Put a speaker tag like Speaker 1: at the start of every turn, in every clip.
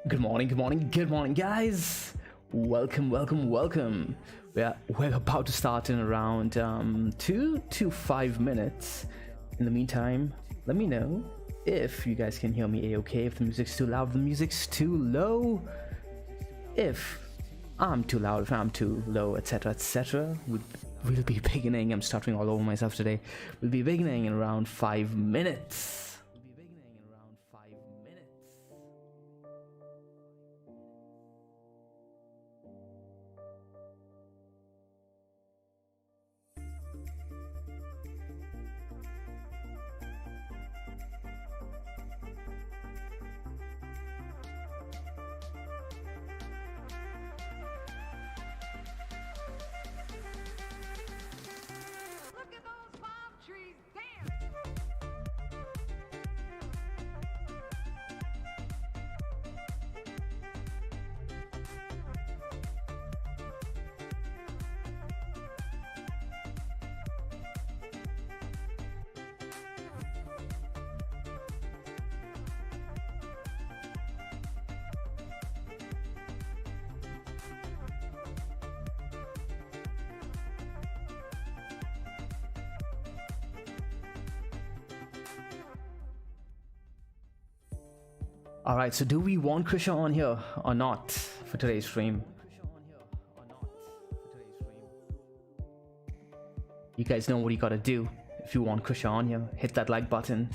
Speaker 1: Good morning, guys. Welcome. We're about to start in around 2 to 5 minutes. In the meantime, let me know if you guys can hear me a-okay, if the music's too loud, if the music's too low, if I'm too loud, if I'm too low, etc. We'll be beginning. I'm stuttering all over myself today. We'll be beginning in around 5 minutes. Alright, so do we want Krisha on here or not for today's stream? You guys know what you gotta do if you want Krisha on here. Hit that like button,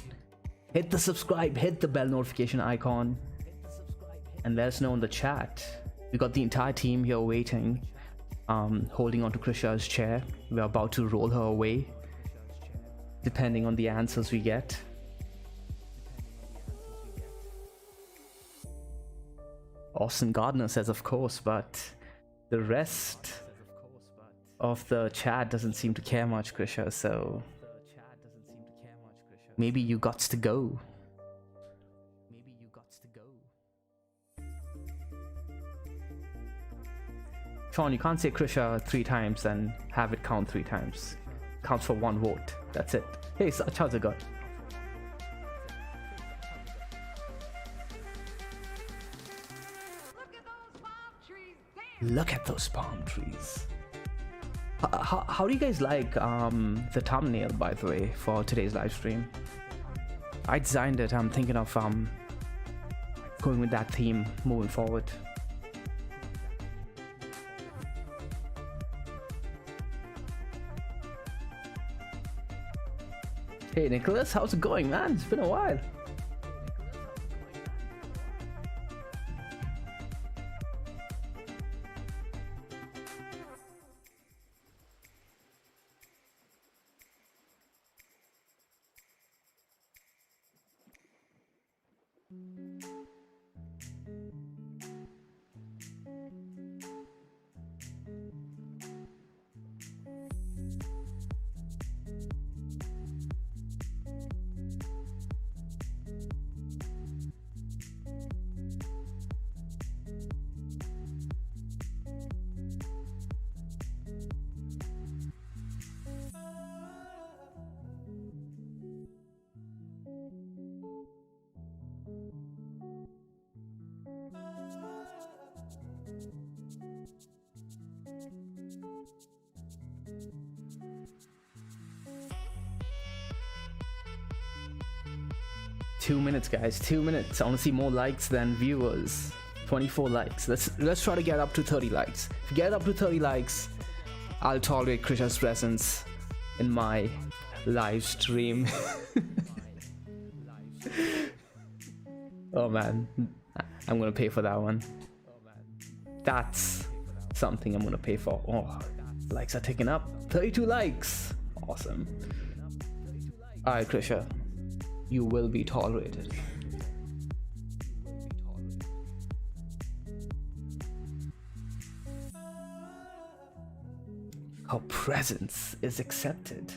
Speaker 1: hit the subscribe, hit the bell notification icon, and let us know in the chat. We got the entire team here waiting, holding on to Krisha's chair. We're about to roll her away, depending on the answers we get. Austin Gardner says of course, but the rest of the chat doesn't seem to care much, Krisha, so maybe you gots to go. Sean, you can't say Krisha 3 times and have it count 3 times. Counts for 1 vote. That's it. Hey, Sach, how's it going? Look at those palm trees. How do you guys like the thumbnail, by the way, for today's live stream? I designed it. I'm thinking of going with that theme moving forward. Hey Nicholas, how's it going, man? It's been a while. 2 minutes, guys. 2 minutes. I want to see more likes than viewers. 24 likes. Let's try to get up to 30 likes. If we get up to 30 likes, I'll tolerate Krisha's presence in my live stream. Oh man, I'm gonna pay for that one. That's something I'm gonna pay for. Oh, likes are ticking up. 32 likes. Awesome. Alright, Krisha, you will be tolerated. Her presence is accepted.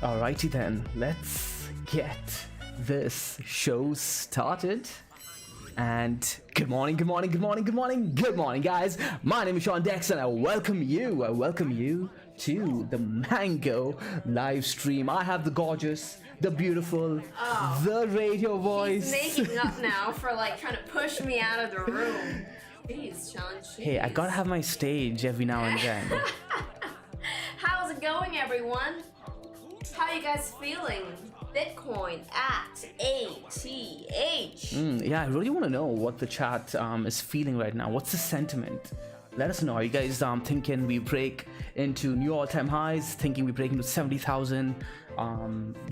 Speaker 1: Alrighty then, let's get this show started. And good morning, good morning, good morning, good morning, good morning, guys. My name is Sean Dex and I welcome you to the Mango live stream. I have the gorgeous, the beautiful, the radio voice.
Speaker 2: He's making up now for like trying to push me out of the room. Jeez, Sean. Jeez.
Speaker 1: Hey, I gotta have my stage every now and then.
Speaker 2: How's it going, everyone? How are you guys feeling? Bitcoin at ATH.
Speaker 1: Yeah, I really want to know what the chat is feeling right now. What's the sentiment? Let us know. Are you guys thinking we break into new all-time highs? Thinking we break into 70,000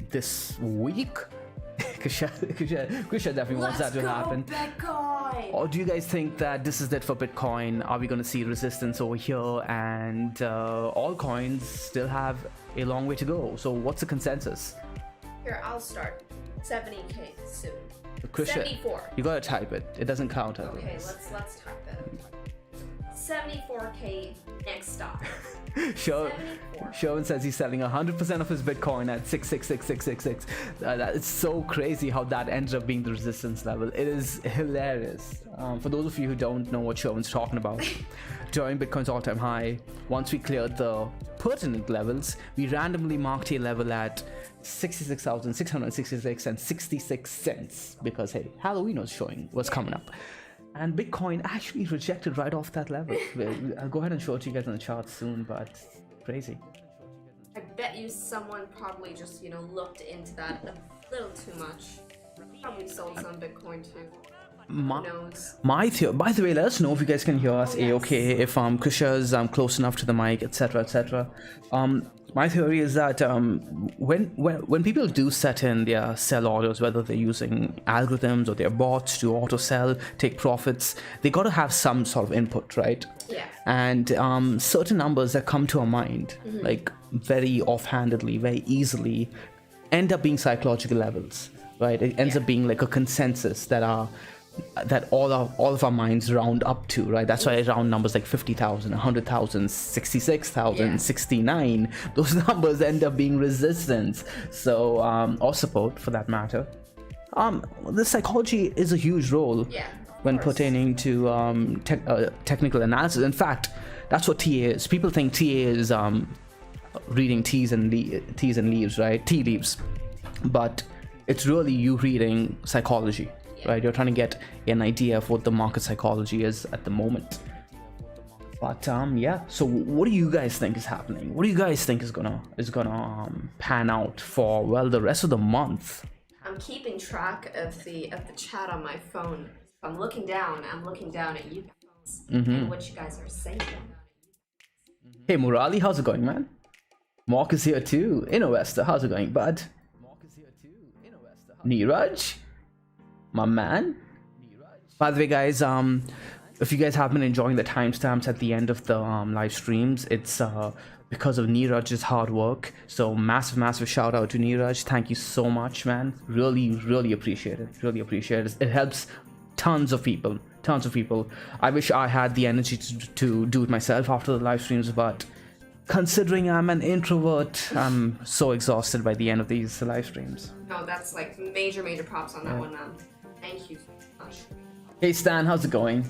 Speaker 1: this week? Krisha definitely wants that to happen.
Speaker 2: Bitcoin.
Speaker 1: Or do you guys think that this is it for Bitcoin? Are we going to see resistance over here? And all coins still have a long way to go. So what's the consensus?
Speaker 2: Here, I'll start. 70K soon.
Speaker 1: Krisha,
Speaker 2: 74.
Speaker 1: you gotta type it. It doesn't count.
Speaker 2: Okay, let's type it. 74K next stop. Sherwin says he's selling 100% of his Bitcoin at 6666666. It's so crazy how that ends up being the resistance level. It is hilarious. For those of you who don't know what Sherwin's talking about, during Bitcoin's all-time high, once we cleared the pertinent levels, we randomly marked a level at 66,666 and 66 cents because hey, Halloween was coming up. And Bitcoin actually rejected right off that level. I'll go ahead and show it to you guys on the chart soon, but crazy. I bet you someone probably just, looked into that a little too much. Probably sold some Bitcoin too.
Speaker 1: My theory, by the way, let us know if you guys can hear us okay, if Krisha's close enough to the mic, etc, etc. My theory is that when people do set in their sell orders, whether they're using algorithms or their bots to auto sell, take profits, they got to have some sort of input, right?
Speaker 2: Yeah.
Speaker 1: And certain numbers that come to our mind, like very offhandedly, very easily, end up being psychological levels, right? It ends up being like a consensus that all of our minds round up to, right? That's why I round numbers like 50,000, 100,000, 66,000, 69. Those numbers end up being resistance, so or support for that matter. The psychology is a huge role
Speaker 2: when pertaining to technical analysis. In fact, that's what TA is. People think TA is reading T's and leaves, right? Tea leaves, but it's really you reading psychology, right? You're trying to get an idea of what the market psychology is at the moment. But yeah, so what do you guys think is happening? What do you guys think is gonna pan out for, well, the rest of the month?
Speaker 3: I'm keeping track of the chat on my phone. I'm looking down at you guys and what you guys are saying.
Speaker 2: Hey Murali, how's it going, man? Mark is here too. Innovester, how's it going, bud? Neeraj, my man. By the way, guys, if you guys have been enjoying the timestamps at the end of the live streams, it's because of Neeraj's hard work. So massive shout out to Neeraj. Thank you so much, man. Really appreciate it. Really appreciate it. It helps tons of people. I wish I had the energy to do it myself after the live streams, but considering I'm an introvert, I'm so exhausted by the end of these live streams.
Speaker 3: No, that's like major props on that one, man. Thank you so much.
Speaker 2: Hey Stan, how's it going?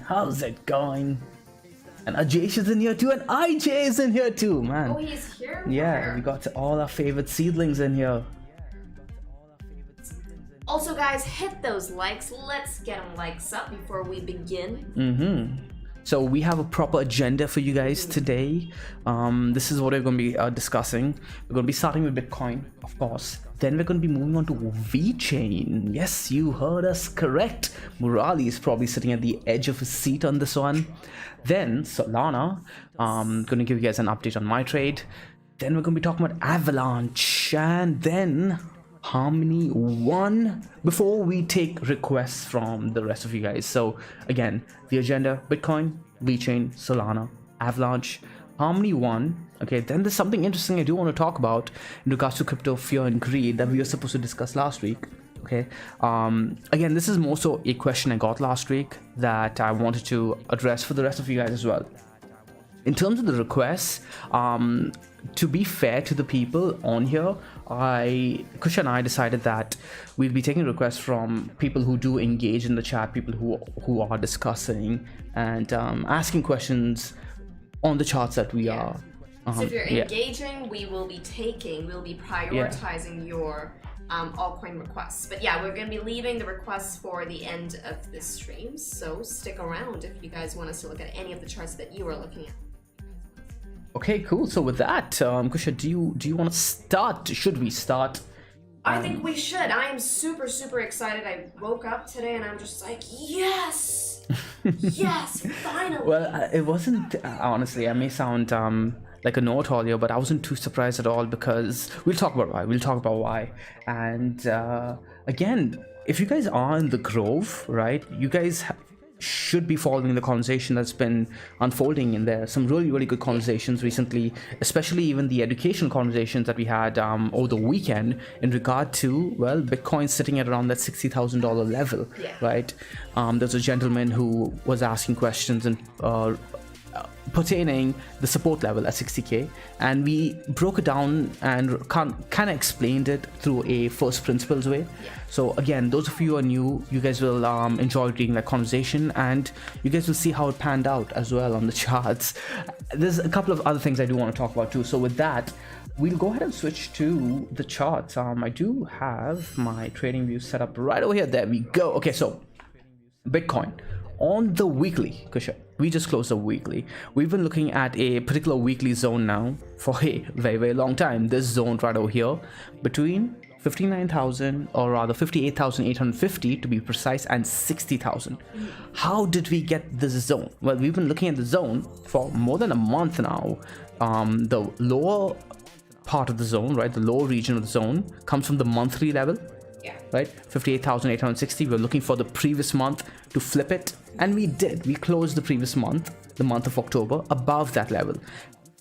Speaker 2: And Ajesh is in here too, and IJ is in here too, man.
Speaker 3: Oh, he's here?
Speaker 2: Yeah,
Speaker 3: Where?
Speaker 2: we got all our favorite seedlings in here.
Speaker 3: Also, guys, hit those likes. Let's get them likes up before we begin.
Speaker 2: So we have a proper agenda for you guys today. This is what we're going to be discussing. We're going to be starting with Bitcoin, of course. Then we're going to be moving on to VeChain. Yes, you heard us correct. Murali is probably sitting at the edge of his seat on this one. Then Solana. I'm going to give you guys an update on my trade. Then we're going to be talking about Avalanche. And then Harmony 1 before we take requests from the rest of you guys. So again, the agenda: Bitcoin, VeChain, Solana, Avalanche, Harmony 1. Okay, then there's something interesting I do want to talk about in regards to crypto fear and greed that we were supposed to discuss last week. Okay, again, this is more so a question I got last week that I wanted to address for the rest of you guys as well. In terms of the requests, to be fair to the people on here, Kush and I decided that we'll be taking requests from people who do engage in the chat, people who are discussing and asking questions on the charts that we are.
Speaker 3: So if you're engaging, we'll be prioritizing your altcoin requests. But yeah, we're going to be leaving the requests for the end of this stream. So stick around if you guys want us to look at any of the charts that you are looking at.
Speaker 2: Okay, cool. So with that, Kusha, do you want to start? Should we start?
Speaker 3: I think we should. I am super excited. I woke up today and I'm just like, yes, yes, finally.
Speaker 2: Well, it wasn't, honestly, I may sound like a know-it-all here, but I wasn't too surprised at all because we'll talk about why. And again, if you guys are in the Grove, right, you guys should be following the conversation that's been unfolding in there. Some really good conversations recently, especially even the educational conversations that we had over the weekend in regard to, well, Bitcoin sitting at around that $60,000 level, right? There's a gentleman who was asking questions and pertaining the support level at 60k, and we broke it down and kind of explained it through a first principles way. So again, those of you who are new, you guys will enjoy reading that conversation, and you guys will see how it panned out as well on the charts. There's a couple of other things I do want to talk about too. So with that, we'll go ahead and switch to the charts. I do have my trading view set up right over here. There we go. Okay, so Bitcoin on the weekly, Kusha, we just closed the weekly. We've been looking at a particular weekly zone now for a very long time. This zone right over here between 59,000, or rather 58,850 to be precise, and 60,000. How did we get this zone? Well, we've been looking at the zone for more than a month now. The lower part of the zone, right, the lower region of the zone comes from the monthly level, right, 58,860. We're looking for the previous month to flip it, and we did. We closed the previous month, the month of October, above that level.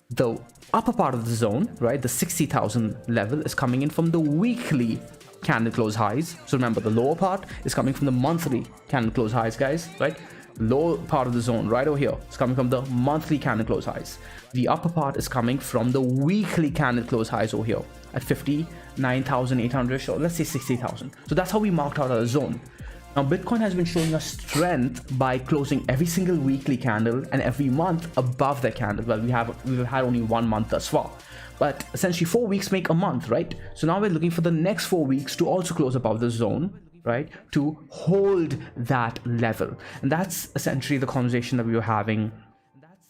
Speaker 2: The upper part of the zone, right, the 60,000 level, is coming in from the weekly candle close highs. So remember, the lower part is coming from the monthly candle close highs, guys, right? Lower part of the zone right over here is coming from the monthly candle close highs. The upper part is coming from the weekly candle close highs over here at 59,800, so let's say 60,000. So that's how we marked out our zone.
Speaker 1: Now, Bitcoin has been showing us strength by closing every single weekly candle and every month above the candle. Well, we've had only 1 month thus far, but essentially 4 weeks make a month, right? So now we're looking for the next 4 weeks to also close above the zone, right? To hold that level. And that's essentially the conversation that we were having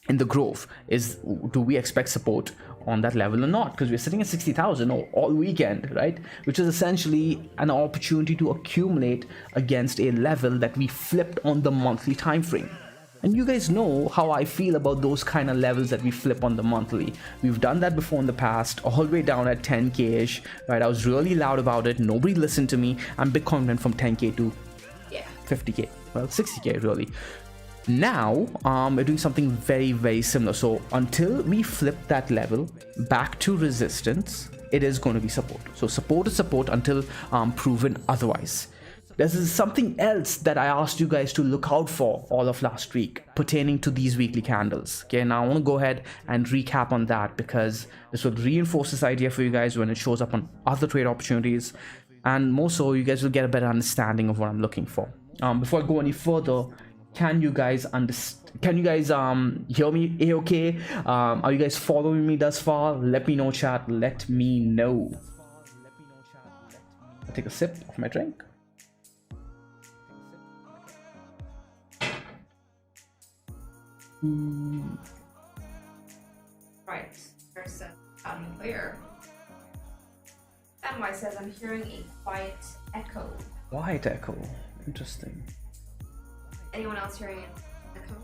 Speaker 1: in the growth, is do we expect support on that level or not? Because we're sitting at 60,000 all weekend, right? Which is essentially an opportunity to accumulate against a level that we flipped on the monthly time frame. And you guys know how I feel about those kind of levels that we flip on the monthly. We've done that before in the past, all the way down at 10K-ish, right? I was really loud about it. Nobody listened to me. And Bitcoin went from 10K to 50K. Well, 60K really. Now, we're doing something very, very similar. So until we flip that level back to resistance, it is going to be support. So support is support until proven otherwise. This is something else that I asked you guys to look out for all of last week pertaining to these weekly candles. Okay, now I want to go ahead and recap on that, because this will reinforce this idea for you guys when it shows up on other trade opportunities. And more so, you guys will get a better understanding of what I'm looking for. Before I go any further, can you guys hear me okay? Are you guys following me thus far? Let me know, chat. Let me know. I'll take a sip of my drink.
Speaker 3: Right, there's a loud and clear. Samwise says I'm hearing a quiet echo.
Speaker 1: White echo. Interesting.
Speaker 3: Anyone else hearing an echo?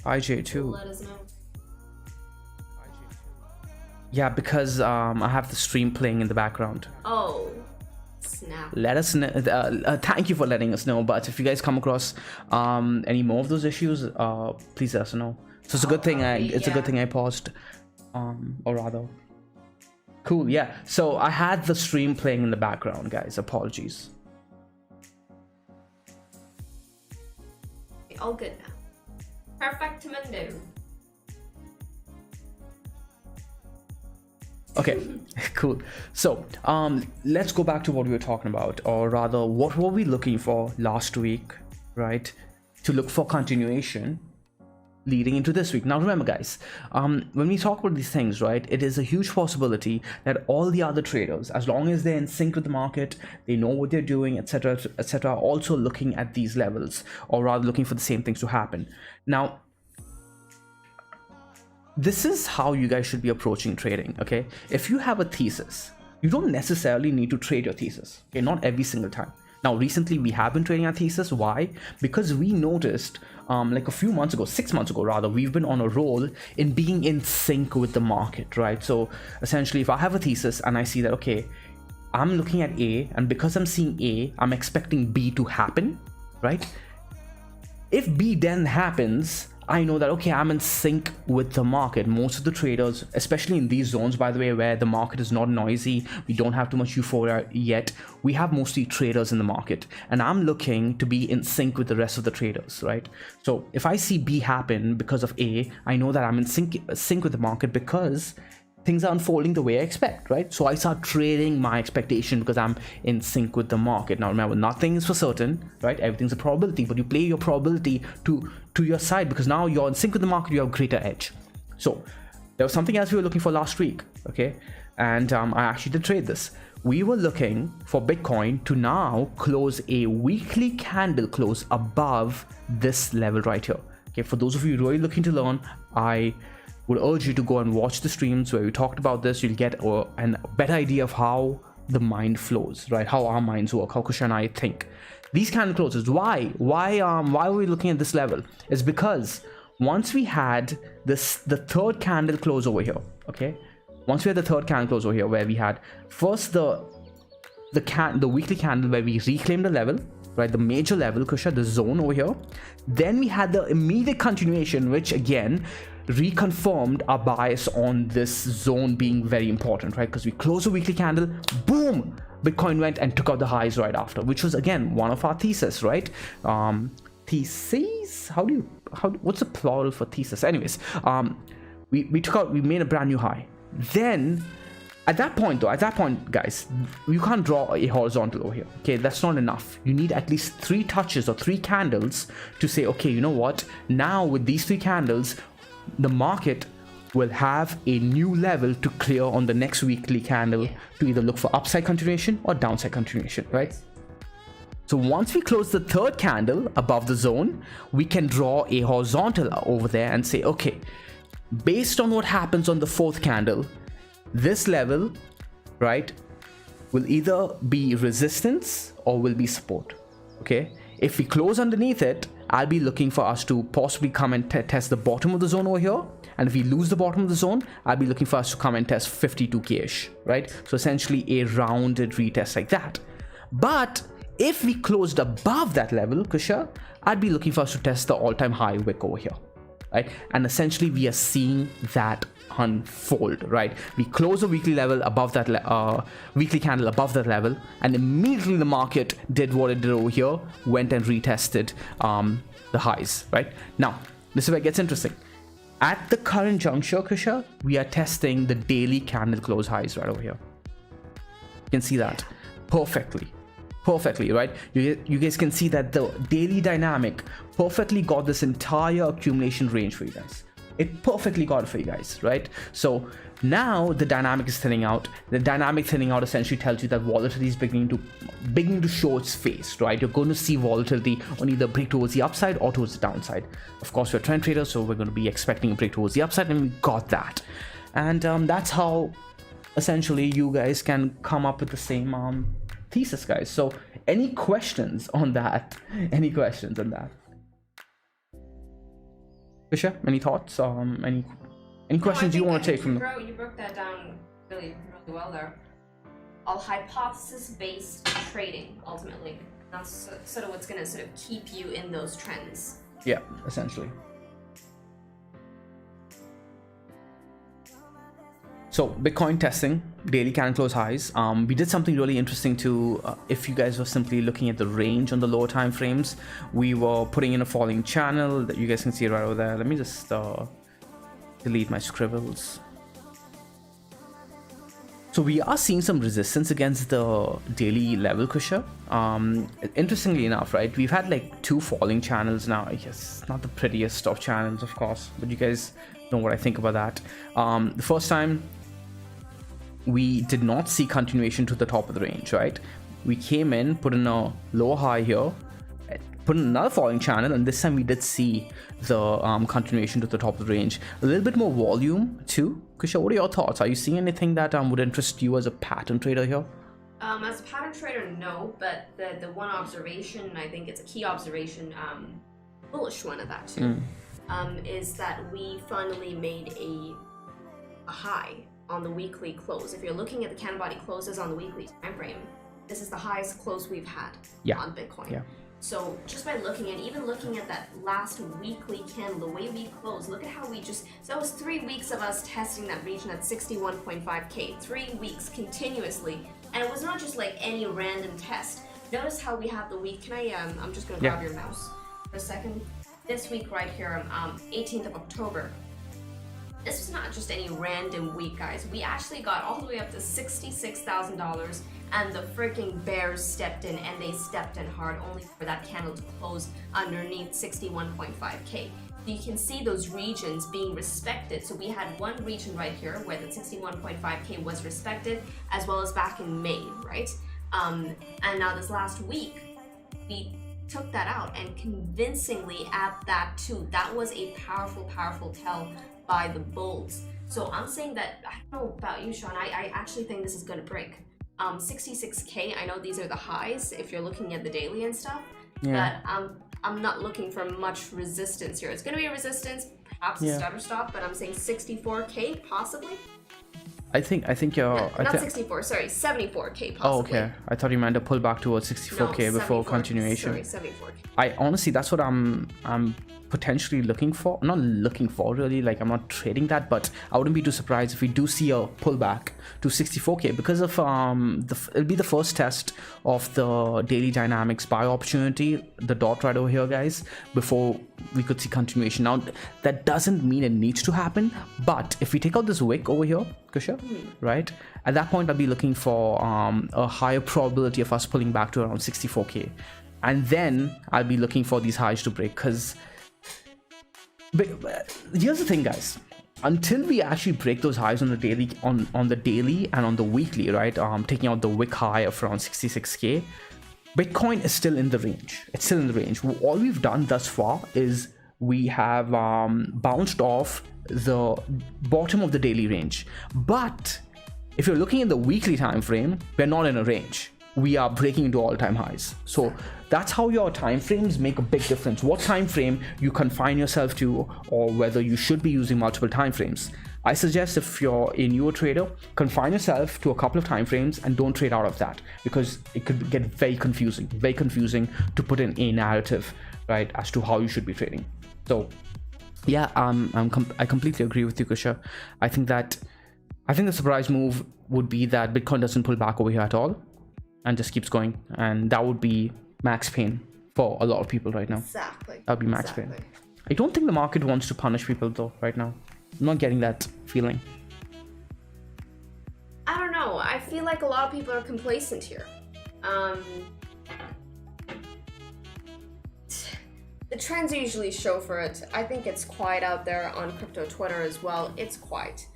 Speaker 1: IJ too.
Speaker 3: Let us know.
Speaker 1: Yeah, because I have the stream playing in the background.
Speaker 3: Oh, snap.
Speaker 1: Let us know. Thank you for letting us know. But if you guys come across any more of those issues, please let us know. So it's a good thing. It's a good thing I paused, or rather. Cool. Yeah. So I had the stream playing in the background, guys. Apologies.
Speaker 3: All good now. Perfectamundo.
Speaker 1: Okay, cool. So let's go back to what we were talking about, or rather what were we looking for last week, right? To look for continuation leading into this week. Now remember, guys, when we talk about these things, right, it is a huge possibility that all the other traders, as long as they're in sync with the market, they know what they're doing, etc., are also looking at these levels, or rather looking for the same things to happen. Now, this is how you guys should be approaching trading. Okay, if you have a thesis, you don't necessarily need to trade your thesis. Okay, not every single time. Now, recently we have been trading our thesis. Why? Because we noticed like a few months ago, 6 months ago rather, we've been on a roll in being in sync with the market, right? So essentially, if I have a thesis and I see that, okay, I'm looking at A, and because I'm seeing A, I'm expecting B to happen, right? If B then happens, I know that, okay, I'm in sync with the market. Most of the traders, especially in these zones, by the way, where the market is not noisy, we don't have too much euphoria yet, we have mostly traders in the market, and I'm looking to be in sync with the rest of the traders, right? So if I see B happen because of A, I know that I'm in sync with the market because things are unfolding the way I expect, right? So I start trading my expectation because I'm in sync with the market. Now remember, nothing is for certain, right? Everything's a probability, but you play your probability to your side, because now you're in sync with the market, you have greater edge. So there was something else we were looking for last week, okay? And I actually did trade this. We were looking for Bitcoin to now close a weekly candle close above this level right here. Okay, for those of you really looking to learn, I would urge you to go and watch the streams where we talked about this. You'll get a better idea of how the mind flows, right? How our minds work, how Kusha and I think. These candle closes, why are we looking at this level? It's because once we had the third candle close over here, okay? Once we had the third candle close over here, where we had first the weekly candle where we reclaimed the level, right? The major level, Kusha, the zone over here. Then we had the immediate continuation, which again reconfirmed our bias on this zone being very important, right? Because we closed the weekly candle, boom, Bitcoin went and took out the highs right after, which was again one of our thesis, right? Theses, what's the plural for thesis? Anyways, we made a brand new high. Then At that point, guys, you can't draw a horizontal over here. Okay, that's not enough. You need at least 3 touches or 3 candles to say, okay, you know what? Now with these 3 candles, the market will have a new level to clear on the next weekly candle to either look for upside continuation or downside continuation, right? So once we close the 3rd candle above the zone, we can draw a horizontal over there and say, okay, based on what happens on the 4th candle, this level, right, will either be resistance or will be support. Okay, if we close underneath it, I'll be looking for us to possibly come and test the bottom of the zone over here. And if we lose the bottom of the zone, I'll be looking for us to come and test 52k-ish, right? So essentially a rounded retest like that. But if we closed above that level, Kusha, I'd be looking for us to test the all-time high wick over here, right? And essentially we are seeing that unfold, right? We close a weekly level above that weekly candle above that level, and immediately the market did what it did over here, went and retested the highs, right? Now this is where it gets interesting. At the current juncture, Kusha, we are testing the daily candle close highs right over here. You can see that perfectly, right? You guys can see that the daily dynamic perfectly got this entire accumulation range for you guys. It perfectly got it for you guys, right? So now the dynamic is thinning out. The dynamic thinning out essentially tells you that volatility is beginning to show its face, right? You're going to see volatility on either break towards the upside or towards the downside. Of course, we're trend traders, so we're going to be expecting a break towards the upside, and we got that. And that's how essentially you guys can come up with the same thesis, guys. So any questions on that? Any questions on that? Kusha, any thoughts? Any questions you want to take from
Speaker 3: you broke that down really well there. All hypothesis-based trading, ultimately. That's sort of what's going to sort of keep you in those trends.
Speaker 1: Yeah, essentially. So Bitcoin testing daily candle close highs. We did something really interesting too. If you guys were simply looking at the range on the lower time frames, we were putting in a falling channel that you guys can see right over there. Let me just delete my scribbles. So we are seeing some resistance against the daily level, Kusha. Interestingly enough, right, we've had like 2 falling channels now. Yes, not the prettiest of channels, of course, but you guys know what I think about that. The first time we did not see continuation to the top of the range, right? We came in, put in a lower high here, put in another falling channel, and this time we did see the continuation to the top of the range. A little bit more volume too. Kusha, what are your thoughts? Are you seeing anything that would interest you as a pattern trader here?
Speaker 3: As a pattern trader, no, but the one observation, I think it's a key observation, bullish one of that too, is that we finally made a high on the weekly close. If you're looking at the candle body closes on the weekly time frame, this is the highest close we've had on Bitcoin. Yeah. So just by looking at that last weekly candle, the way we closed, look at how we just, so that was 3 weeks of us testing that region at 61.5k, 3 weeks continuously, and it was not just like any random test. Notice how we have the week. Can I, I'm just gonna grab your mouse for a second. This week right here, 18th of October. This was not just any random week, guys. We actually got all the way up to $66,000, and the freaking bears stepped in, and they stepped in hard, only for that candle to close underneath 61.5k. You can see those regions being respected. So we had one region right here where the 61.5k was respected, as well as back in May, right? And now this last week, we took that out, and convincingly at that too. That was a powerful tell by the bulls. So I'm saying that, I don't know about you, Sean, I actually think this is gonna break 66k. I know these are the highs if you're looking at the daily and stuff, but I'm not looking for much resistance here. It's gonna be a resistance, perhaps a stutter stop, but I'm saying 64k possibly.
Speaker 1: I think you're
Speaker 3: not 64, sorry, 74k possibly.
Speaker 1: Oh, okay. I thought you meant a pullback towards 64k before continuation.
Speaker 3: Sorry, 74k.
Speaker 1: I honestly, that's what I'm potentially looking for, not looking for really, like I'm not trading that, but I wouldn't be too surprised if we do see a pullback to 64k because of it'll be the first test of the daily dynamics buy opportunity, the dot right over here, guys, before we could see continuation. Now that doesn't mean it needs to happen, but if we take out this wick over here, Kusha, right, at that point I'll be looking for a higher probability of us pulling back to around 64k, and then I'll be looking for these highs to break. Because here's the thing, guys, until we actually break those highs on the daily, on the daily and on the weekly, right, taking out the wick high of around 66k, Bitcoin is still in the range. It's still in the range. All we've done thus far is we have bounced off the bottom of the daily range. But if you're looking at the weekly time frame, we're not in a range. We are breaking into all-time highs. So that's how your time frames make a big difference. What time frame you confine yourself to, or whether you should be using multiple time frames. I suggest if you're a newer trader, confine yourself to a couple of time frames and don't trade out of that, because it could get very confusing to put in a narrative, right, as to how you should be trading. So yeah, I completely agree with you, Kusha. I think the surprise move would be that Bitcoin doesn't pull back over here at all and just keeps going, and that would be max pain for a lot of people right now.
Speaker 3: Exactly.
Speaker 1: That would be max pain. I don't think the market wants to punish people though right now. I'm not getting that feeling.
Speaker 3: I don't know. I feel like a lot of people are complacent here. The trends usually show for it. I think it's quiet out there on crypto Twitter as well. It's quiet.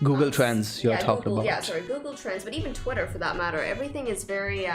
Speaker 1: Google Trends you're talking about.
Speaker 3: Yeah, sorry, Google Trends, but even Twitter for that matter. Everything is very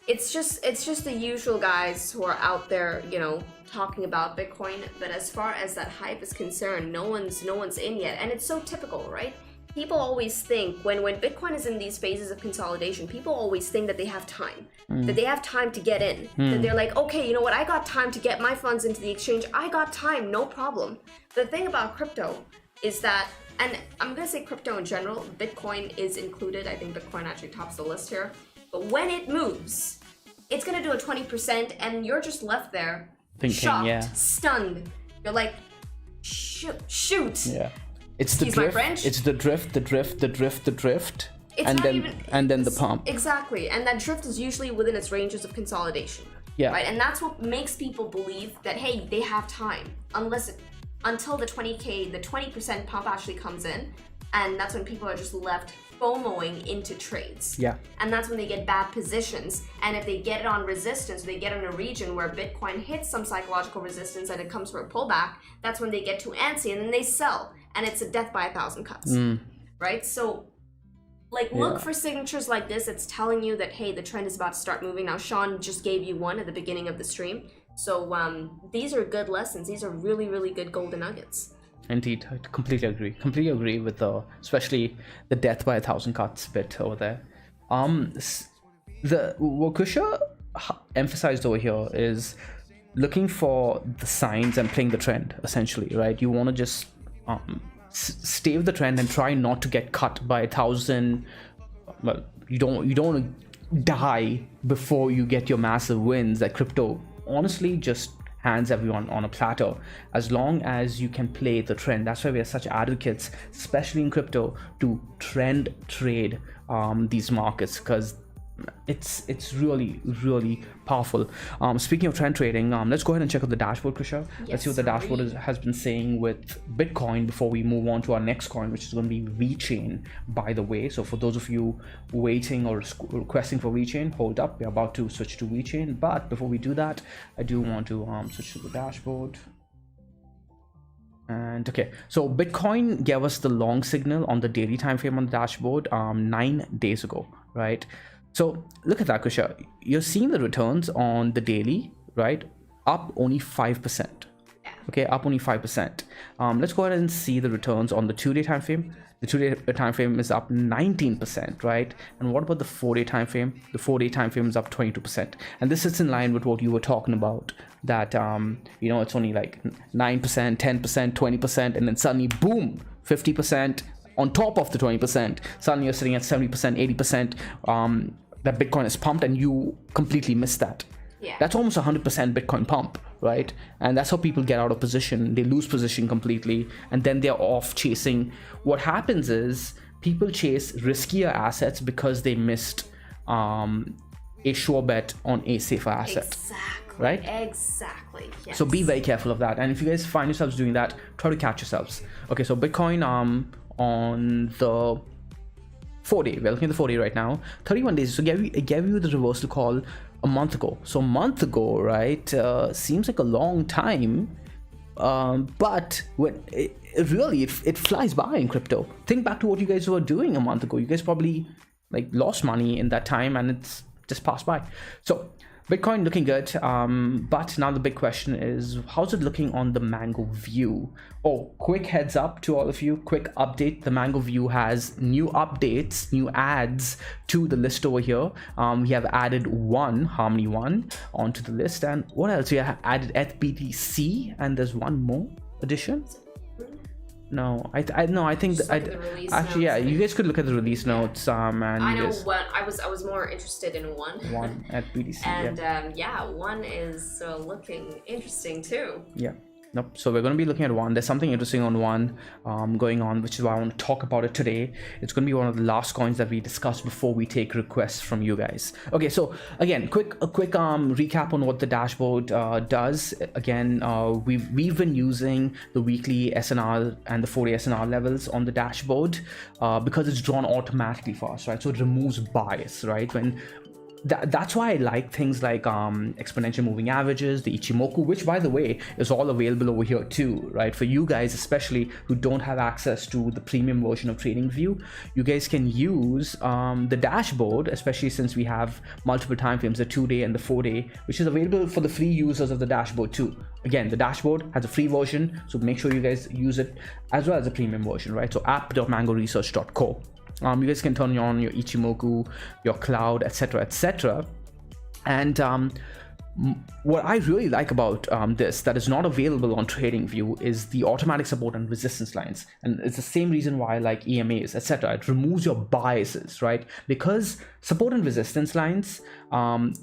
Speaker 3: it's just the usual guys who are out there, you know, talking about Bitcoin. But as far as that hype is concerned, no one's in yet, and it's so typical, right? People always think when Bitcoin is in these phases of consolidation, people always think that they have time, that they have time to get in, that they're like, okay, you know what, I got time to get my funds into the exchange, I got time, no problem. The thing about crypto is that, and I'm gonna say crypto in general, Bitcoin is included. I think Bitcoin actually tops the list here. But when it moves, it's gonna do a 20%, and you're just left there,
Speaker 1: thinking,
Speaker 3: shocked, stunned. You're like, shoot.
Speaker 1: Yeah. It's the
Speaker 3: Excuse my
Speaker 1: drift.
Speaker 3: French?
Speaker 1: It's the drift.
Speaker 3: It's
Speaker 1: and
Speaker 3: not
Speaker 1: then
Speaker 3: even,
Speaker 1: and then the pump.
Speaker 3: Exactly, and that drift is usually within its ranges of consolidation.
Speaker 1: Yeah.
Speaker 3: Right, and that's what makes people believe that hey, they have time, until the 20k, the 20% pump actually comes in, and that's when people are just left FOMOing into trades.
Speaker 1: Yeah.
Speaker 3: And that's when they get bad positions, and if they get it on resistance, they get in a region where Bitcoin hits some psychological resistance and it comes for a pullback, that's when they get too antsy and then they sell, and it's a death by 1,000 cuts. Right? So like, look for signatures like this. It's telling you that hey, the trend is about to start moving. Now Sean just gave you one at the beginning of the stream. So these are good lessons. These are really, really good golden nuggets.
Speaker 1: Indeed, I completely agree with especially the death by 1,000 cuts bit over there. What Kusha emphasized over here is looking for the signs and playing the trend, essentially, right? You want to just stay with the trend and try not to get cut by 1,000. Well, you don't want to die before you get your massive wins. That crypto honestly just hands everyone on a platter, as long as you can play the trend. That's why we are such advocates, especially in crypto, to trend trade these markets, because it's really, really powerful. Speaking of trend trading, let's go ahead and check out the dashboard, Krisha.
Speaker 3: Yes,
Speaker 1: let's see what the dashboard has been saying with Bitcoin before we move on to our next coin, which is going to be VeChain, by the way. So for those of you waiting or requesting for VeChain, hold up, we're about to switch to VeChain. But before we do that, I do want to switch to the dashboard. And okay, so Bitcoin gave us the long signal on the daily time frame on the dashboard 9 days ago, right? So look at that, Kusha. You're seeing the returns on the daily, right? Up only 5%. Okay, up only 5%. Let's go ahead and see the returns on the 2-day time frame. The 2-day time frame is up 19%, right? And what about the 4-day time frame? The 4-day time frame is up 22%. And this is in line with what you were talking about, that you know, it's only like 9%, 10%, 20%, and then suddenly boom, 50% on top of the 20%. Suddenly you're sitting at 70%, 80%. That Bitcoin is pumped and you completely missed that.
Speaker 3: Yeah.
Speaker 2: That's almost 100% Bitcoin pump, right? And that's how people get out of position. They lose position completely, and then they're off chasing. What happens is people chase riskier assets because they missed a sure bet on a safer asset.
Speaker 3: Exactly.
Speaker 2: Right?
Speaker 3: Exactly. Yes.
Speaker 2: So be very careful of that. And if you guys find yourselves doing that, try to catch yourselves. Okay, so Bitcoin on the 4-day, we're looking at the 4-day right now, 31 days. So I gave you the reversal call a month ago. So a month ago, right, seems like a long time. But when it flies by in crypto. Think back to what you guys were doing a month ago. You guys probably like lost money in that time, and it's just passed by. So Bitcoin looking good, but now the big question is, how's it looking on the Mangoview? Oh, quick heads up to all of you, quick update. The Mangoview has new updates, new adds to the list over here. We have added Harmony 1 onto the list, and what else? We have added BTC, and there's one more addition. No, I think actually, yeah, you guys could look at the release notes. And
Speaker 3: I know one. I was more interested in one.
Speaker 2: One at BTC.
Speaker 3: And one is looking interesting too.
Speaker 2: Yeah. Nope. So we're going to be looking at one. There's something interesting on one going on, which is why I want to talk about it today. It's going to be one of the last coins that we discussed before we take requests from you guys. Okay, so again, a quick recap on what the dashboard does. Again, we've been using the weekly SNR and the 4-day SNR levels on the dashboard because it's drawn automatically for us, right? So it removes bias, right? That's why I like things like exponential moving averages, the Ichimoku, which by the way is all available over here too, right? For you guys especially who don't have access to the premium version of TradingView, you guys can use the dashboard, especially since we have multiple time frames, the 2-day and the 4-day, which is available for the free users of the dashboard too. Again, the dashboard has a free version, so make sure you guys use it as well as a premium version, right? So app.mangoresearch.co. You guys can turn on your Ichimoku, your cloud, etc. And what I really like about this that is not available on TradingView is the automatic support and resistance lines. And it's the same reason why I like EMAs, etc. It removes your biases, right? Because support and resistance lines,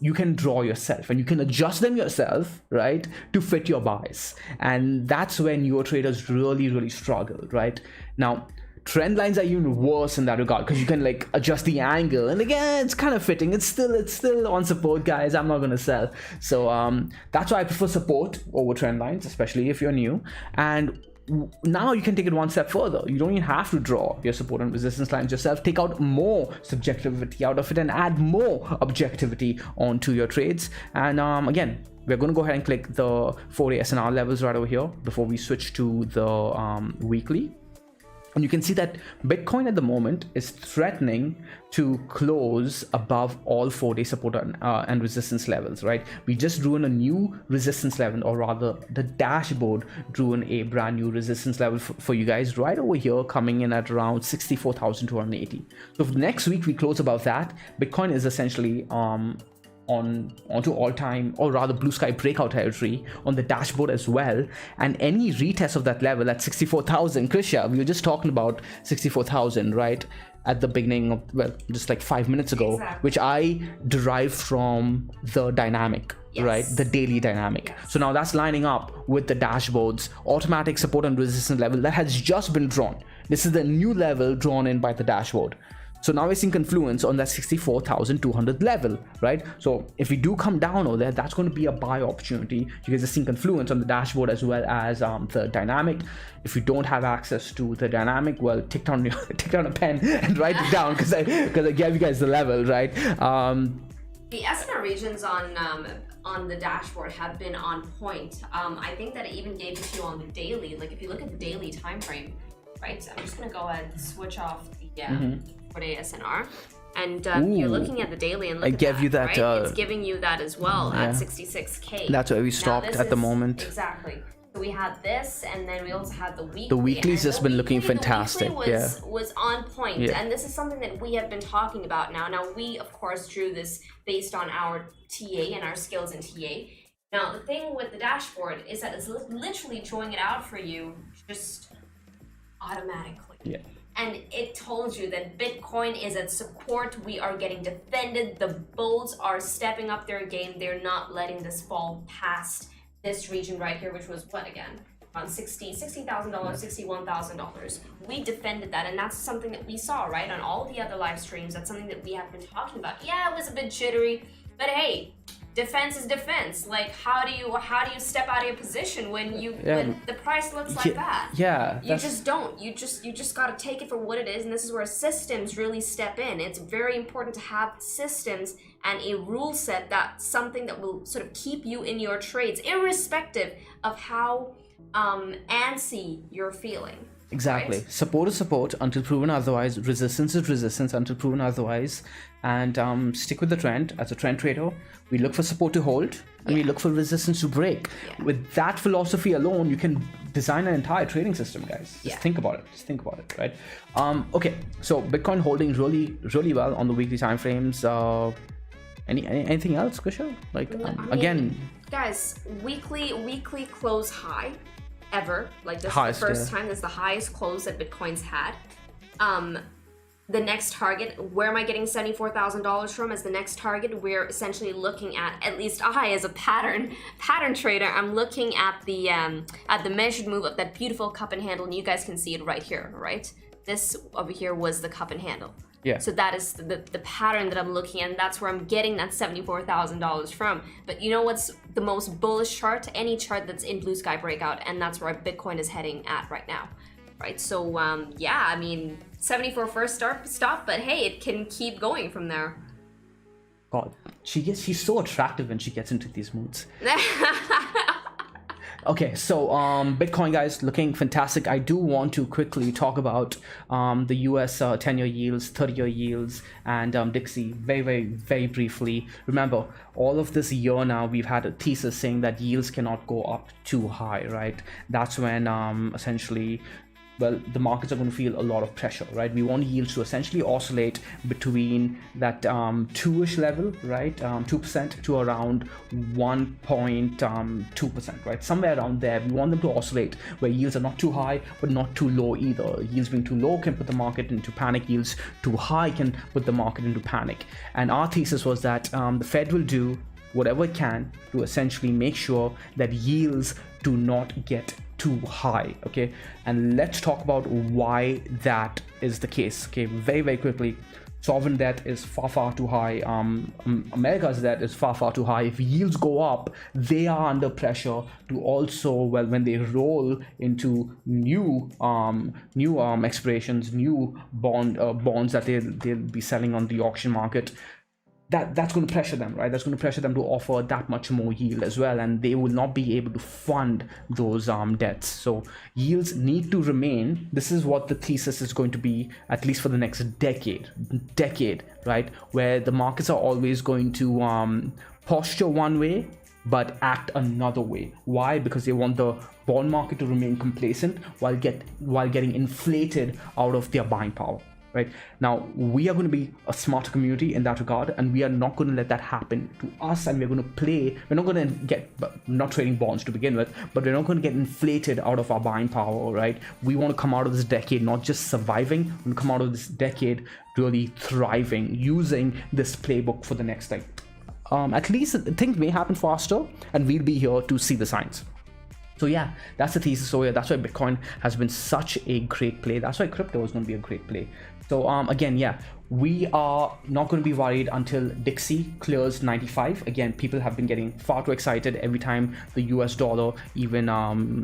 Speaker 2: you can draw yourself and you can adjust them yourself, right, to fit your bias. And that's when your traders really struggle, right? Now, trend lines are even worse in that regard because you can like adjust the angle, and again it's kind of fitting. It's still on support, guys. I'm not gonna sell. So that's why I prefer support over trend lines, especially if you're new. And now you can take it one step further. You don't even have to draw your support and resistance lines yourself. Take out more subjectivity out of it and add more objectivity onto your trades. And again, we're going to go ahead and click the 4-day SNR levels right over here before we switch to the weekly. And you can see that Bitcoin at the moment is threatening to close above all 4-day support and resistance levels, right? We just drew in a new resistance level, or rather the dashboard drew in a brand new resistance level for you guys right over here, coming in at around 64,280. So for next week, we close above that. Bitcoin is essentially onto all-time, or rather blue sky breakout territory on the dashboard as well, and any retest of that level at 64,000, Krisha, we were just talking about 64,000 right at the beginning of, well, just like 5 minutes ago. Exactly. Which I derived from the dynamic. Yes. Right, the daily dynamic. Yes. So now that's lining up with the dashboard's automatic support and resistance level that has just been drawn. This is the new level drawn in by the dashboard. So now we're seeing confluence on that 64,200 level, right? So if we do come down over there, that's going to be a buy opportunity. You guys are seeing confluence on the dashboard as well as the dynamic. If you don't have access to the dynamic, well, take down a pen and write it down because I gave you guys the level, right?
Speaker 3: The SNR regions on the dashboard have been on point. I think that it even gave it to you on the daily. Like if you look at the daily time frame, right? So I'm just going to go ahead and switch off the 4-day SNR. And you're looking at the daily and look at that, right? It's giving you that as well at 66K.
Speaker 2: That's where we stopped at the moment.
Speaker 3: Exactly. So we had this, and then we also had the weekly.
Speaker 2: The weekly's just been looking fantastic.
Speaker 3: The weekly was on point, and this is something that we have been talking about now. Now, we, of course, drew this based on our TA and our skills in TA. Now, the thing with the dashboard is that it's literally drawing it out for you just automatically.
Speaker 2: Yeah.
Speaker 3: and it told you that Bitcoin is at support. We are getting defended. The bulls are stepping up their game. They're not letting this fall past this region right here, which was what again? Around $60,000, $61,000. We defended that, and that's something that we saw, right? On all the other live streams, that's something that we have been talking about. Yeah, it was a bit jittery, but hey, defense is defense. Like, how do you step out of your position when when the price looks like that?
Speaker 2: Yeah,
Speaker 3: you just don't. You just gotta take it for what it is, and this is where systems really step in. It's very important to have systems and a rule set, that's something that will sort of keep you in your trades, irrespective of how antsy you're feeling.
Speaker 2: Exactly.
Speaker 3: Right?
Speaker 2: Support is support until proven otherwise. Resistance is resistance until proven otherwise. And stick with the trend. As a trend trader, we look for support to hold and we look for resistance to break. With that philosophy alone, you can design an entire trading system, guys. Just think about it. Just think about it, right? Okay, so Bitcoin holding really well on the weekly time frames. Anything else, Kusha? Like again,
Speaker 3: guys, weekly close high ever. Like this is the first time. This is the highest close that Bitcoin's had. The next target, where am I getting $74,000 from as the next target? We're essentially looking at least I, as a pattern trader, I'm looking at the measured move of that beautiful cup and handle, and you guys can see it right here, right? This over here was the cup and handle.
Speaker 2: Yeah.
Speaker 3: So that is the pattern that I'm looking at, and that's where I'm getting that $74,000 from. But you know what's the most bullish chart? Any chart that's in blue sky breakout, and that's where Bitcoin is heading at right now, right? So yeah, I mean 74 first stop, but hey, it can keep going from there.
Speaker 2: God, she's so attractive when she gets into these moods. Okay, so Bitcoin, guys, looking fantastic. I do want to quickly talk about the US 10-year yields, 30-year yields, and DXY very briefly. Remember, all of this year now, we've had a thesis saying that yields cannot go up too high, right? That's when essentially, well, the markets are going to feel a lot of pressure, right? We want yields to essentially oscillate between that 2-ish level, right? 2% to around 1.2%, right? Somewhere around there. We want them to oscillate where yields are not too high, but not too low either. Yields being too low can put the market into panic. Yields too high can put the market into panic. And our thesis was that the Fed will do whatever it can to essentially make sure that yields do not get too high. Okay, and let's talk about why that is the case. Okay, very quickly. Sovereign debt is far too high. America's debt is far too high. If yields go up, they are under pressure to also, well, when they roll into new expirations, new bonds that they'll be selling on the auction market, that's going to pressure them, right? That's going to pressure them to offer that much more yield as well, and they will not be able to fund those debts. So yields need to remain. This is what the thesis is going to be, at least for the next decade, right? Where the markets are always going to posture one way but act another way. Why? Because they want the bond market to remain complacent while getting inflated out of their buying power. Right now, we are going to be a smarter community in that regard, and we are not going to let that happen to us. And we're going to play. We're not going to not trading bonds to begin with, but we're not going to get inflated out of our buying power. Right? We want to come out of this decade not just surviving. We want to come out of this decade really thriving, using this playbook for the next thing. At least things may happen faster, and we'll be here to see the signs. So yeah, that's the thesis. So yeah, that's why Bitcoin has been such a great play. That's why crypto is going to be a great play. So again, yeah, we are not going to be worried until DXY clears 95. Again, people have been getting far too excited every time the US dollar, even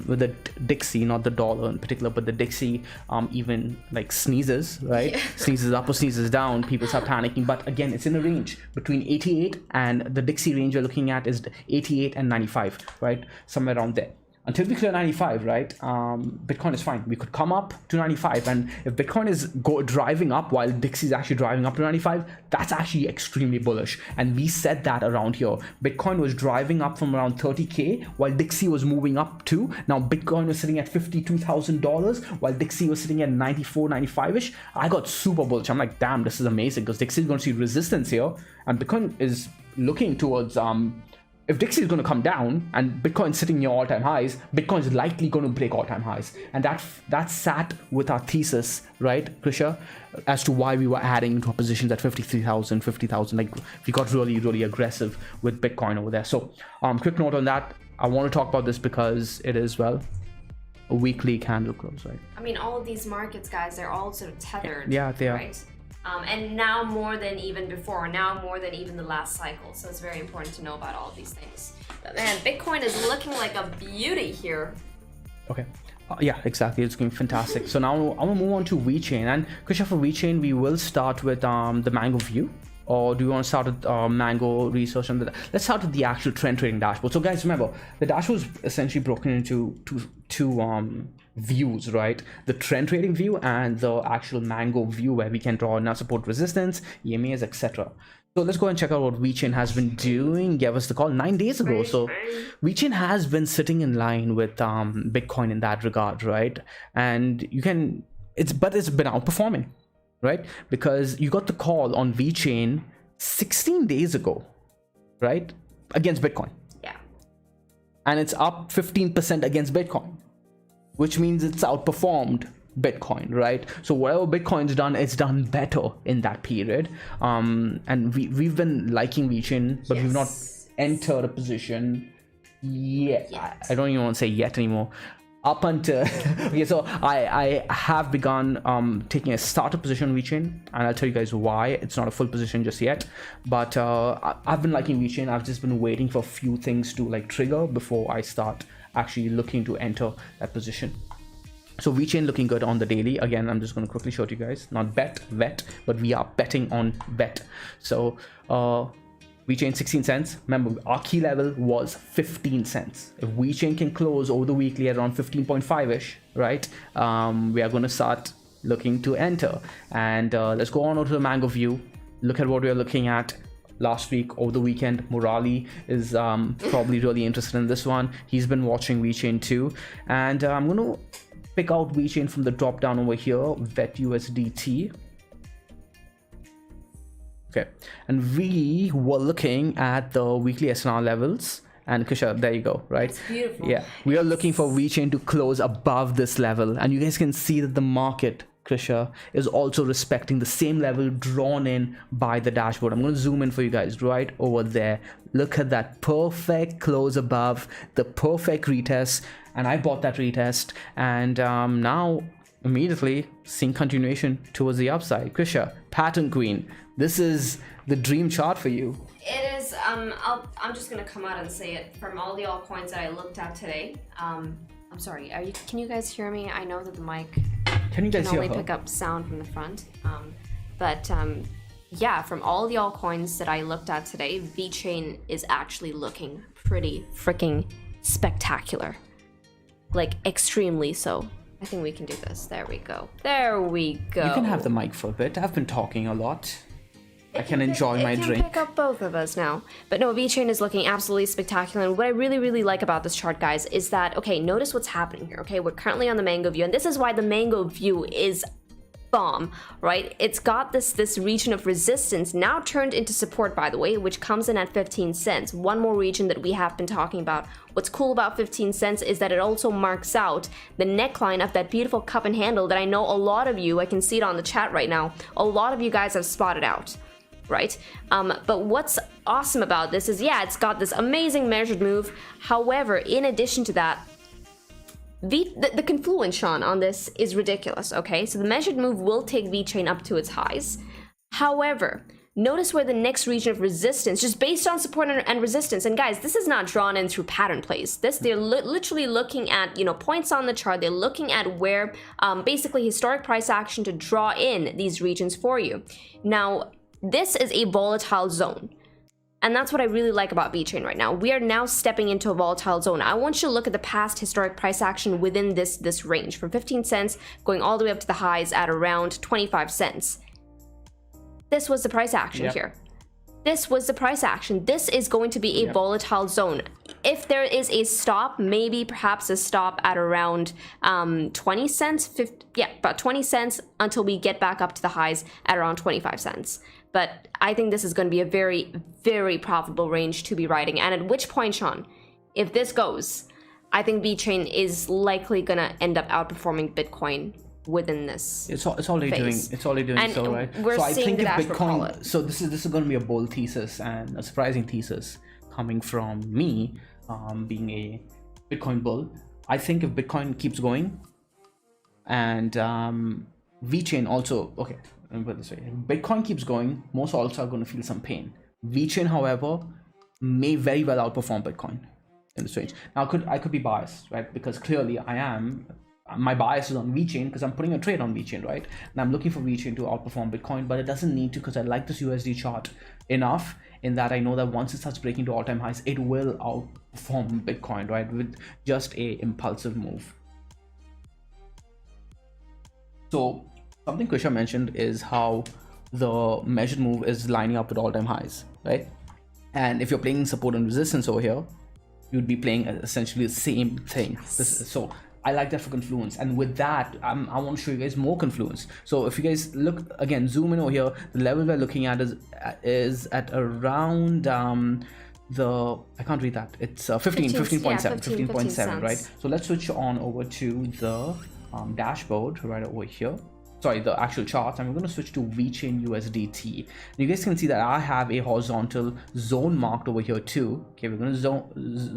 Speaker 2: with the DXY, not the dollar in particular, but the DXY even like sneezes, right? Yeah. Sneezes up or sneezes down, people start panicking. But again, it's in a range between 88, and the DXY range we're looking at is 88 and 95, right? Somewhere around there. Until we clear 95, right, Bitcoin is fine. We could come up to 95, and if Bitcoin is driving up while DXY is actually driving up to 95, that's actually extremely bullish. And we said that around here. Bitcoin was driving up from around 30K while DXY was moving up too. Now Bitcoin was sitting at $52,000 while DXY was sitting at 94, 95-ish. I got super bullish. I'm like, damn, this is amazing, because DXY is going to see resistance here, and Bitcoin is looking towards
Speaker 1: if Dixie is going to come down and Bitcoin's sitting near all-time highs, Bitcoin is likely going to break all-time highs. And that sat with our thesis, right, Krisha, as to why we were adding into our positions at 53,000, 50,000. Like, we got really, really aggressive with Bitcoin over there. So, quick note on that. I want to talk about this because it is, well, a weekly candle close, right?
Speaker 3: I mean, all of these markets, guys, they're all sort of tethered.
Speaker 1: Yeah, they are.
Speaker 3: Right? And now more than even before, now more than even the last cycle. So it's very important to know about all of these things. But man, Bitcoin is looking like a beauty here.
Speaker 1: Okay. Yeah, exactly. It's going fantastic. So now I'm going to move on to VeChain. And Krisha, for VeChain, we will start with the Mangoview. Or do you want to start with Mango research? Let's start with the actual trend trading dashboard. So guys, remember, the dashboard is essentially broken into two views, right? The trend trading view and the actual Mango view, where we can draw now support, resistance, EMAs, etc. So let's go and check out what VeChain has been doing. Gave us the call 9 days ago. So VeChain has been sitting in line with Bitcoin in that regard, right? And you can, it's been outperforming, right? Because you got the call on VeChain 16 days ago, right? Against Bitcoin.
Speaker 3: Yeah.
Speaker 1: And it's up 15% against Bitcoin, which means it's outperformed Bitcoin, right? So whatever Bitcoin's done, it's done better in that period. And we've been liking VeChain, but we've not entered a position yet. I don't even want to say yet anymore. Up until okay, so I have begun taking a starter position on VeChain, and I'll tell you guys why. It's not a full position just yet, but I've been liking VeChain. I've just been waiting for a few things to like trigger before I start actually looking to enter that position. So VeChain looking good on the daily. Again, I'm just going to quickly show it to you guys. Not bet, but we are betting on bet. So VeChain 16 cents. Remember, our key level was 15 cents. If VeChain can close over the weekly at around 15.5-ish, right? We are going to start looking to enter. And let's go on over to the Mangoview. Look at what we are looking at. Last week, over the weekend, Murali is probably really interested in this one. He's been watching VeChain too. And I'm going to pick out VeChain from the drop down over here, VET-USDT. Okay, and we were looking at the weekly SNR levels, and Krisha, there you go, right?
Speaker 3: It's beautiful.
Speaker 1: Yeah, we are looking for VeChain to close above this level, and you guys can see that the market, Krisha, is also respecting the same level drawn in by the dashboard. I'm going to zoom in for you guys right over there. Look at that perfect close above, the perfect retest, and I bought that retest, and now immediately seeing continuation towards the upside. Krisha, pattern queen, this is the dream chart for you.
Speaker 3: It is. I'm just gonna come out and say it. From all the altcoins that I looked at today, I'm sorry. Can you guys hear me? I know that the mic
Speaker 1: can
Speaker 3: only pick up sound from the front. Yeah, from all the altcoins that I looked at today, VeChain is actually looking pretty freaking spectacular. Like, extremely so. I think we can do this. There we go. There we go.
Speaker 1: You can have the mic for a bit. I've been talking a lot. I can enjoy my drink.
Speaker 3: It can pick up both of us now. But no, VeChain is looking absolutely spectacular. And what I really, really like about this chart, guys, is that, okay, notice what's happening here, okay? We're currently on the Mangoview, and this is why the Mangoview is bomb, right? It's got this region of resistance now turned into support, by the way, which comes in at 15 cents. One more region that we have been talking about. What's cool about 15 cents is that it also marks out the neckline of that beautiful cup and handle that I know a lot of you, I can see it on the chat right now, a lot of you guys have spotted out, right? But what's awesome about this is, yeah, it's got this amazing measured move. However, in addition to that, the confluence, Sean, on this is ridiculous, okay? So the measured move will take VeChain up to its highs. However, notice where the next region of resistance, just based on support and resistance, and guys, this is not drawn in through pattern plays. They're literally looking at, points on the chart. They're looking at where, basically historic price action to draw in these regions for you. Now, this is a volatile zone. And that's what I really like about VeChain right now. We are now stepping into a volatile zone. I want you to look at the past historic price action within this range, from 15 cents going all the way up to the highs at around 25 cents. This was the price action here. this was the price action. This is going to be a volatile zone. If there is a stop, maybe perhaps a stop at around 20 cents, about 20 cents until we get back up to the highs at around 25 cents. But I think this is going to be a very, very profitable range to be riding. And at which point, Sean, if this goes, I think VeChain is likely going to end up outperforming Bitcoin within this.
Speaker 2: It's already
Speaker 3: phase.
Speaker 2: doing
Speaker 3: And
Speaker 2: so, right?
Speaker 3: we're
Speaker 2: So I
Speaker 3: seeing
Speaker 2: think
Speaker 3: the
Speaker 2: if
Speaker 3: dashboard call
Speaker 2: Bitcoin,
Speaker 3: it.
Speaker 2: so this is going to be a bold thesis and a surprising thesis coming from me, being a Bitcoin bull. I think if Bitcoin keeps going, and VeChain also, okay, let me put it this way: if Bitcoin keeps going, most alts are going to feel some pain. VeChain, however, may very well outperform Bitcoin in this range. Now, I could be biased, right? Because clearly I am. My bias is on VeChain because I'm putting a trade on VeChain, right? And I'm looking for VeChain to outperform Bitcoin, but it doesn't need to, because I like this USD chart enough in that I know that once it starts breaking to all-time highs, it will outperform Bitcoin, right? With just a impulsive move. So something Krisha mentioned is how the measured move is lining up with all-time highs, right? And if you're playing support and resistance over here, you'd be playing essentially the same thing. So I like that for confluence, and with that I want to show you guys more confluence. So if you guys look again, zoom in over here, the level we're looking at is at around I can't read that, it's 15.7, right? So let's switch on over to the dashboard right over here, sorry, the actual charts, and we're going to switch to VeChain USDT. And you guys can see that I have a horizontal zone marked over here too. Okay, we're going to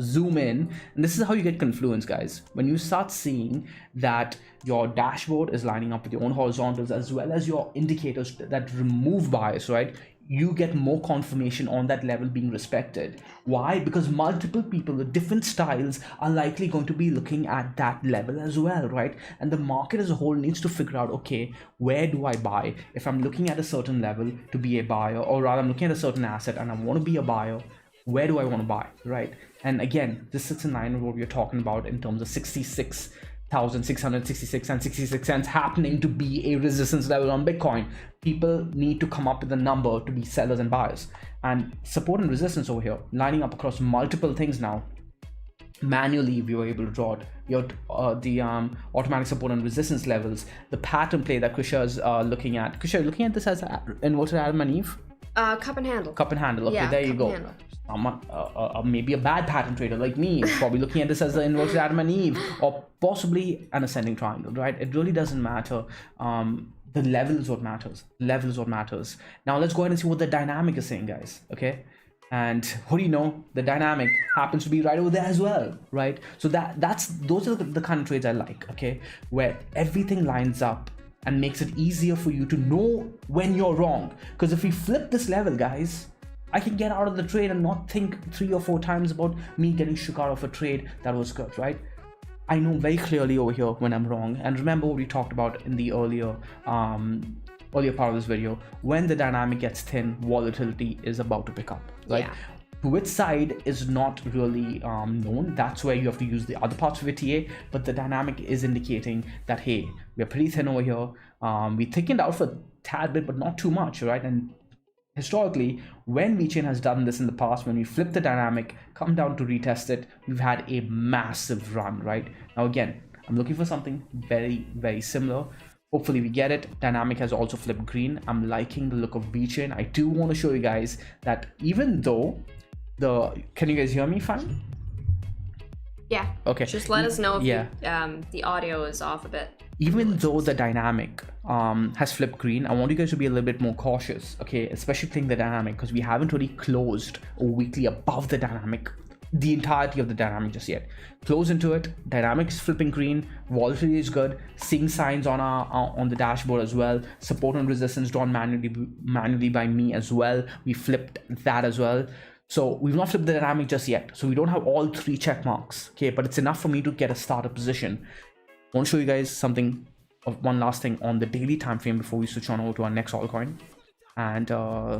Speaker 2: zoom in, and this is how you get confluence, guys. When you start seeing that your dashboard is lining up with your own horizontals as well as your indicators that remove bias, right? You get more confirmation on that level being respected. Why? Because multiple people with different styles are likely going to be looking at that level as well, right? And the market as a whole needs to figure out, okay, where do I buy? If I'm looking at a certain level to be a buyer, or rather I'm looking at a certain asset and I want to be a buyer, where do I want to buy, right? And again, this sits in line with what we're talking about in terms of 66,666 and 66 cents happening to be a resistance level on Bitcoin. People need to come up with a number to be sellers and buyers, and support and resistance over here lining up across multiple things now. Manually we were able to draw the automatic support and resistance levels, the pattern play that Krisha is looking at. Krisha, you're looking at this as inverted Adam and Eve?
Speaker 3: Cup and handle.
Speaker 2: Cup and handle. Okay, there you go. Maybe a bad pattern trader like me is probably looking at this as the inverted Adam and Eve, or possibly an ascending triangle, right? It really doesn't matter. The level is what matters. Level is what matters. Now let's go ahead and see what the dynamic is saying, guys. Okay, and what do you know? The dynamic happens to be right over there as well, right? So those are the kind of trades I like. Okay, where everything lines up and makes it easier for you to know when you're wrong. Because if we flip this level, guys, I can get out of the trade and not think 3 or 4 times about me getting shook out of a trade that was good, right? I know very clearly over here when I'm wrong. And remember what we talked about in the earlier part of this video. When the dynamic gets thin, volatility is about to pick up, right?
Speaker 3: Yeah.
Speaker 2: Which side is not really known. That's where you have to use the other parts of your TA, but the dynamic is indicating that, hey, we're pretty thin over here. We thickened out for a tad bit, but not too much, right? And historically, when VeChain has done this in the past, when we flip the dynamic, come down to retest it, we've had a massive run, right? Now again, I'm looking for something very, very similar. Hopefully we get it. Dynamic has also flipped green. I'm liking the look of VeChain. I do want to show you guys that even though can you guys hear me fine?
Speaker 3: Yeah.
Speaker 2: Okay.
Speaker 3: Just let us know if the audio is off a bit.
Speaker 2: Even though the dynamic has flipped green, I want you guys to be a little bit more cautious, okay? Especially playing the dynamic, because we haven't really closed a weekly above the dynamic, the entirety of the dynamic just yet. Close into it. Dynamic is flipping green. Volatility is good. Seeing signs on the dashboard as well. Support and resistance drawn manually by me as well. We flipped that as well. So we've not flipped the dynamic just yet. So we don't have all 3 check marks, okay? But it's enough for me to get a starter position. I want to show you guys something, one last thing on the daily time frame before we switch on over to our next altcoin, and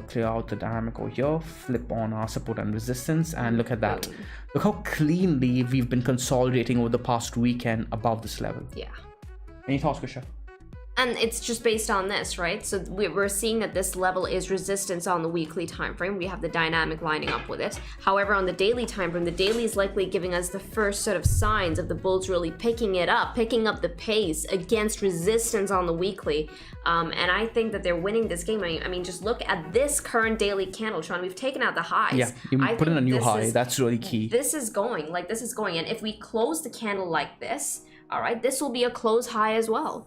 Speaker 2: clear out the dynamic over here, flip on our support and resistance, and look at that. Look how cleanly we've been consolidating over the past weekend above this level.
Speaker 3: Yeah.
Speaker 2: Any thoughts, Krisha?
Speaker 3: And it's just based on this, right? So we're seeing that this level is resistance on the weekly time frame. We have the dynamic lining up with it. However, on the daily time frame, the daily is likely giving us the first sort of signs of the bulls really picking up the pace against resistance on the weekly. And I think that they're winning this game. I mean, just look at this current daily candle, Sean. We've taken out the highs.
Speaker 2: Yeah, you put in a new high. That's really key.
Speaker 3: This is going. And if we close the candle like this, all right, this will be a close high as well.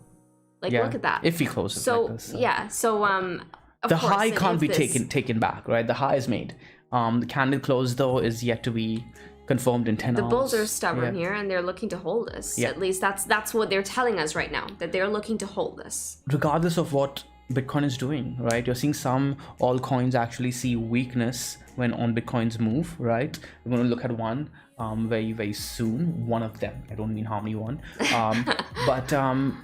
Speaker 3: Like, look at that.
Speaker 2: If we close it like this.
Speaker 3: The
Speaker 2: high can't be taken back, right? The high is made. The candle close, though, is yet to be confirmed in 10 hours.
Speaker 3: The bulls are stubborn here, and they're looking to hold us. At least that's what they're telling us right now, that they're looking to hold us.
Speaker 2: Regardless of what Bitcoin is doing, right? You're seeing some altcoins actually see weakness when on Bitcoin's move, right? We're going to look at one very, very soon. One of them. I don't mean how many one. But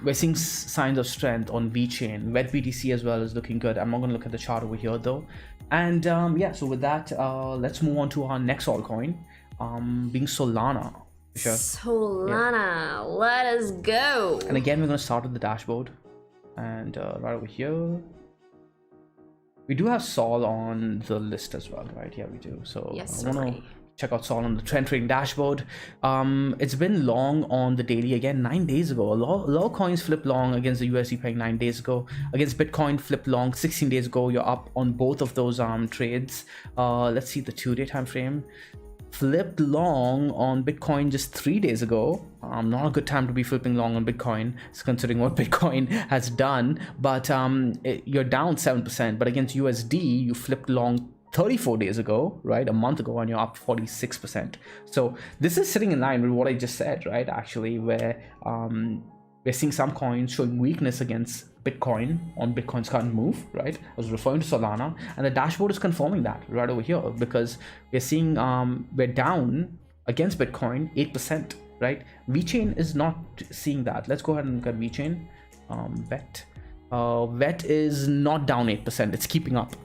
Speaker 2: we're seeing signs of strength on VeChain. Wet BTC as well is looking good. I'm not going to look at the chart over here though. And so with that, let's move on to our next altcoin, being Solana. Sure.
Speaker 3: Solana, let us go.
Speaker 2: And again, we're going to start with the dashboard. And right over here, we do have Sol on the list as well, right? Yeah, we do. So
Speaker 3: yes,
Speaker 2: I want to check out Sol on the trend trading dashboard. It's been long on the daily again. 9 days ago, a lot of coins flipped long against the USD peg 9 days ago. Against Bitcoin, flipped long 16 days ago. You're up on both of those trades. Let's see the 2-day time frame. Flipped long on Bitcoin just 3 days ago. Not a good time to be flipping long on Bitcoin, considering what Bitcoin has done. But you're down 7%. But against USD, you flipped long 34 days ago, right? A month ago, and you're up 46%. So this is sitting in line with what I just said, right? Actually, where we're seeing some coins showing weakness against Bitcoin on Bitcoin's current move, right? I was referring to Solana, and the dashboard is confirming that right over here, because we're seeing we're down against Bitcoin 8%, right? VeChain is not seeing that. Let's go ahead and look at VeChain. VET. VET is not down 8%. It's keeping up.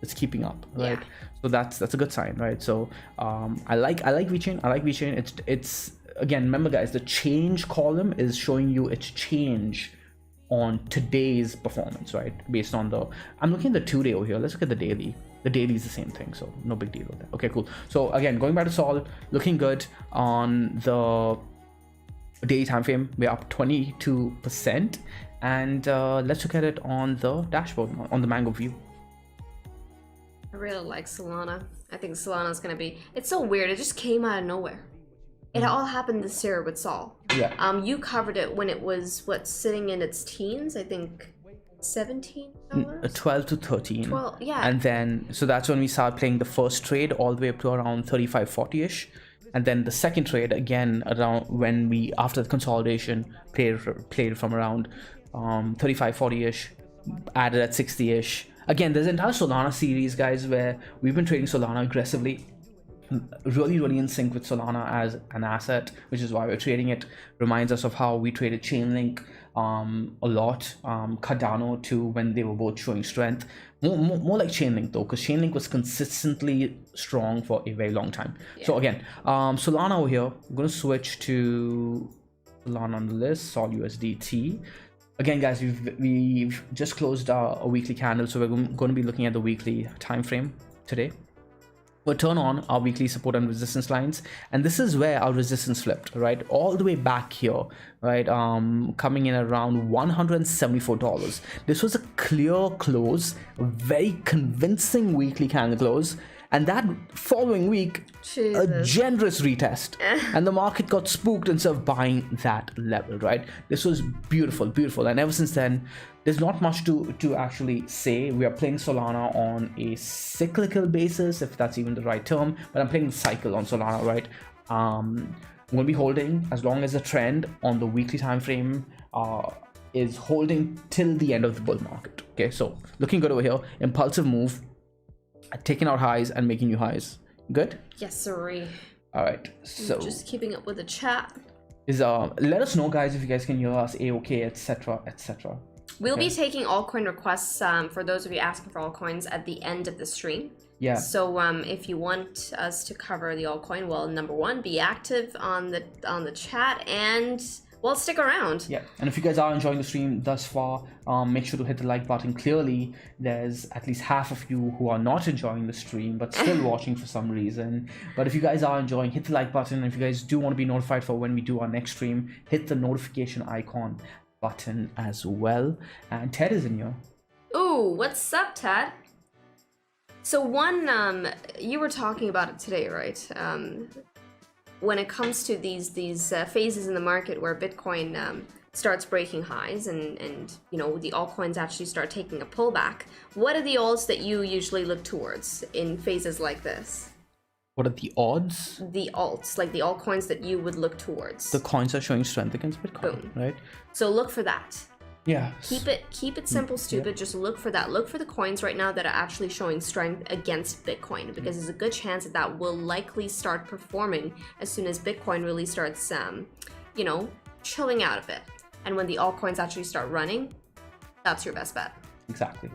Speaker 2: It's keeping up, right?
Speaker 3: Yeah.
Speaker 2: So that's a good sign, right? So I like VeChain. I like VeChain. It's again, remember guys, the change column is showing you its change on today's performance, right? Based on I'm looking at the 2-day over here. Let's look at the daily. The daily is the same thing, so no big deal with that. Okay, cool. So again, going back to Sol, looking good on the daily time frame. We're up 22%, and let's look at it on the dashboard, on the Mangoview.
Speaker 3: I really like Solana. I think Solana's gonna be. It's so weird. It just came out of nowhere. It all happened this year with Sol.
Speaker 2: Yeah.
Speaker 3: You covered it when it was sitting in its teens. I think $17.
Speaker 2: 12 to 13.
Speaker 3: 12, yeah.
Speaker 2: And then so that's when we started playing the first trade all the way up to around 35, 40ish. And then the second trade again around when we after the consolidation played from around 35, 40ish, added at 60ish. Again, there's an entire Solana series, guys, where we've been trading Solana aggressively. Really in sync with Solana as an asset, which is why we're trading it. Reminds us of how we traded Chainlink a lot, Cardano too, when they were both showing strength. More like Chainlink though, because Chainlink was consistently strong for a very long time. Yeah. So again, Solana over here, I'm going to switch to Solana on the list, Sol USDT. Again, guys, we've just closed a weekly candle, so we're going to be looking at the weekly time frame today. We'll turn on our weekly support and resistance lines, and this is where our resistance flipped, right? All the way back here, right? Coming in around $174. This was a clear close, a very convincing weekly candle close, and that following week, a generous retest, and the market got spooked instead of buying that level, right? This was beautiful, and ever since then, there's not much to actually say. We are playing Solana on a cyclical basis, if that's even the right term, but I'm playing the cycle on Solana, right? I'm going to be holding as long as the trend on the weekly time frame is holding till the end of the bull market. Okay, so looking good over here. Impulsive move, taking out highs and making new highs. Good?
Speaker 3: Yes, sirree.
Speaker 2: All right, so
Speaker 3: just keeping up with the chat.
Speaker 2: Let us know, guys, if you guys can hear us a-okay, etc. etc.
Speaker 3: We'll be taking altcoin requests for those of you asking for altcoins at the end of the stream.
Speaker 2: Yeah.
Speaker 3: So if you want us to cover the altcoin, well, number one, be active on the chat, and well, stick around.
Speaker 2: Yeah, and if you guys are enjoying the stream thus far, make sure to hit the like button. Clearly, there's at least half of you who are not enjoying the stream, but still watching for some reason. But if you guys are enjoying, hit the like button. And if you guys do want to be notified for when we do our next stream, hit the notification icon button as well. And Ted is in here.
Speaker 3: Ooh, what's up, Ted? So you were talking about it today, right? When it comes to these phases in the market where Bitcoin starts breaking highs and you know the altcoins actually start taking a pullback, what are the alts that you usually look towards in phases like this?
Speaker 2: What are the odds?
Speaker 3: The alts, like the altcoins that you would look towards.
Speaker 2: The coins are showing strength against Bitcoin,
Speaker 3: Boom.
Speaker 2: right?
Speaker 3: So look for that.
Speaker 2: Yeah.
Speaker 3: Keep it simple, stupid. Just look for that. Look for the coins right now that are actually showing strength against Bitcoin, because there's a good chance that that will likely start performing as soon as Bitcoin really starts, you know, chilling out a bit. And when the altcoins actually start running, that's your best bet.
Speaker 2: Exactly.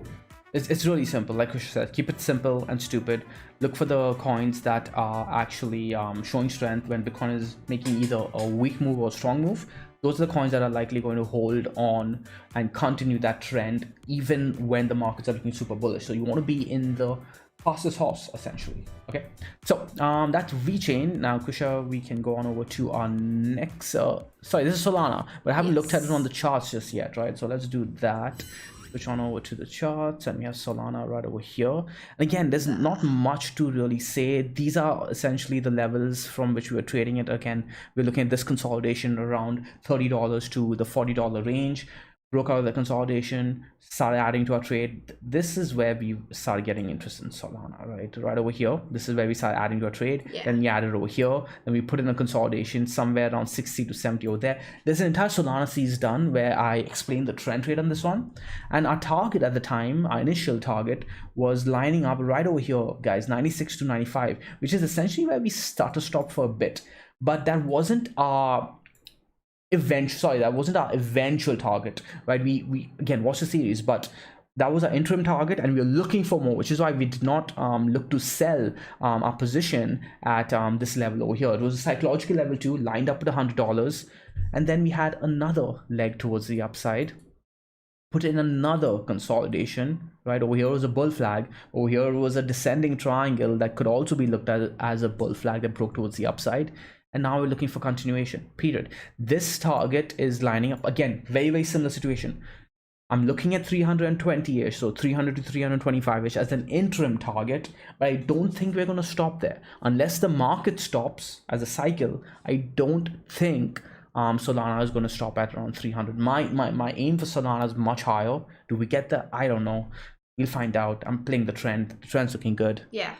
Speaker 2: It's really simple. Like Kush said, keep it simple and stupid. Look for the coins that are actually showing strength when Bitcoin is making either a weak move or a strong move. Those are the coins that are likely going to hold on and continue that trend even when the markets are looking super bullish. So you want to be in the fastest horse, essentially. Okay, so that's VeChain. Now, Kusha, we can go on over to our next. Sorry, this is Solana, but I haven't looked at it on the charts just yet, right? So let's do that. Switch on over to the charts, and we have Solana right over here. And again, there's not much to really say. These are essentially the levels from which we are trading it. Again, we're looking at this consolidation around $30 to the $40 range. Broke out of the consolidation, started adding to our trade. This is where we started getting interest in Solana, right over here. This is where we started adding to our trade. Then we added over here, then we put in a consolidation somewhere around 60 to 70 over there. There's an entire Solana series done where I explained the trend trade on this one, and our target at the time, our initial target, was lining up right over here, guys, 96 to 95, which is essentially where we start to stop for a bit. But that wasn't our that wasn't our eventual target, right? We again watch the series, but that was our interim target, and we were looking for more, which is why we did not look to sell our position at this level over here. It was a psychological level too, lined up at $100, and then we had another leg towards the upside, put in another consolidation. Right over here was a bull flag. Over here was a descending triangle that could also be looked at as a bull flag that broke towards the upside. And now we're looking for continuation, period. This target is lining up. Again, very, very similar situation. I'm looking at 320-ish, so 300 to 325-ish as an interim target, but I don't think we're going to stop there. Unless the market stops as a cycle, I don't think Solana is going to stop at around 300. My aim for Solana is much higher. Do we get that? I don't know. We'll find out. I'm playing the trend. The trend's looking good.
Speaker 3: Yeah.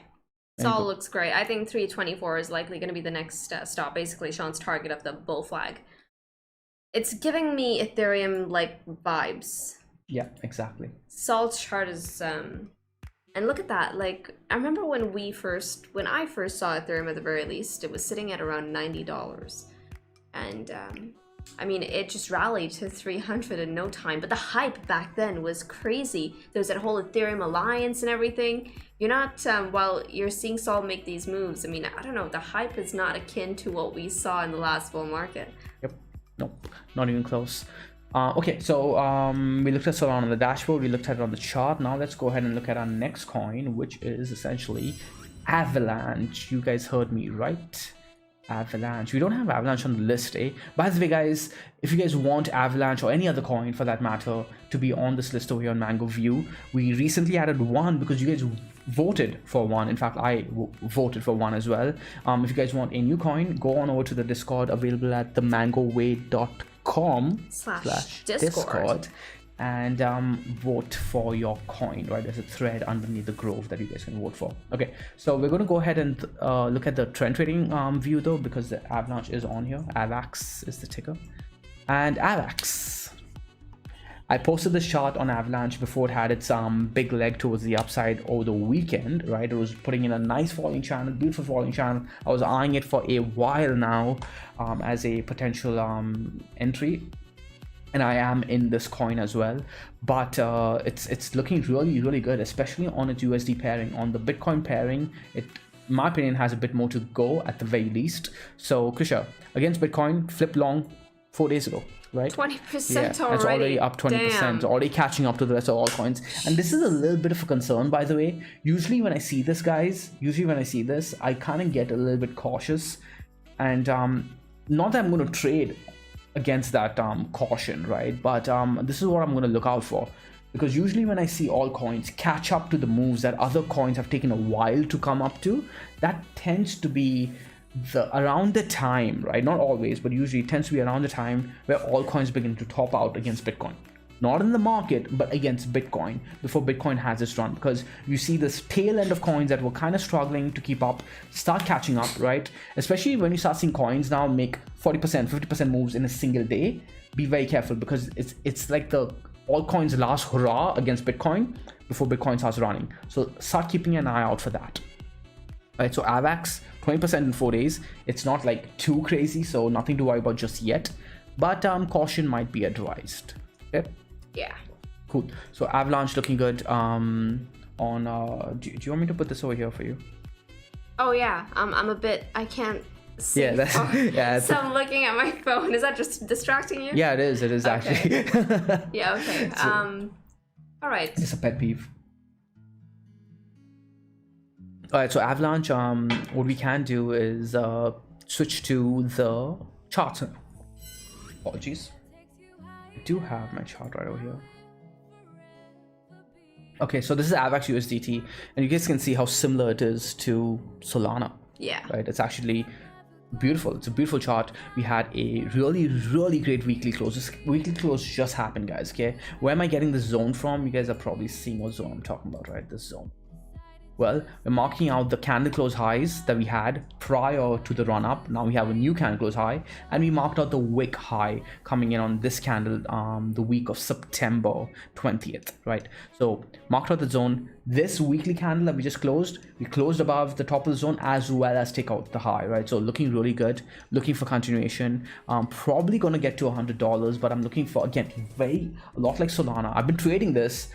Speaker 3: It all looks great. I think 324 is likely going to be the next stop. Basically, Sean's target of the bull flag. It's giving me Ethereum-like vibes.
Speaker 2: Yeah, exactly.
Speaker 3: Sol's chart is, and look at that. Like, I remember when I first saw Ethereum at the very least, it was sitting at around $90. And, I mean, it just rallied to 300 in no time. But the hype back then was crazy. There was that whole Ethereum alliance and everything. You're not, while you're seeing Sol make these moves, I mean, I don't know, the hype is not akin to what we saw in the last bull market.
Speaker 2: Yep. Nope. Not even close. Okay, so we looked at Solana on the dashboard. We looked at it on the chart. Now let's go ahead and look at our next coin, which is essentially Avalanche. You guys heard me right. Avalanche. We don't have Avalanche on the list, eh? By the way, guys, if you guys want Avalanche or any other coin for that matter to be on this list over here on Mangoview, we recently added one because you guys voted for one. In fact, I voted for one as well. If you guys want a new coin, go on over to the Discord available at themangoway.com/discord and vote for your coin. Right, there's a thread underneath the grove that you guys can vote for. Okay, so we're going to go ahead and look at the trend trading view though, because the Avalanche is on here. AVAX is the ticker, and AVAX, I posted this chart on Avalanche before it had its big leg towards the upside over the weekend, right? It was putting in a nice falling channel, beautiful falling channel. I was eyeing it for a while now as a potential entry, and I am in this coin as well. But it's looking really, really good, especially on its USD pairing. On the Bitcoin pairing, it, in my opinion, has a bit more to go at the very least. So Kusha, against Bitcoin, flip long 4 days ago, right?
Speaker 3: 20%
Speaker 2: Yeah,
Speaker 3: already.
Speaker 2: it's already up 20%, already catching up to the rest of altcoins. And this is a little bit of a concern, by the way. Usually when I see this, guys, I kind of get a little bit cautious. And not that I'm going to trade against that caution, right? But this is what I'm going to look out for. Because usually when I see altcoins catch up to the moves that other coins have taken a while to come up to, that tends to be around the time, right? Not always, but usually it tends to be around the time where altcoins begin to top out against Bitcoin. Not in the market, but against Bitcoin, before Bitcoin has its run. Because you see this tail end of coins that were kind of struggling to keep up, start catching up, right? Especially when you start seeing coins now make 40%, 50% moves in a single day. Be very careful, because it's like the altcoins last hurrah against Bitcoin before Bitcoin starts running. So start keeping an eye out for that. Right, so AVAX, 20% in 4 days. It's not like too crazy, so nothing to worry about just yet. But caution might be advised. Okay.
Speaker 3: Yeah.
Speaker 2: Cool. So Avalanche looking good. Do you want me to put this over here for you?
Speaker 3: Oh yeah. I'm a bit. I can't see.
Speaker 2: Yeah. That's, yeah.
Speaker 3: So I'm looking at my phone. Is that just distracting you?
Speaker 2: Yeah, it is. It is actually.
Speaker 3: Yeah. Okay. All right.
Speaker 2: It's a pet peeve. All right, so Avalanche, what we can do is switch to the charts. Apologies. I do have my chart right over here. Okay, so this is AVAX USDT, and you guys can see how similar it is to Solana.
Speaker 3: Yeah.
Speaker 2: Right, it's actually beautiful. It's a beautiful chart. We had a really, really great weekly close. This weekly close just happened, guys, okay? Where am I getting this zone from? You guys are probably seeing what zone I'm talking about, right? This zone. Well, we're marking out the candle close highs that we had prior to the run up. Now we have a new candle close high, and we marked out the wick high coming in on this candle the week of September 20th, right? So marked out the zone. This weekly candle that we just closed, we closed above the top of the zone as well as take out the high, right? So looking really good, looking for continuation. Probably gonna get to $100, but I'm looking for, again, a lot like Solana. I've been trading this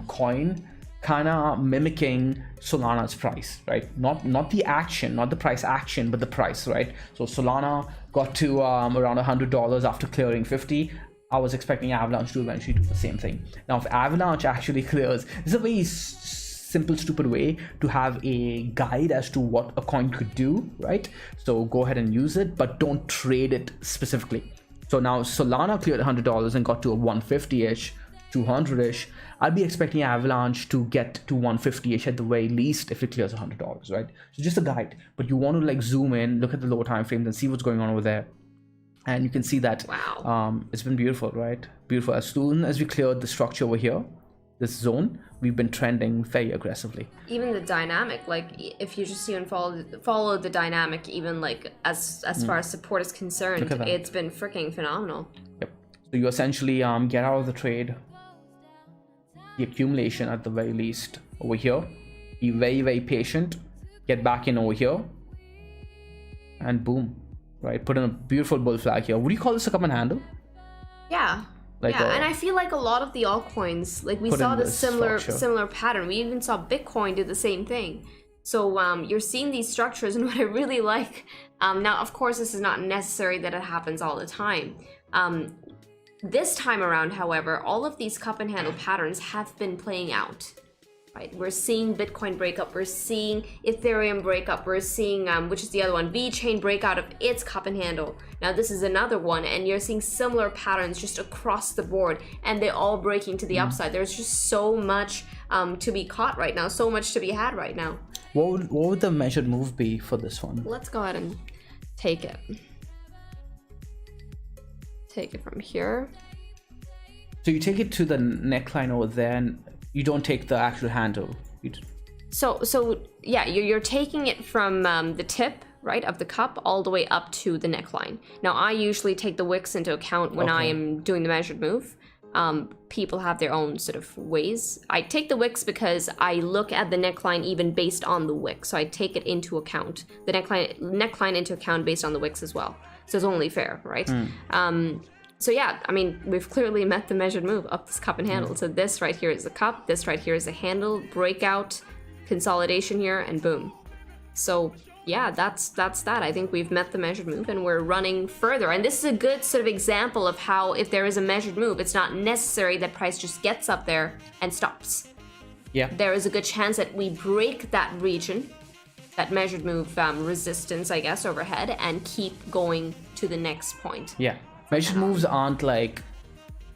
Speaker 2: coin kind of mimicking Solana's price, right? Not the action, not the price action, but the price, right? So Solana got to around $100 after clearing 50. I was expecting Avalanche to eventually do the same thing. Now, if Avalanche actually clears, this is a very simple, stupid way to have a guide as to what a coin could do, right? So go ahead and use it, but don't trade it specifically. So now Solana cleared $100 and got to a 150-ish, 200-ish. I'll be expecting Avalanche to get to 150-ish at the very least if it clears $100, right? So just a guide, but you want to like zoom in, look at the lower time frames and see what's going on over there. And you can see that it's been beautiful, right? Beautiful. As soon as we cleared the structure over here, this zone, we've been trending very aggressively.
Speaker 3: Even the dynamic, like if you just even follow the dynamic, even like as far as support is concerned, it's been freaking phenomenal.
Speaker 2: Yep. So you essentially get out of the trade, the accumulation at the very least over here, be very, very patient, get back in over here, and boom, right? Put in a beautiful bull flag here. Would you call this a cup and handle?
Speaker 3: Yeah.
Speaker 2: Like
Speaker 3: and I feel like a lot of the altcoins, like we saw the similar pattern. We even saw Bitcoin do the same thing. So you're seeing these structures, and what I really like, now of course this is not necessary that it happens all the time. This time around, however, all of these cup and handle patterns have been playing out. Right, we're seeing Bitcoin break up, we're seeing Ethereum break up, we're seeing, which is the other one, VeChain break out of its cup and handle. Now this is another one, and you're seeing similar patterns just across the board, and they're all breaking to the upside. There's just so much to be caught right now, so much to be had right now.
Speaker 2: What would the measured move be for this one?
Speaker 3: Let's go ahead and take it. Take it from here.
Speaker 2: So you take it to the neckline over there, and you don't take the actual handle.
Speaker 3: So yeah, you're taking it from the tip, right, of the cup all the way up to the neckline. Now I usually take the wicks into account when I am doing the measured move. People have their own sort of ways. I take the wicks because I look at the neckline even based on the wick. So I take it into account, the neckline into account based on the wicks as well. So it's only fair, right? So yeah, I mean, we've clearly met the measured move up this cup and handle. So this right here is the cup, this right here is the handle, breakout, consolidation here, and boom. So yeah, that's that. I think we've met the measured move and we're running further. And this is a good sort of example of how if there is a measured move, it's not necessary that price just gets up there and stops.
Speaker 2: Yeah.
Speaker 3: There is a good chance that we break that region, that measured move resistance, I guess, overhead, and keep going to the next point.
Speaker 2: Yeah. Measured moves aren't like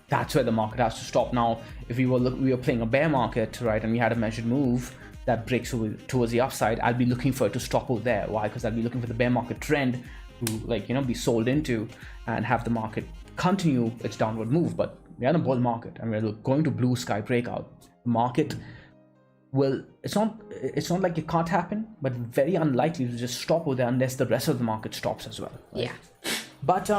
Speaker 2: that's where the market has to stop. Now, if we were playing a bear market, right, and we had a measured move that breaks towards the upside, I'll be looking for it to stop over there. Why? Because I'll be looking for the bear market trend to, like, you know, be sold into and have the market continue its downward move. But we're in a bull market and we're going to blue sky breakout. The market will, it's not like it can't happen, but very unlikely to just stop over there unless the rest of the market stops as well. Right?
Speaker 3: Yeah.
Speaker 2: But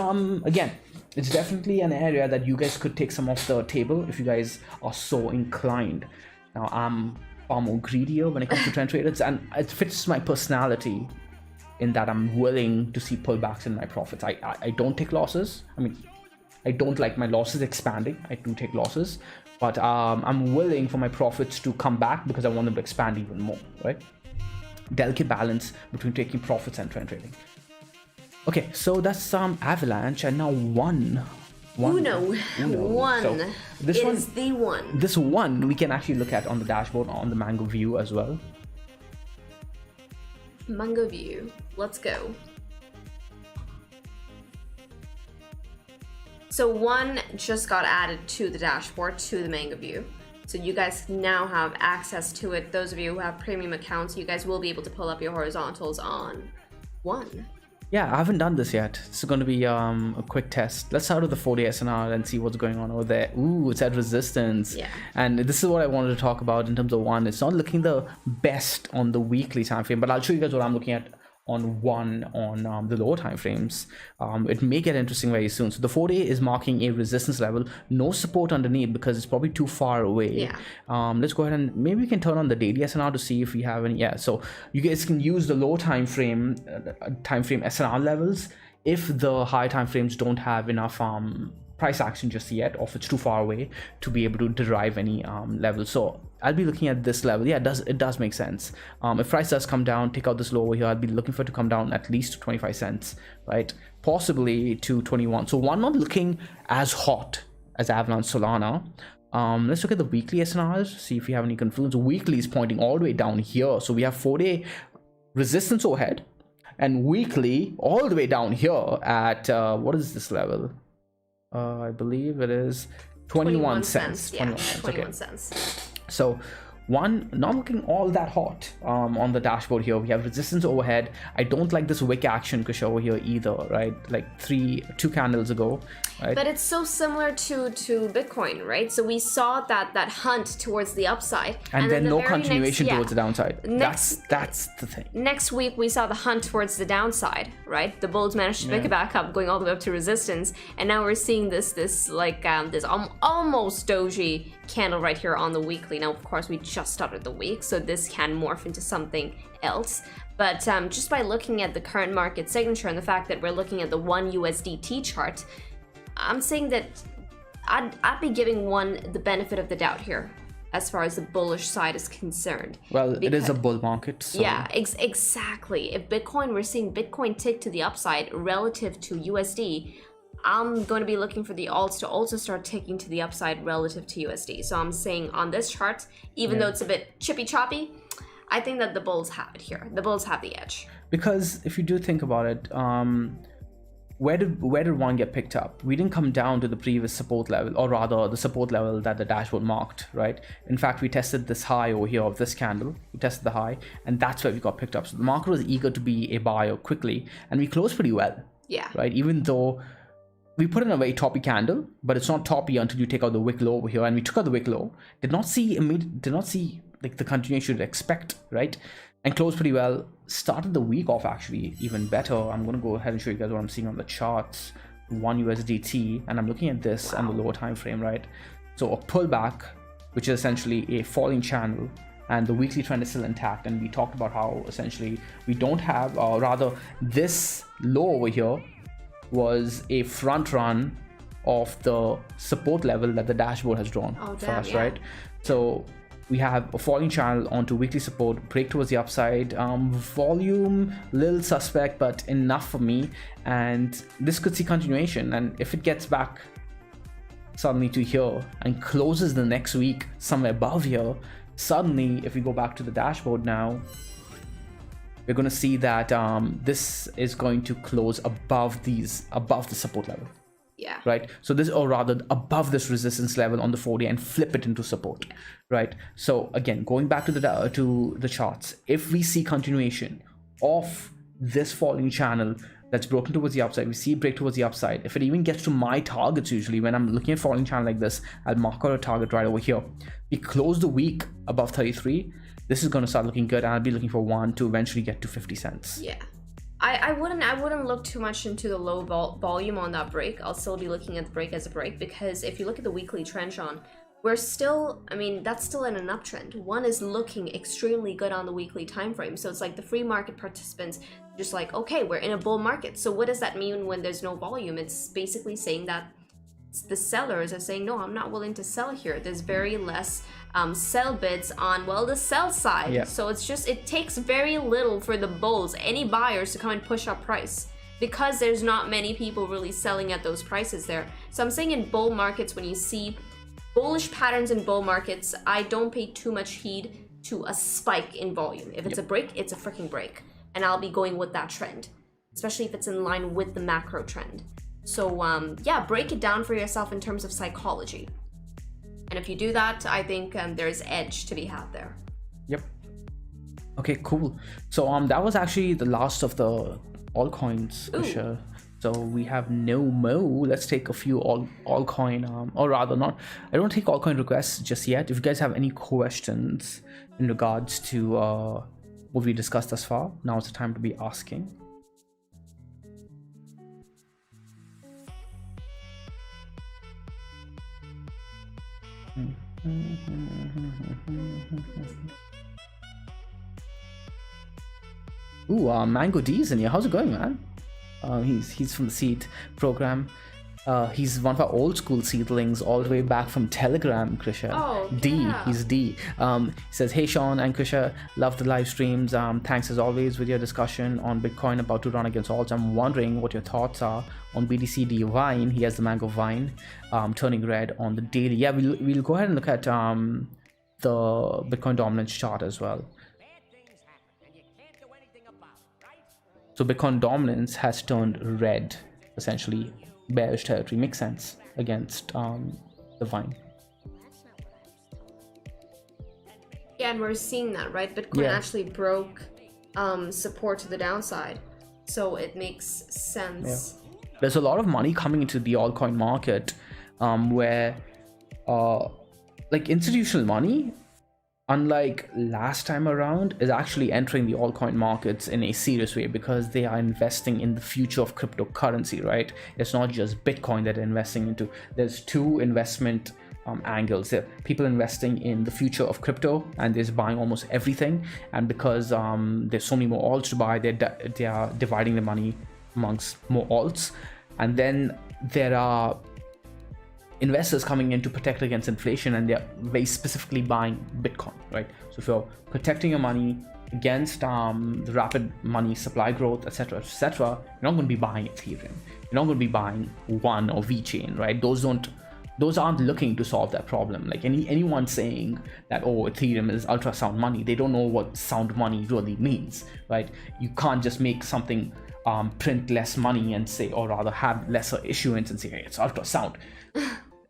Speaker 2: again, it's definitely an area that you guys could take some off the table if you guys are so inclined. Now, I'm far more greedier when it comes to trend traders, and it fits my personality in that I'm willing to see pullbacks in my profits. I don't take losses. I mean, I don't like my losses expanding. I do take losses, but I'm willing for my profits to come back because I want them to expand even more, right? Delicate balance between taking profits and trend trading. Okay, so that's Avalanche, and now Uno.
Speaker 3: One.
Speaker 2: So this
Speaker 3: is the one.
Speaker 2: This one we can actually look at on the dashboard on the Mangoview as well.
Speaker 3: Mangoview. Let's go. So one just got added to the dashboard, to the Mangoview. So you guys now have access to it. Those of you who have premium accounts, you guys will be able to pull up your horizontals on one.
Speaker 2: Yeah, I haven't done this yet. It's going to be a quick test. Let's start with the 4-day SNR and see what's going on over there. Ooh, it's at resistance.
Speaker 3: Yeah.
Speaker 2: And this is what I wanted to talk about in terms of one. It's not looking the best on the weekly time frame, but I'll show you guys what I'm looking at on one on the lower time frames. It may get interesting very soon. So the 4-day is marking a resistance level, no support underneath because it's probably too far away.
Speaker 3: Yeah.
Speaker 2: Let's go ahead and maybe we can turn on the daily SNR to see if we have any. Yeah, so you guys can use the low time frame SNR levels if the high time frames don't have enough price action just yet, or if it's too far away to be able to derive any level. So I'll be looking at this level. Yeah, it does make sense. If price does come down, take out this low over here, I'll be looking for it to come down at least to 25 cents, right? Possibly to 21. So one not looking as hot as Avalanche Solana. Let's look at the weekly SNRs, see if we have any confluence. Weekly is pointing all the way down here. So we have 4-day resistance overhead and weekly all the way down here at, what is this level? I believe it is 21 cents.
Speaker 3: Yeah,
Speaker 2: 21
Speaker 3: cents.
Speaker 2: So one not looking all that hot on the dashboard here. We have resistance overhead. I don't like this wick action Kush over here either, right? Like two candles ago, right?
Speaker 3: But it's so similar to Bitcoin, right? So we saw that hunt towards the upside,
Speaker 2: and then no continuation towards the downside. That's the thing.
Speaker 3: Next week we saw the hunt towards the downside, right? The bulls managed to pick it back up, going all the way up to resistance, and now we're seeing this almost doji candle right here on the weekly. Now, of course, we just started the week, so this can morph into something else. But just by looking at the current market signature and the fact that we're looking at the one USDT chart, I'm saying that I'd be giving one the benefit of the doubt here as far as the bullish side is concerned.
Speaker 2: Well, it is a bull market. So.
Speaker 3: Yeah, exactly. If we're seeing Bitcoin tick to the upside relative to USD, I'm going to be looking for the alts to also start ticking to the upside relative to USD. So I'm saying on this chart, even though it's a bit chippy choppy, I think that the bulls have it here. The bulls have the edge.
Speaker 2: Because if you do think about it, where did one get picked up? We didn't come down to the previous support level, or rather the support level that the dashboard marked, right? In fact, we tested this high over here of this candle. We tested the high, and that's where we got picked up. So the market was eager to be a buyer quickly, and we closed pretty well.
Speaker 3: Yeah.
Speaker 2: Right. Even though we put in a very toppy candle, but it's not toppy until you take out the wick low over here, and we took out the wick low. Did not see like the continuation you'd expect, right? And closed pretty well. Started the week off actually even better. I'm going to go ahead and show you guys what I'm seeing on the charts. One USDT, and I'm looking at this on the lower time frame, right? So a pullback, which is essentially a falling channel, and the weekly trend is still intact. And we talked about how essentially we don't have, or rather this low over here was a front run of the support level that the dashboard has drawn for us, right? So
Speaker 1: we have a falling channel onto weekly support, break towards the upside, volume little suspect but enough for me, and this could see continuation. And if it gets back suddenly to here and closes the next week somewhere above here, suddenly if we go back to the dashboard now, we're going to see that this is going to close above the support level.
Speaker 3: Yeah.
Speaker 1: Right. So this, or rather above this resistance level on the 4-day and flip it into support. Right. So again, going back to the charts, if we see continuation of this falling channel that's broken towards the upside, we see it break towards the upside. If it even gets to my targets, usually when I'm looking at falling channel like this, I'll mark out a target right over here. We close the week above 33. This is going to start looking good, and I'll be looking for one to eventually get to 50 cents.
Speaker 3: Yeah. I wouldn't look too much into the low volume on that break. I'll still be looking at the break as a break, because if you look at the weekly trend, Sean, we're still, I mean, that's still in an uptrend. One is looking extremely good on the weekly time frame. So it's like the free market participants just like, okay, we're in a bull market. So what does that mean when there's no volume? It's basically saying that the sellers are saying, no, I'm not willing to sell here. There's very less sell bids on, well, the sell side.
Speaker 1: Yeah.
Speaker 3: So it's just, it takes very little for the bulls, any buyers, to come and push up price, because there's not many people really selling at those prices there. So I'm saying in bull markets, when you see bullish patterns in bull markets, I don't pay too much heed to a spike in volume. If it's a break, it's a freaking break, and I'll be going with that trend, especially if it's in line with the macro trend. So yeah, break it down for yourself in terms of psychology. And if you do that, I think there's edge to be had there.
Speaker 1: Yep. Okay, cool. So that was actually the last of the altcoins, Krisha. So we have no more. Let's take a few altcoin, or rather not. I don't take altcoin requests just yet. If you guys have any questions in regards to what we discussed thus far, now is the time to be asking. Ooh, Mango D's in here. How's it going, man? He's from the Seed program. He's one of our old school seedlings, all the way back from Telegram, Krisha.
Speaker 3: Oh,
Speaker 1: D,
Speaker 3: yeah.
Speaker 1: he's D. He says, hey Sean and Krisha, love the live streams. Thanks as always with your discussion on Bitcoin about to run against alts. I'm wondering what your thoughts are on BTC Vine. He has the Mango Vine turning red on the daily. Yeah, we'll go ahead and look at the Bitcoin dominance chart as well. So Bitcoin dominance has turned red, essentially. Bearish territory makes sense against the Vine.
Speaker 3: Yeah, and we're seeing that, right? Bitcoin actually broke support to the downside, so it makes sense.
Speaker 1: Yeah. There's a lot of money coming into the altcoin market, where like institutional money, unlike last time around, is actually entering the altcoin markets in a serious way, because they are investing in the future of cryptocurrency, right? It's not just Bitcoin that they're investing into. There's two investment angles. There are people investing in the future of crypto, and they're buying almost everything. And because there's so many more alts to buy, they are dividing the money amongst more alts. And then there are investors coming in to protect against inflation, and they're very specifically buying Bitcoin, right? So if you're protecting your money against the rapid money supply growth, etc., etc., you're not going to be buying Ethereum. You're not going to be buying One or VeChain, right? Those aren't looking to solve that problem. Like anyone saying that, oh, Ethereum is ultra sound money, they don't know what sound money really means, right? You can't just make something print less money and say, or rather have lesser issuance and say, hey, it's ultra sound.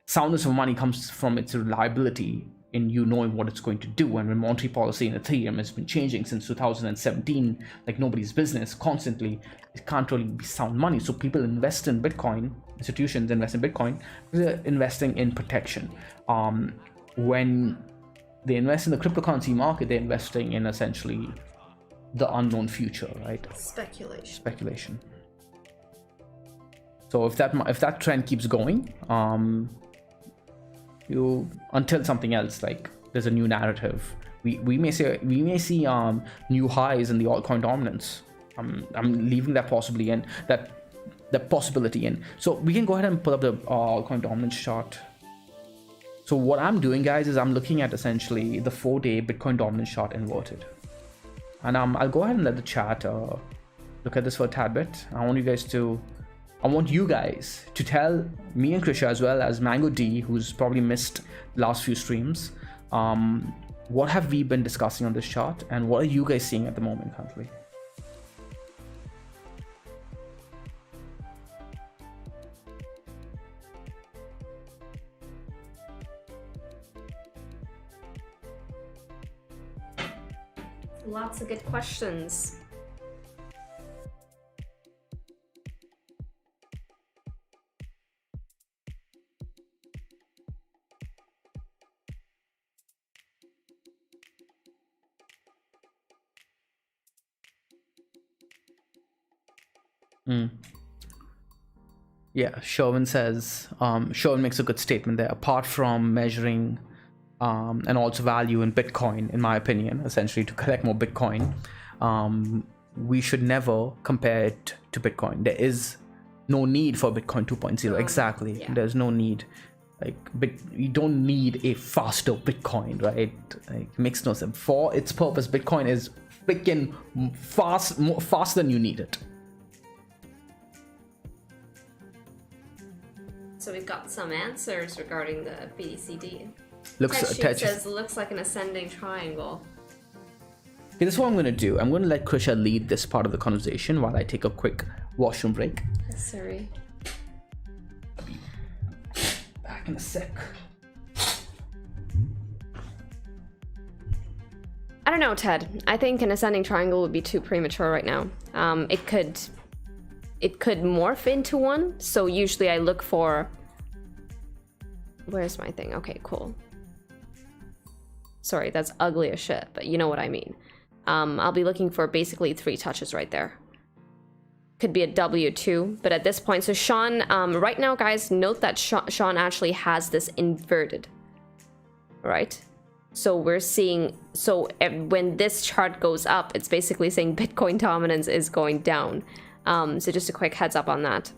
Speaker 1: Soundness of money comes from its reliability in you knowing what it's going to do. And when monetary policy in Ethereum has been changing since 2017, like nobody's business, constantly, it can't really be sound money. So people invest in Bitcoin, institutions invest in Bitcoin, they're investing in protection. When they invest in the cryptocurrency market, they're investing in essentially the unknown future, right? Speculation. So if that trend keeps going, until something else, like there's a new narrative, we may see new highs in the altcoin dominance. I'm leaving that possibly in that possibility in. So we can go ahead and pull up the altcoin dominance chart. So what I'm doing, guys, is I'm looking at essentially the 4-day Bitcoin dominance chart inverted. And I'll go ahead and let the chat look at this for a tad bit. I want you guys to tell me and Krisha, as well as Mango D, who's probably missed the last few streams, what have we been discussing on this chart, and what are you guys seeing at the moment currently?
Speaker 3: Lots of good questions.
Speaker 1: Yeah, Sherwin says, Sherwin makes a good statement there. Apart from measuring and also value in Bitcoin, in my opinion, essentially to collect more Bitcoin, we should never compare it to Bitcoin. There is no need for Bitcoin 2.0. Exactly. Yeah. There's no need. Like, you don't need a faster Bitcoin, right? Like, it makes no sense. For its purpose, Bitcoin is freaking fast, more faster than you need it.
Speaker 3: So we've got some answers regarding the BTCD.
Speaker 1: Says
Speaker 3: looks like an ascending triangle.
Speaker 1: Okay, this is what I'm going to do. I'm going to let Krisha lead this part of the conversation while I take a quick washroom break.
Speaker 3: Sorry.
Speaker 1: I'll be back in a sec.
Speaker 4: I don't know, Ted. I think an ascending triangle would be too premature right now. It could morph into one. So usually I look for... Where's my thing? Okay, cool. Sorry, that's ugly as shit, but you know what I mean. I'll be looking for basically 3 touches right there. Could be a W2, but at this point, so Sean, right now, guys, note that Sean actually has this inverted, right? So we're seeing, so when this chart goes up, it's basically saying Bitcoin dominance is going down. So just a quick heads up on that.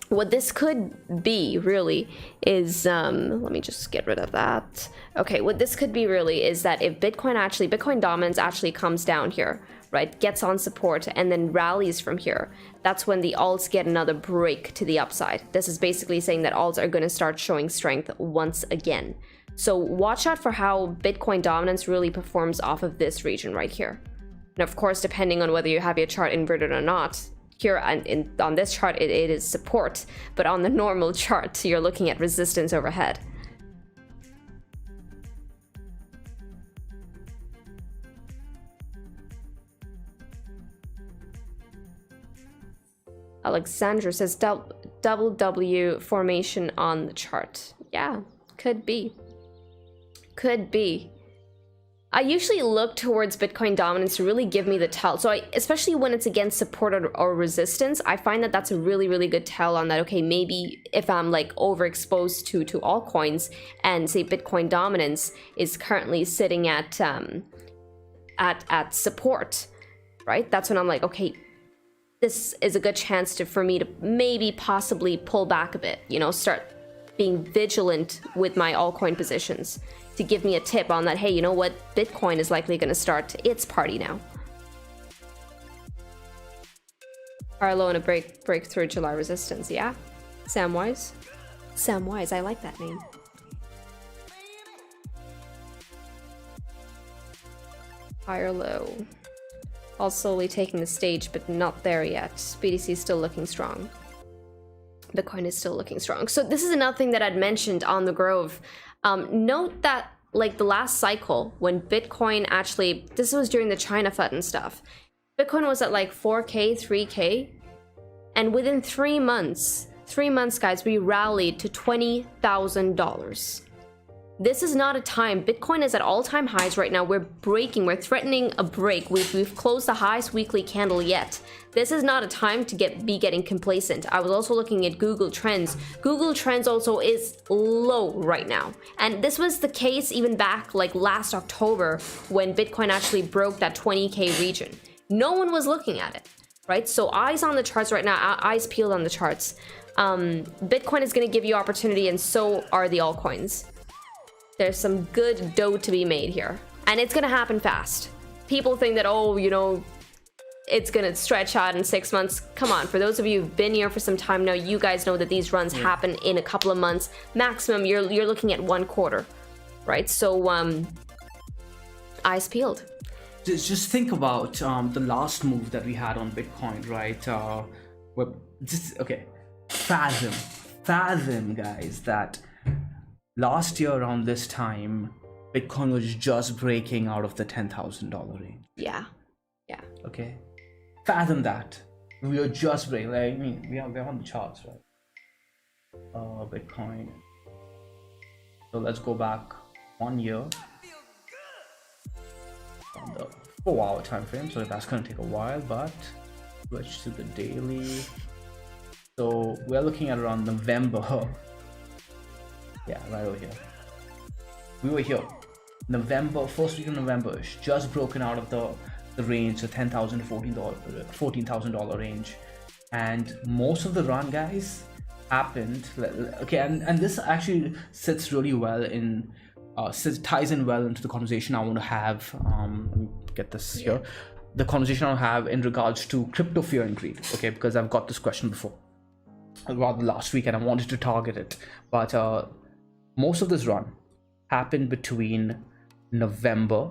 Speaker 4: What this could be really is, let me just get rid of that. Okay, what this could be really is that if Bitcoin dominance actually comes down here, right, gets on support and then rallies from here, that's when the alts get another break to the upside. This is basically saying that alts are going to start showing strength once again. So watch out for how Bitcoin dominance really performs off of this region right here. And of course, depending on whether you have your chart inverted or not, here on this chart, it is support, but on the normal chart, you're looking at resistance overhead. Alexandra says double W formation on the chart. Yeah, could be. Could be. I usually look towards Bitcoin dominance to really give me the tell. So especially when it's against support or resistance, I find that that's a really, really good tell on that. Okay, maybe if I'm like overexposed to altcoins and say Bitcoin dominance is currently sitting at support, right? That's when I'm like, okay, this is a good chance for me to maybe possibly pull back a bit, you know, start being vigilant with my altcoin positions, to give me a tip on that, hey, you know what, Bitcoin is likely going to start its party now. Carlo and a breakthrough July resistance, yeah? Samwise? Samwise, I like that name. Higher low. All slowly taking the stage, but not there yet. BTC is still looking strong. Bitcoin is still looking strong. So this is another thing that I'd mentioned on the Grove. Note that like the last cycle when Bitcoin actually, this was during the China FUD and stuff, Bitcoin was at like 4K, 3K, and within 3 months, guys, we rallied to $20,000. This is not a time. Bitcoin is at all-time highs right now. We're threatening a break. We've closed the highest weekly candle yet. This is not a time to be getting complacent. I was also looking at Google Trends. Google Trends also is low right now. And this was the case even back like last October when Bitcoin actually broke that 20K region. No one was looking at it, right? So eyes on the charts right now, eyes peeled on the charts. Bitcoin is going to give you opportunity, and so are the altcoins. There's some good dough to be made here. And it's gonna happen fast. People think that, oh, you know, it's gonna stretch out in 6 months. Come on, for those of you who've been here for some time now, you guys know that these runs happen in a couple of months. Maximum, you're looking at 1 quarter, right? So, eyes peeled.
Speaker 2: Just think about the last move that we had on Bitcoin, right? Fathom, guys, that last year around this time, Bitcoin was just breaking out of the $10,000 range.
Speaker 4: Yeah.
Speaker 2: Okay, fathom that. We were just breaking. Like, I mean, we're on the charts, right? Bitcoin. So let's go back 1 year. On the 4-hour time frame, so that's going to take a while, but switch to the daily. So we're looking at around November. Yeah, right over here. We were here November, first week of November, just broken out of the range, the $10,000 to $14,000 range, and most of the run, guys, happened. Okay, and this actually sits really well in ties in well into the conversation I want to have. Let me get this here. The conversation I'll have in regards to crypto fear and greed. Okay, because I've got this question before, rather last week, and I wanted to target it. But most of this run happened between November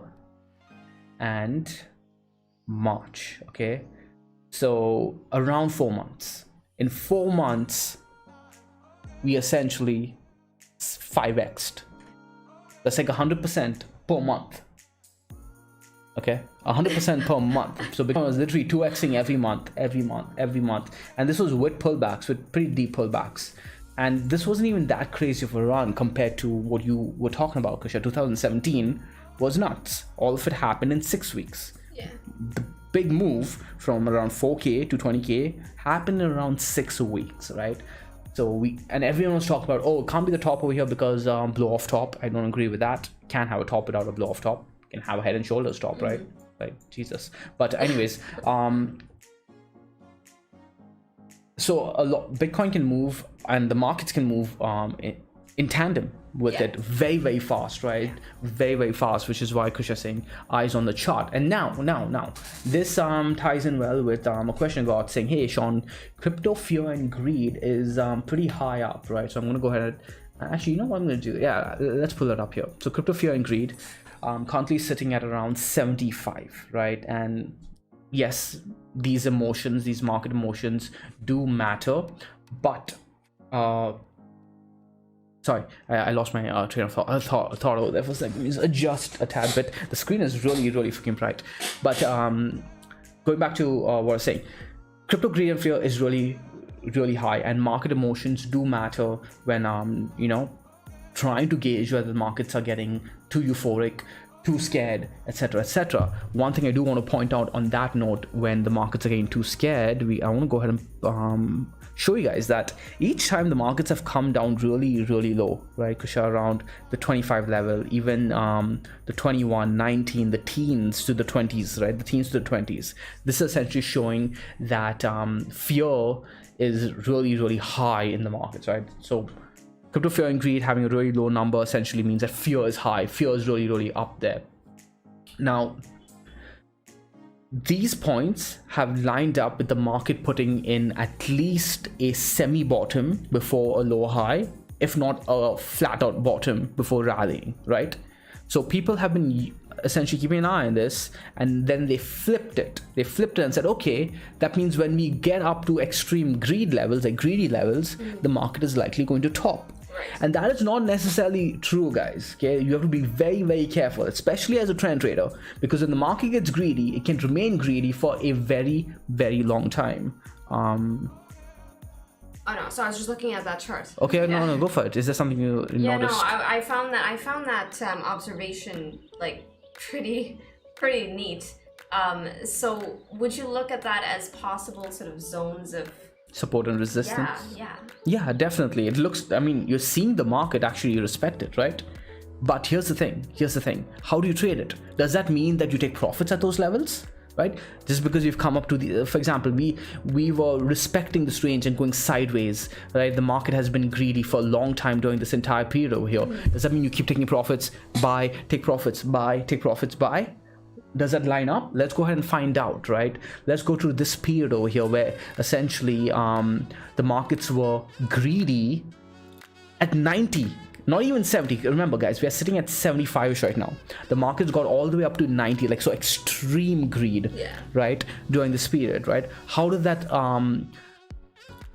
Speaker 2: and March. Okay, so around 4 months. In 4 months, we essentially 5x'd. That's like 100% per month. Okay, 100% per month. So Bitcoin was literally 2xing every month. And this was with pullbacks, with pretty deep pullbacks. And this wasn't even that crazy of a run compared to what you were talking about, Kusha. 2017 was nuts. All of it happened in 6 weeks.
Speaker 3: Yeah.
Speaker 2: The big move from around 4K to 20K happened in around 6 weeks, right? So everyone was talking about, oh, it can't be the top over here because blow off top. I don't agree with that. Can't have a top without a blow off top. Can have a head and shoulders top, right? Like Jesus. But anyways, so a lot Bitcoin can move and the markets can move in tandem with it very, very fast, right? Very, very fast, which is why Kush is saying eyes on the chart. And now this ties in well with a question I got saying, hey Sean, crypto fear and greed is pretty high up, right? So I'm gonna go ahead and actually, you know what I'm gonna do? Yeah, let's pull it up here. So crypto fear and greed currently sitting at around 75, right? And yes, these emotions, these market emotions do matter, but sorry, I lost my train of thought. I thought over there for a second. Just adjust a tad bit. The screen is really, really freaking bright. But going back to what I was saying, crypto greed and fear is really, really high, and market emotions do matter when you know, trying to gauge whether the markets are getting too euphoric, too scared, etc., etc. One thing I do want to point out on that note, when the markets are getting too scared, I want to go ahead and show you guys that each time the markets have come down really, really low, right? Kusha, around the 25 level, even the 21, 19, the teens to the 20s, right? The teens to the 20s. This is essentially showing that fear is really, really high in the markets, right? So crypto fear and greed having a really low number essentially means that fear is high. Fear is really, really up there. Now, these points have lined up with the market putting in at least a semi-bottom before a low high, if not a flat-out bottom before rallying, right? So people have been essentially keeping an eye on this, and then they flipped it. They flipped it and said, okay, that means when we get up to extreme greed levels, like greedy levels, the market is likely going to top. And that is not necessarily true, guys. Okay, you have to be very, very careful, especially as a trend trader, because when the market gets greedy, it can remain greedy for a very, very long time.
Speaker 3: Oh no, so I was just looking at that chart.
Speaker 2: Okay, yeah. No, go for it. Is there something you noticed?
Speaker 3: Yeah, no, I found that observation like pretty neat. So would you look at that as possible sort of zones of
Speaker 2: support and resistance?
Speaker 3: Yeah,
Speaker 2: definitely. It looks, I mean, you're seeing the market actually respect it, right? But here's the thing. How do you trade it? Does that mean that you take profits at those levels?
Speaker 1: right? Just because we've come up to the, for example, we were respecting this range and going sideways, right? The market has been greedy for a long time during this entire period over here. Does that mean you keep taking profits, buy, take profits, buy, take profits, buy? Does that line up? Let's go ahead and find out, right? Let's go through this period over here where essentially the markets were greedy at 90, not even 70. Remember guys, we are sitting at 75ish right now. The markets got all the way up to 90, like so extreme greed, right, during this period, right? How did that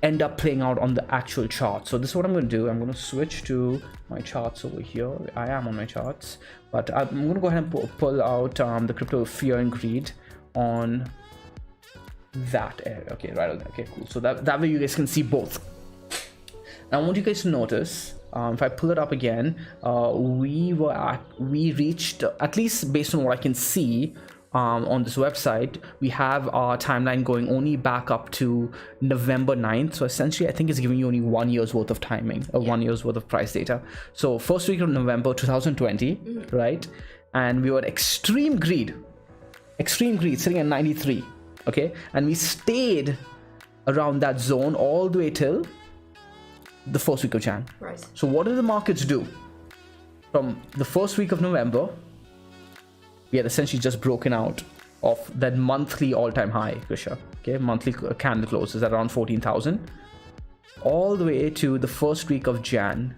Speaker 1: end up playing out on the actual chart? So this is what I'm going to do. I'm going to switch to my charts over here. I am on my charts, but I'm going to go ahead and pull out the crypto fear and greed on that area. Okay, right on there. Okay, cool. So that way you guys can see both. Now I want you guys to notice, if I pull it up again, we reached, at least based on what I can see on this website, we have our timeline going only back up to November 9th. So essentially, I think it's giving you only 1 year's worth of timing, or 1 year's worth of price data. So first week of November 2020, right? And we were at extreme greed, sitting at 93, okay? And we stayed around that zone all the way till the first week of Jan.
Speaker 3: Right.
Speaker 1: So what did the markets do? From the first week of November, we had essentially just broken out of that monthly all-time high, Krisha. Okay, monthly candle closes at around 14,000, all the way to the first week of Jan.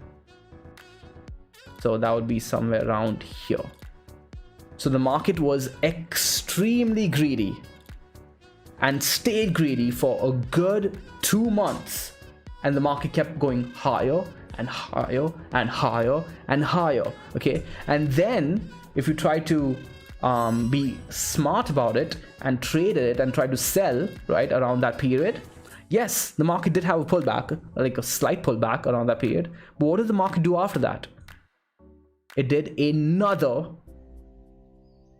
Speaker 1: So that would be somewhere around here. So the market was extremely greedy and stayed greedy for a good 2 months. And the market kept going higher and higher and higher and higher, okay? And then if you try to be smart about it and trade it and try to sell, right, around that period, yes, the market did have a pullback, like a slight pullback around that period. But what did the market do after that? It did another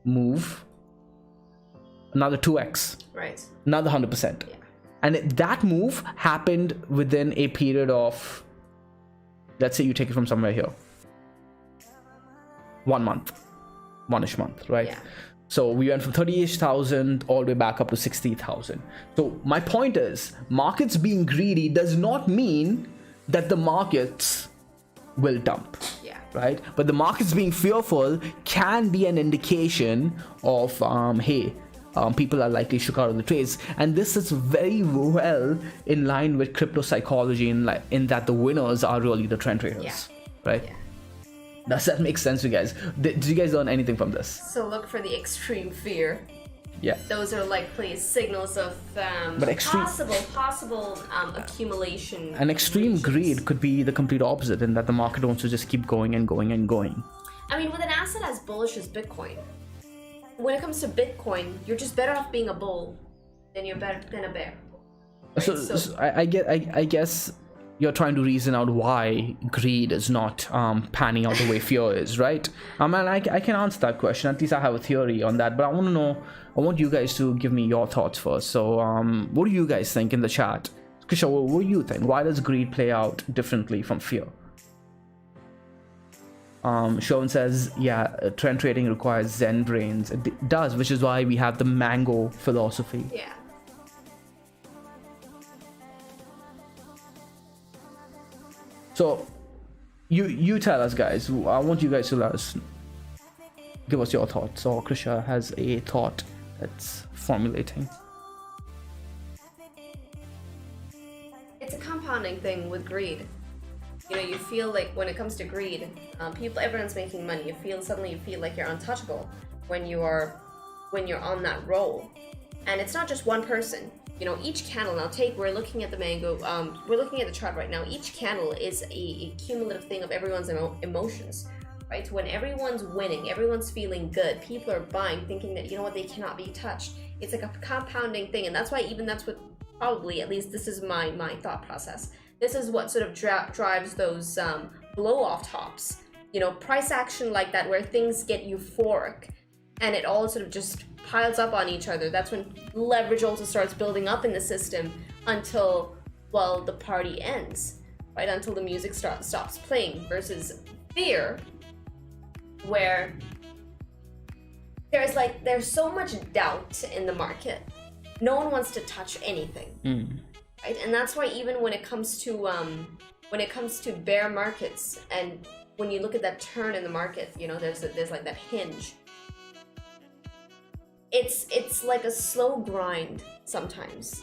Speaker 1: move, another 2x,
Speaker 3: Right.
Speaker 1: another 100%.
Speaker 3: Yeah.
Speaker 1: And that move happened within a period of, let's say you take it from somewhere here, 1 month, one-ish month, right?
Speaker 3: Yeah.
Speaker 1: So we went from 30-ish thousand all the way back up to 60,000. So my point is, markets being greedy does not mean that the markets will dump.
Speaker 3: Yeah.
Speaker 1: Right? But the markets being fearful can be an indication of, hey, people are likely shook out of the trades. And this is very well in line with crypto psychology in that the winners are really the trend traders.
Speaker 3: Yeah.
Speaker 1: Right?
Speaker 3: Yeah.
Speaker 1: Does that make sense to you guys? Did you guys learn anything from this?
Speaker 3: So look for the extreme fear.
Speaker 1: Yeah.
Speaker 3: Those are likely signals of possible accumulation.
Speaker 1: An extreme
Speaker 3: regions.
Speaker 1: greed could be the complete opposite, in that the market wants to just keep going and going and going.
Speaker 3: I mean, with an asset as bullish as Bitcoin, when it comes to Bitcoin, you're just better off being a bull than you're better than a bear. Right?
Speaker 1: So I guess you're trying to reason out why greed is not panning out the way fear is, right? And I can answer that question. At least I have a theory on that, but I want you guys to give me your thoughts first. So what do you guys think in the chat? Krisha, what do you think? Why does greed play out differently from fear? Sean says, yeah, trend trading requires Zen brains. It does, which is why we have the mango philosophy.
Speaker 3: Yeah.
Speaker 1: So, you tell us, guys. I want you guys to let us, give us your thoughts. Or Krisha has a thought that's formulating.
Speaker 3: It's a compounding thing with greed. You know, you feel like when it comes to greed, everyone's making money. Suddenly you feel like you're untouchable when you're on that roll. And it's not just one person. You know, each candle, we're looking at the we're looking at the chart right now. Each candle is a cumulative thing of everyone's emotions, right? When everyone's winning, everyone's feeling good, people are buying, thinking that, you know what, they cannot be touched. It's like a compounding thing. And that's why that's what probably, at least this is my thought process. This is what sort of drives those blow-off tops. You know, price action like that where things get euphoric and it all sort of just piles up on each other. That's when leverage also starts building up in the system until, well, the party ends, right? Until the music stops playing, versus fear, where there's so much doubt in the market. No one wants to touch anything, right? And that's why even when it comes to bear markets, and when you look at that turn in the market, you know, there's like that hinge. It's like a slow grind sometimes,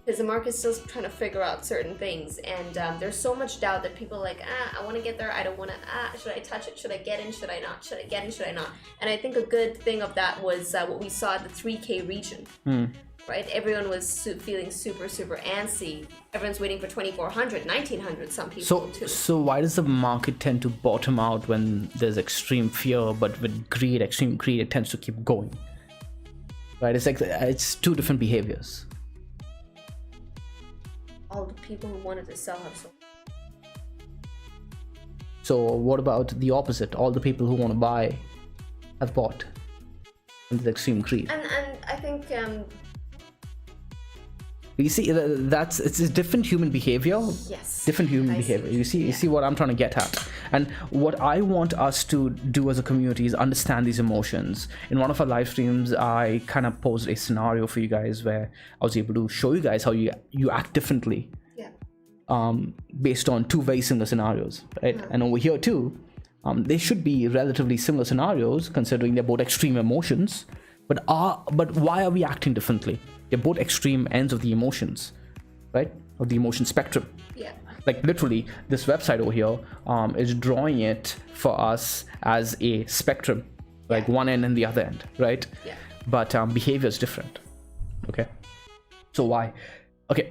Speaker 3: because the market's still trying to figure out certain things, and there's so much doubt that people are like, I want to get there, I don't want to, should I touch it, should I get in, should I not, should I get in, should I not? And I think a good thing of that was what we saw at the 3K region, right? Everyone was feeling super antsy. Everyone's waiting for 2400, 1900, some people too.
Speaker 2: So why does the market tend to bottom out when there's extreme fear, but with greed, extreme greed, it tends to keep going? Right? It's like, it's two different behaviors.
Speaker 3: All the people who wanted to sell have sold.
Speaker 2: So what about the opposite? All the people who want to buy have bought into the extreme greed.
Speaker 3: And I think
Speaker 2: you see, it's a different human behavior.
Speaker 3: Yes.
Speaker 2: Different human behavior. You see what I'm trying to get at. And what I want us to do as a community is understand these emotions. In one of our live streams, I kind of posed a scenario for you guys where I was able to show you guys how you act differently.
Speaker 3: Yeah.
Speaker 2: Based on two very similar scenarios, right? And over here too, they should be relatively similar scenarios considering they're both extreme emotions. But why are we acting differently? They're both extreme ends of the emotions, right? Of the emotion spectrum.
Speaker 3: Yeah.
Speaker 2: Like literally, this website over here is drawing it for us as a spectrum, like one end and the other end, right?
Speaker 3: Yeah.
Speaker 2: But behavior is different. Okay. So why? Okay.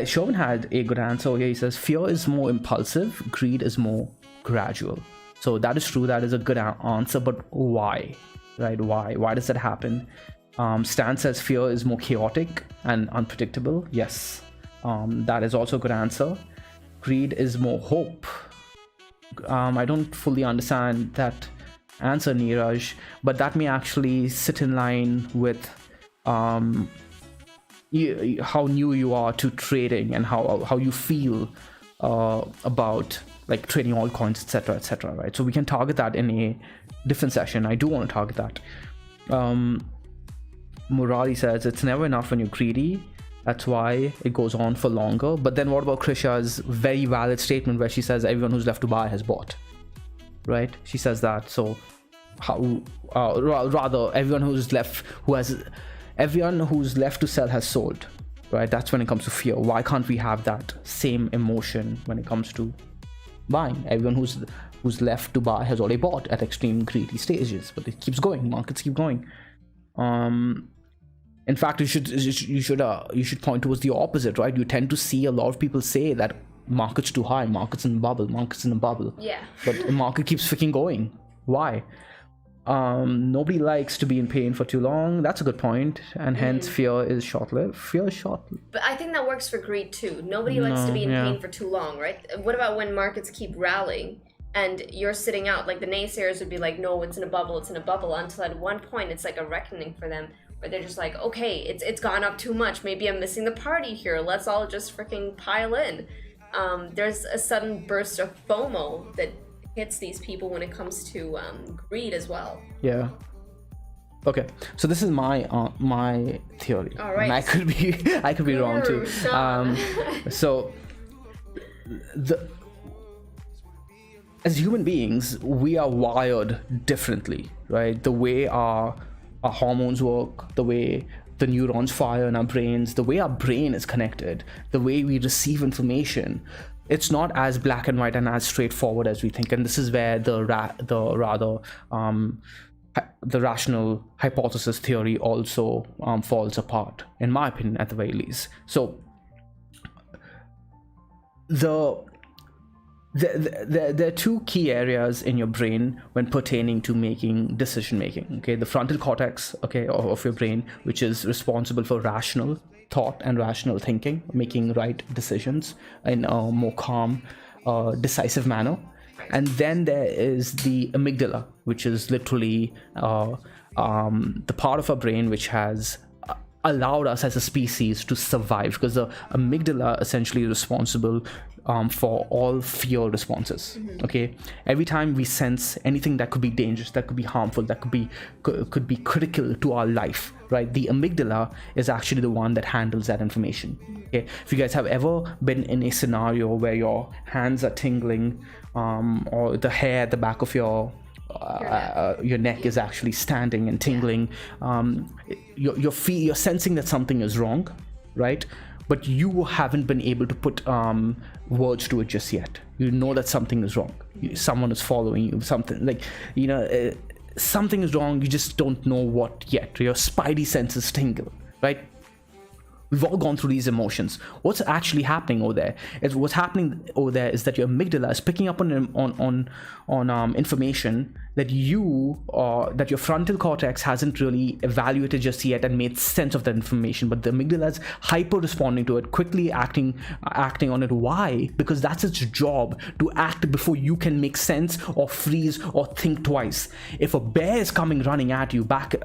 Speaker 2: Chauvin had a good answer here. He says fear is more impulsive, greed is more gradual. So that is true. That is a good answer. But why? Right? Why does that happen? Stan says fear is more chaotic and unpredictable. Yes, that is also a good answer. Greed is more hope. I don't fully understand that answer, Neeraj, but that may actually sit in line with how new you are to trading and how you feel about like trading altcoins, etc., right? So we can target that in a different session. I do want to target that. Murali says it's never enough when you're greedy. That's why it goes on for longer. But then what about Krisha's very valid statement where she says everyone who's left to buy has bought, right? She says that. So rather everyone who's left to sell has sold, right? That's when it comes to fear. Why can't we have that same emotion when it comes to buying? Everyone who's left to buy has already bought at extreme greedy stages, but it keeps going. Markets keep going. In fact, you should point towards the opposite, right? You tend to see a lot of people say that market's too high, market's in a bubble.
Speaker 3: Yeah.
Speaker 2: But the market keeps freaking going. Why? Nobody likes to be in pain for too long. That's a good point. And hence fear is short-lived.
Speaker 3: But I think that works for greed too. Nobody likes to be in pain for too long, right? What about when markets keep rallying and you're sitting out? Like the naysayers would be like, no, it's in a bubble, until at one point it's like a reckoning for them where they're just like, okay, it's gone up too much. Maybe I'm missing the party here. Let's all just freaking pile in. There's a sudden burst of FOMO that hits these people when it comes to greed as well.
Speaker 2: Yeah. Okay. So this is my theory.
Speaker 3: All right.
Speaker 2: And I could be wrong too. So as human beings, we are wired differently, right? The way our hormones work, the way the neurons fire in our brains, the way our brain is connected, the way we receive information, it's not as black and white and as straightforward as we think. And this is where the rational hypothesis theory also falls apart, in my opinion, at the very least. So there are two key areas in your brain when pertaining to making decision making. Okay, the frontal cortex, okay, of your brain, which is responsible for rational thought and rational thinking, making right decisions in a more calm, decisive manner. And then there is the amygdala, which is literally the part of our brain which has
Speaker 1: allowed us as a species to survive, because the amygdala essentially is responsible for all fear responses. Okay, every time we sense anything that could be dangerous, that could be harmful, that could be critical to our life, right, the amygdala is actually the one that handles that information. Okay, if you guys have ever been in a scenario where your hands are tingling, or the hair at the back of your neck is actually standing and tingling, you're sensing that something is wrong, right? But you haven't been able to put words to it just yet. You know that something is wrong. Someone is following you. Something like, something is wrong. You just don't know what yet. Your spidey senses tingle, right? We've all gone through these emotions. What's actually happening over there is that your amygdala is picking up on information that that your frontal cortex hasn't really evaluated just yet and made sense of that information. But the amygdala is hyper responding to it, quickly acting on it. Why? Because that's its job, to act before you can make sense or freeze or think twice. If a bear is coming running at you back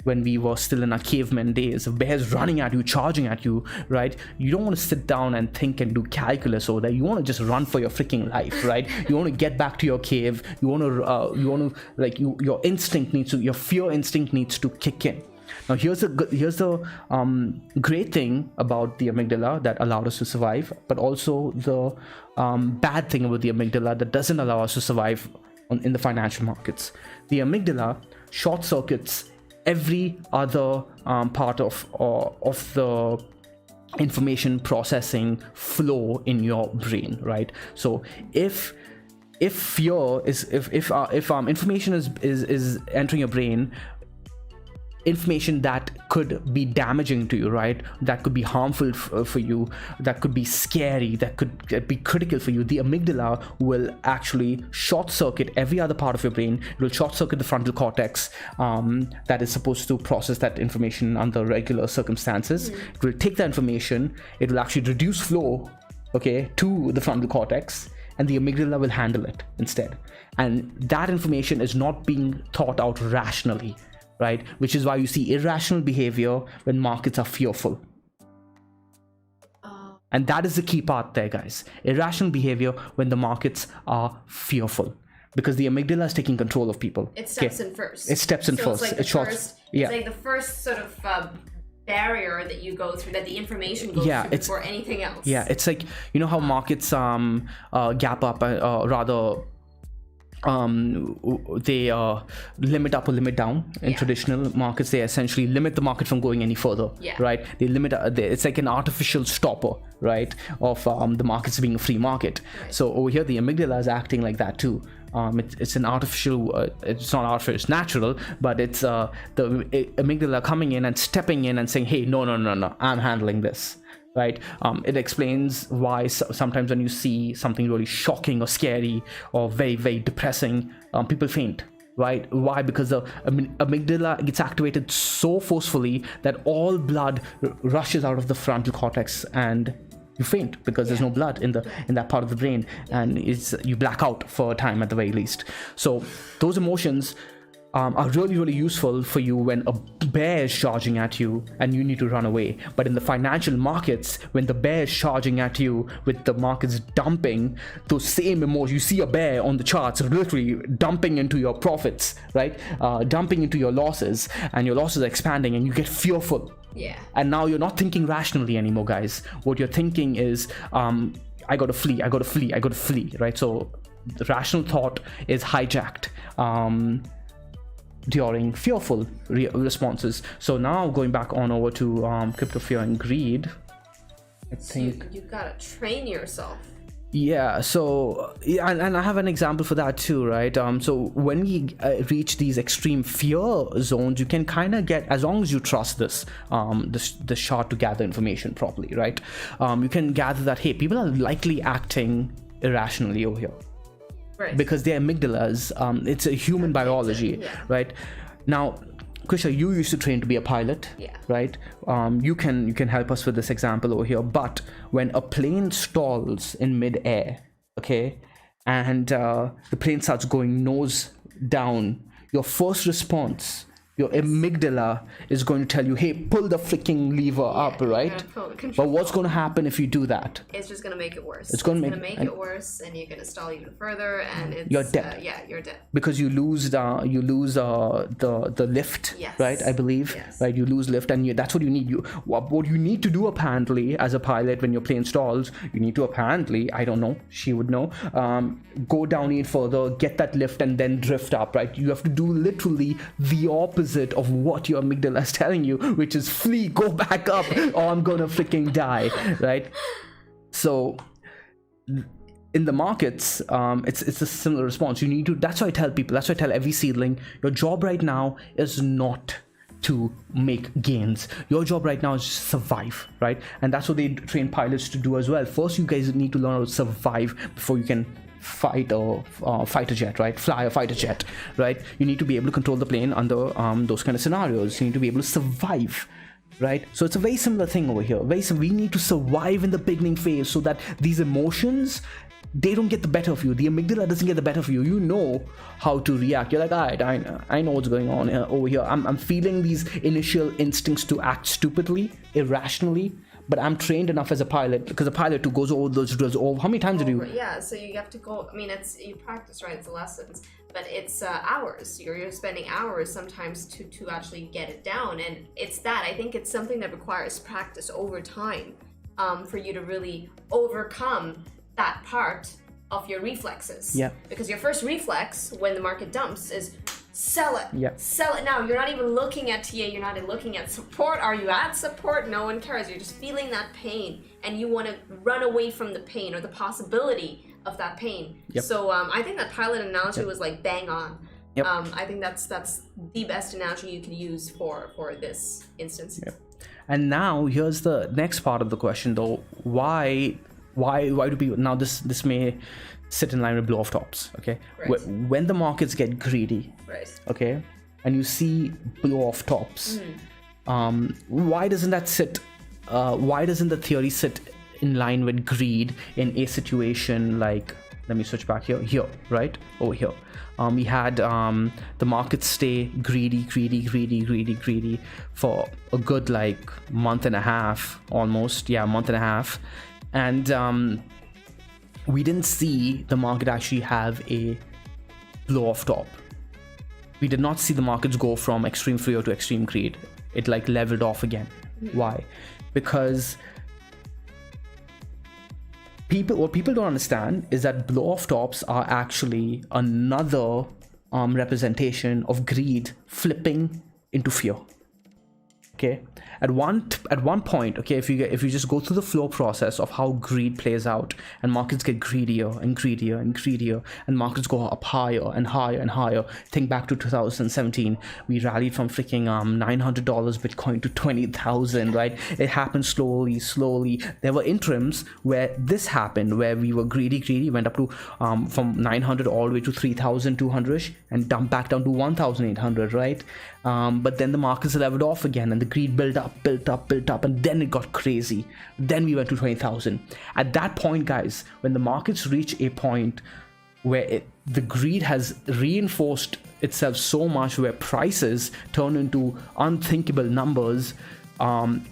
Speaker 1: when we were still in our caveman days, a bear is running at you, charging at you, right? You don't want to sit down and think and do calculus over there. You want to just run for your freaking life, right? You want to get back to your cave. Your instinct needs to, your fear instinct needs to kick in. Now here's the great thing about the amygdala that allowed us to survive, but also the bad thing about the amygdala that doesn't allow us to survive in the financial markets. The amygdala short circuits every other part of the information processing flow in your brain, right? So if fear is if information is entering your brain, information that could be damaging to you, right, that could be harmful for you, that could be scary, that could be critical for you, the amygdala will actually short circuit every other part of your brain. It will short circuit the frontal cortex that is supposed to process that information under regular circumstances. It will take that information, it will actually reduce flow, okay, to the frontal cortex, and the amygdala will handle it instead. And that information is not being thought out rationally, right? Which is why you see irrational behavior when markets are fearful. And that is the key part there, guys. Irrational behavior when the markets are fearful, because the amygdala is taking control of people.
Speaker 3: It steps in first.
Speaker 1: It steps in first.
Speaker 3: It's like the first sort of barrier that you go through, that the information goes through before anything else. Yeah,
Speaker 1: it's like, you know how markets gap up, they limit up or limit down in traditional markets. They essentially limit the market from going any further, right? They limit, it's like an artificial stopper, right, of the markets being a free market. So over here the amygdala is acting like that too. It's an artificial, it's not artificial, it's natural, but it's the amygdala coming in and stepping in and saying, hey, no, I'm handling this, right? It explains why sometimes when you see something really shocking or scary or very, very depressing, people faint, right? Why? Because the amygdala gets activated so forcefully that all blood rushes out of the frontal cortex and you faint, because there's no blood in that part of the brain, and you black out for a time at the very least. So those emotions are really, really useful for you when a bear is charging at you and you need to run away. But in the financial markets, when the bear is charging at you with the markets dumping, those same emotions, you see a bear on the charts literally dumping into your profits, right? Dumping into your losses, and your losses are expanding and you get fearful.
Speaker 3: Yeah.
Speaker 1: And now you're not thinking rationally anymore, guys. What you're thinking is, I gotta flee, right? So the rational thought is hijacked during fearful responses. So now going back on over to crypto fear and greed, I think
Speaker 3: you gotta train yourself.
Speaker 1: Yeah, so and I have an example for that too, right? So when we reach these extreme fear zones, you can kind of get, as long as you trust this chart to gather information properly, right? You can gather that, hey, people are likely acting irrationally over here,
Speaker 3: right? Because
Speaker 1: their amygdalas, it's a human biology, right? Now, Krisha, you used to train to be a pilot, right? You can help us with this example over here. But when a plane stalls in mid-air, okay, and the plane starts going nose down, your first response
Speaker 2: Your amygdala is going to tell you, hey, pull the freaking lever up, right? But what's going to happen if you do that?
Speaker 3: It's just going to make it worse.
Speaker 2: It's going to
Speaker 3: make it worse, and you're going to stall even further, and it's
Speaker 2: you're dead.
Speaker 3: You're dead
Speaker 2: Because you lose the lift,
Speaker 3: yes.
Speaker 2: right? I believe,
Speaker 3: yes.
Speaker 2: right? You lose lift, and that's what you need. What you need to do apparently as a pilot when your plane stalls, you need to apparently, I don't know, she would know, go down even further, get that lift, and then drift up, right? You have to do literally the opposite of what your amygdala is telling you, which is flee, go back up, or I'm gonna freaking die, right? So in the markets, it's a similar response. You need to, that's why I tell people, that's why I tell every seedling, your job right now is not to make gains. Your job right now is to survive, right? And that's what they train pilots to do as well. First, you guys need to learn how to survive before you can fight a fighter jet, right? Fly a fighter jet, right? You need to be able to control the plane under those kind of scenarios. You need to be able to survive, right? So it's a very similar thing over here. We need to survive in the beginning phase so that these emotions, they don't get the better of you. The amygdala doesn't get the better of you. You know how to react. You're like, all right, I know what's going on over here. I'm feeling these initial instincts to act stupidly, irrationally, but I'm trained enough as a pilot, because a pilot who goes over those drills over, how many times did you?
Speaker 3: Yeah, so you have to go, I mean, you practice, right? It's lessons, but it's hours. You're spending hours sometimes to actually get it down. And it's that, I think it's something that requires practice over time for you to really overcome that part of your reflexes.
Speaker 2: Yeah.
Speaker 3: Because your first reflex when the market dumps is sell it.
Speaker 2: Yeah.
Speaker 3: Sell it now. You're not even looking at TA. You're not even looking at support. Are you at support? No one cares. You're just feeling that pain, and you want to run away from the pain or the possibility of that pain.
Speaker 2: Yep.
Speaker 3: So I think that pilot analogy was like bang on.
Speaker 2: Yep.
Speaker 3: I think that's the best analogy you can use for this instance.
Speaker 2: Yep. And now here's the next part of the question, though. Why do people, now this may sit in line with blow off tops, okay?
Speaker 3: Right.
Speaker 2: When the markets get greedy,
Speaker 3: right,
Speaker 2: okay, and you see blow off tops, why doesn't that sit, why doesn't the theory sit in line with greed in a situation like, let me switch back here, right, over here. We had the markets stay greedy for a good like month and a half, almost, month and a half. And we didn't see the market actually have a blow off top. We did not see the markets go from extreme fear to extreme greed. It like leveled off again. Why? Because what people don't understand is that blow off tops are actually another representation of greed flipping into fear. Okay, at one point, okay, if you just go through the flow process of how greed plays out, and markets get greedier and greedier and greedier, and markets go up higher and higher and higher. Think back to 2017, we rallied from freaking $900 Bitcoin to 20,000, right? It happened slowly. There were interims where this happened, where we were greedy, went up to from 900 all the way to 3,200 and dumped back down to 1,800, right? But then the markets leveled off again, and the greed built up, and then it got crazy. Then we went to 20,000. At that point, guys, when the markets reach a point where the greed has reinforced itself so much, where prices turn into unthinkable numbers,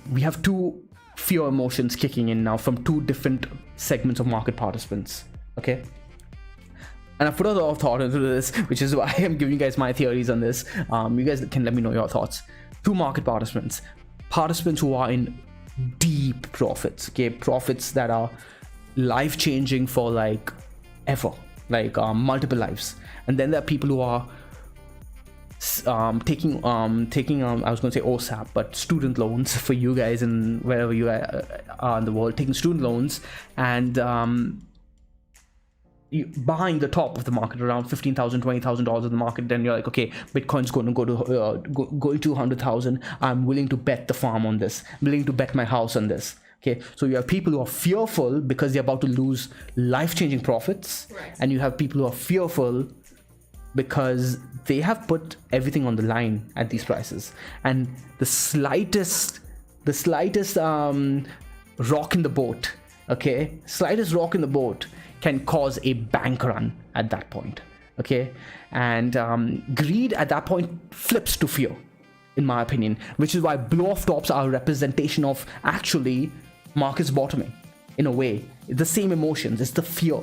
Speaker 2: we have two fear emotions kicking in now from two different segments of market participants. Okay. And I put a lot of thought into this, which is why I'm giving you guys my theories on this. You guys can let me know your thoughts. Two market participants who are in deep profits, okay, profits that are life-changing for like ever, like multiple lives. And then there are people who are taking I was going to say OSAP, but student loans for you guys and wherever you are in the world, taking student loans and buying the top of the market around $15,000, $20,000 in the market. Then you're like, okay, Bitcoin's going to go to 200,000. I'm willing to bet the farm on this. I'm willing to bet my house on this. Okay, so you have people who are fearful because they're about to lose life-changing profits,
Speaker 3: right.
Speaker 2: And you have people who are fearful because they have put everything on the line at these prices, and the slightest rock in the boat, okay, slightest rock in the boat can cause a bank run at that point, okay? And greed at that point flips to fear,
Speaker 1: in my opinion, which is why blow off tops are a representation of actually markets bottoming in a way. It's the same emotions. It's the fear.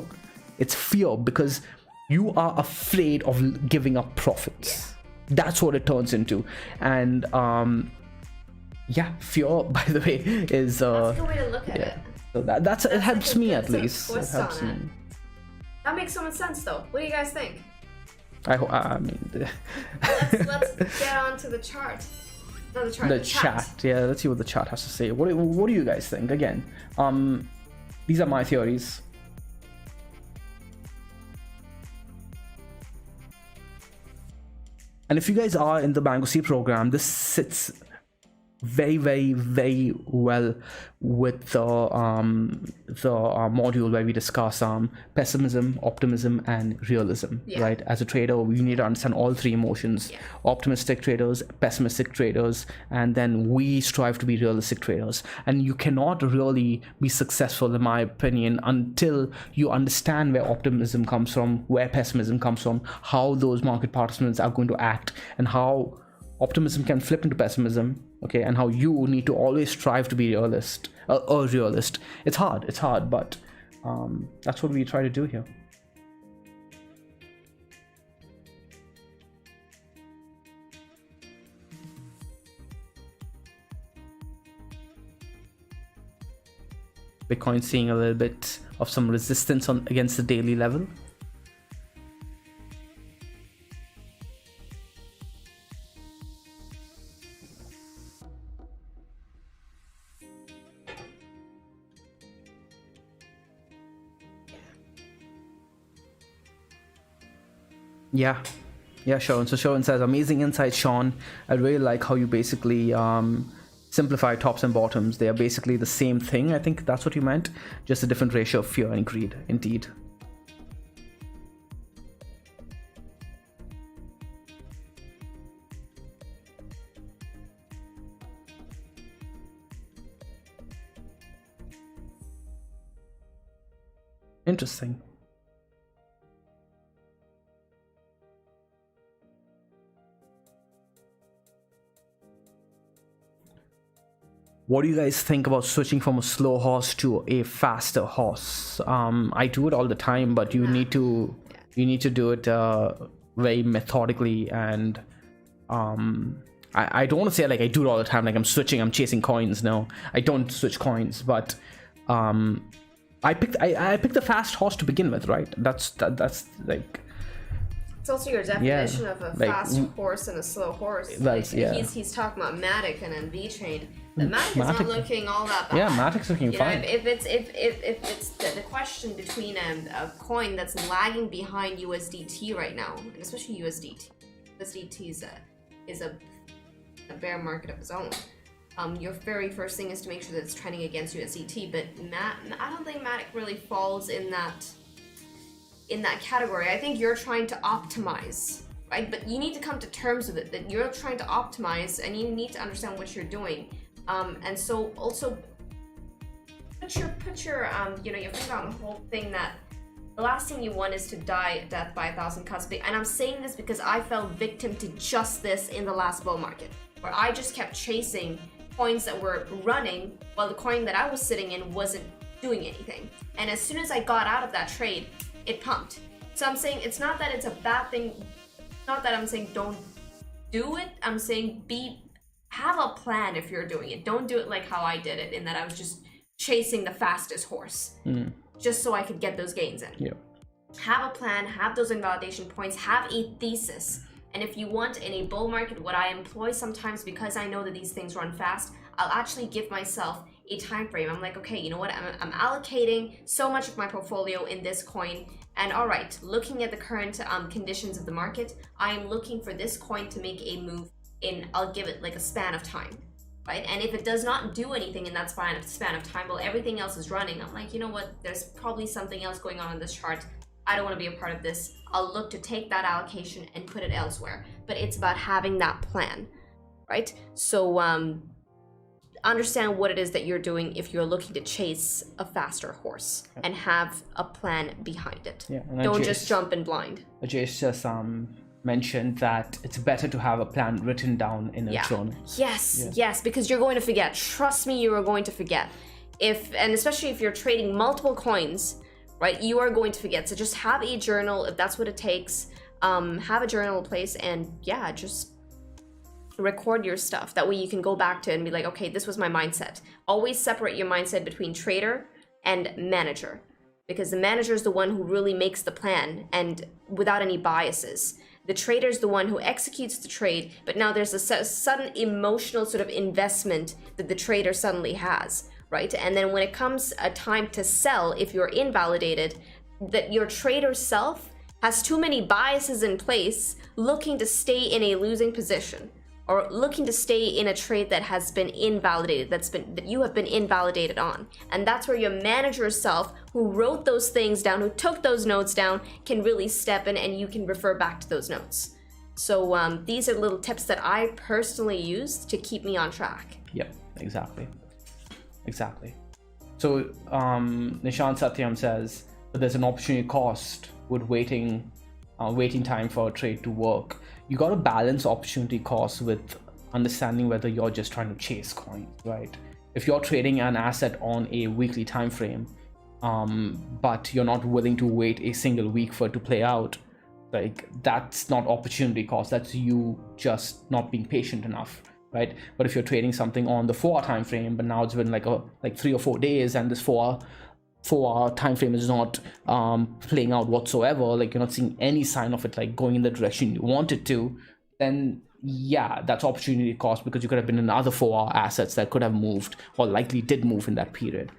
Speaker 1: It's fear because you are afraid of giving up profits. That's what it turns into. And yeah, fear, by the way, is
Speaker 3: That's a good way to look at it.
Speaker 1: So that's it helps
Speaker 3: like a
Speaker 1: me
Speaker 3: good
Speaker 1: at
Speaker 3: sort of
Speaker 1: least. It
Speaker 3: twist
Speaker 1: helps
Speaker 3: on
Speaker 1: me.
Speaker 3: it. That makes so much sense, though. What do you guys think?
Speaker 1: I mean,
Speaker 3: Let's get on to the chart. No, the chart.
Speaker 1: the chat. Yeah, let's see what the chat has to say. What do you guys think? Again, these are my theories. And if you guys are in the Mangoview program, this sits very, very, very well with the module where we discuss pessimism, optimism, and realism. Right? As a trader, we need to understand all three emotions: optimistic traders, pessimistic traders, and then we strive to be realistic traders. And you cannot really be successful, in my opinion, until you understand where optimism comes from, where pessimism comes from, how those market participants are going to act, and how optimism can flip into pessimism, okay, and how you need to always strive to be a realist. It's hard, but that's what we try to do here. Bitcoin seeing a little bit of some resistance against the daily level. Yeah, Sean. So Sean says, amazing insight, Sean. I really like how you basically simplify tops and bottoms. They are basically the same thing. I think that's what you meant. Just a different ratio of fear and greed. Indeed. Interesting. What do you guys think about switching from a slow horse to a faster horse? I do it all the time, but you need to do it very methodically, and I don't want to say like I do it all the time, like I'm chasing coins. No, I don't switch coins, but I picked the fast horse to begin with, right? That's like.
Speaker 3: It's also your definition of a fast horse and a slow horse. He's talking about MATATA and then VeChain. The MATATA is not looking all that bad.
Speaker 1: Yeah, MATATA's looking fine.
Speaker 3: If it's the question between a coin that's lagging behind USDT right now, and especially USDT is a bear market of its own. Your very first thing is to make sure that it's trending against USDT, but I don't think MATATA really falls in that category. I think you're trying to optimize, right? But you need to come to terms with it, that you're trying to optimize and you need to understand what you're doing. And so also put your your finger on the whole thing, that the last thing you want is to die a death by 1,000 cuts. And I'm saying this because I fell victim to just this in the last bull market, where I just kept chasing coins that were running while the coin that I was sitting in wasn't doing anything. And as soon as I got out of that trade, it pumped. So I'm saying it's not that it's a bad thing. It's not that I'm saying don't do it. I'm saying have a plan if you're doing it. Don't do it like how I did it, in that I was just chasing the fastest horse just so I could get those gains in.
Speaker 1: Yeah.
Speaker 3: Have a plan, have those invalidation points, have a thesis. And if you want in a bull market, what I employ sometimes, because I know that these things run fast, I'll actually give myself a time frame. I'm like, okay, you know what? I'm allocating so much of my portfolio in this coin, and all right, looking at the current conditions of the market, I am looking for this coin to make a move in, I'll give it like a span of time, right? And if it does not do anything in that span of time, well, everything else is running. I'm like, you know what? There's probably something else going on in this chart. I don't want to be a part of this. I'll look to take that allocation and put it elsewhere. But it's about having that plan, right? So understand what it is that you're doing if you're looking to chase a faster horse, and have a plan behind it.
Speaker 1: Yeah,
Speaker 3: don't just jump in blind.
Speaker 1: Ajay says
Speaker 2: mentioned that it's better to have a plan written down in a journal.
Speaker 4: Yes, because you're going to forget. Trust me, you are going to forget. And especially if you're trading multiple coins, right, you are going to forget. So just have a journal if that's what it takes. Have a journal in place, and just record your stuff. That way you can go back to it and be like, okay, this was my mindset. Always separate your mindset between trader and manager, because the manager is the one who really makes the plan and without any biases. The trader is the one who executes the trade, but now there's a sudden emotional sort of investment that the trader suddenly has, right? And then when it comes a time to sell, if you're invalidated, that your trader self has too many biases in place, looking to stay in a losing position, or looking to stay in a trade that has been invalidated, that you have been invalidated on. And that's where your manager self, who wrote those things down, who took those notes down, can really step in, and you can refer back to those notes. So these are little tips that I personally use to keep me on track.
Speaker 2: Yep, exactly. So Nishant Satyam says that there's an opportunity cost with waiting time for a trade to work. You got to balance opportunity costs with understanding whether you're just trying to chase coins, right? If you're trading an asset on a weekly time frame, but you're not willing to wait a single week for it to play out, like, that's not opportunity cost. That's you just not being patient enough, right? But if you're trading something on the 4-hour time frame, but now it's been like 3 or 4 days, and this 4-hour time frame is not playing out whatsoever, like you're not seeing any sign of it like going in the direction you want it to, then that's opportunity cost, because you could have been in other 4-hour assets that could have moved or likely did move in that period.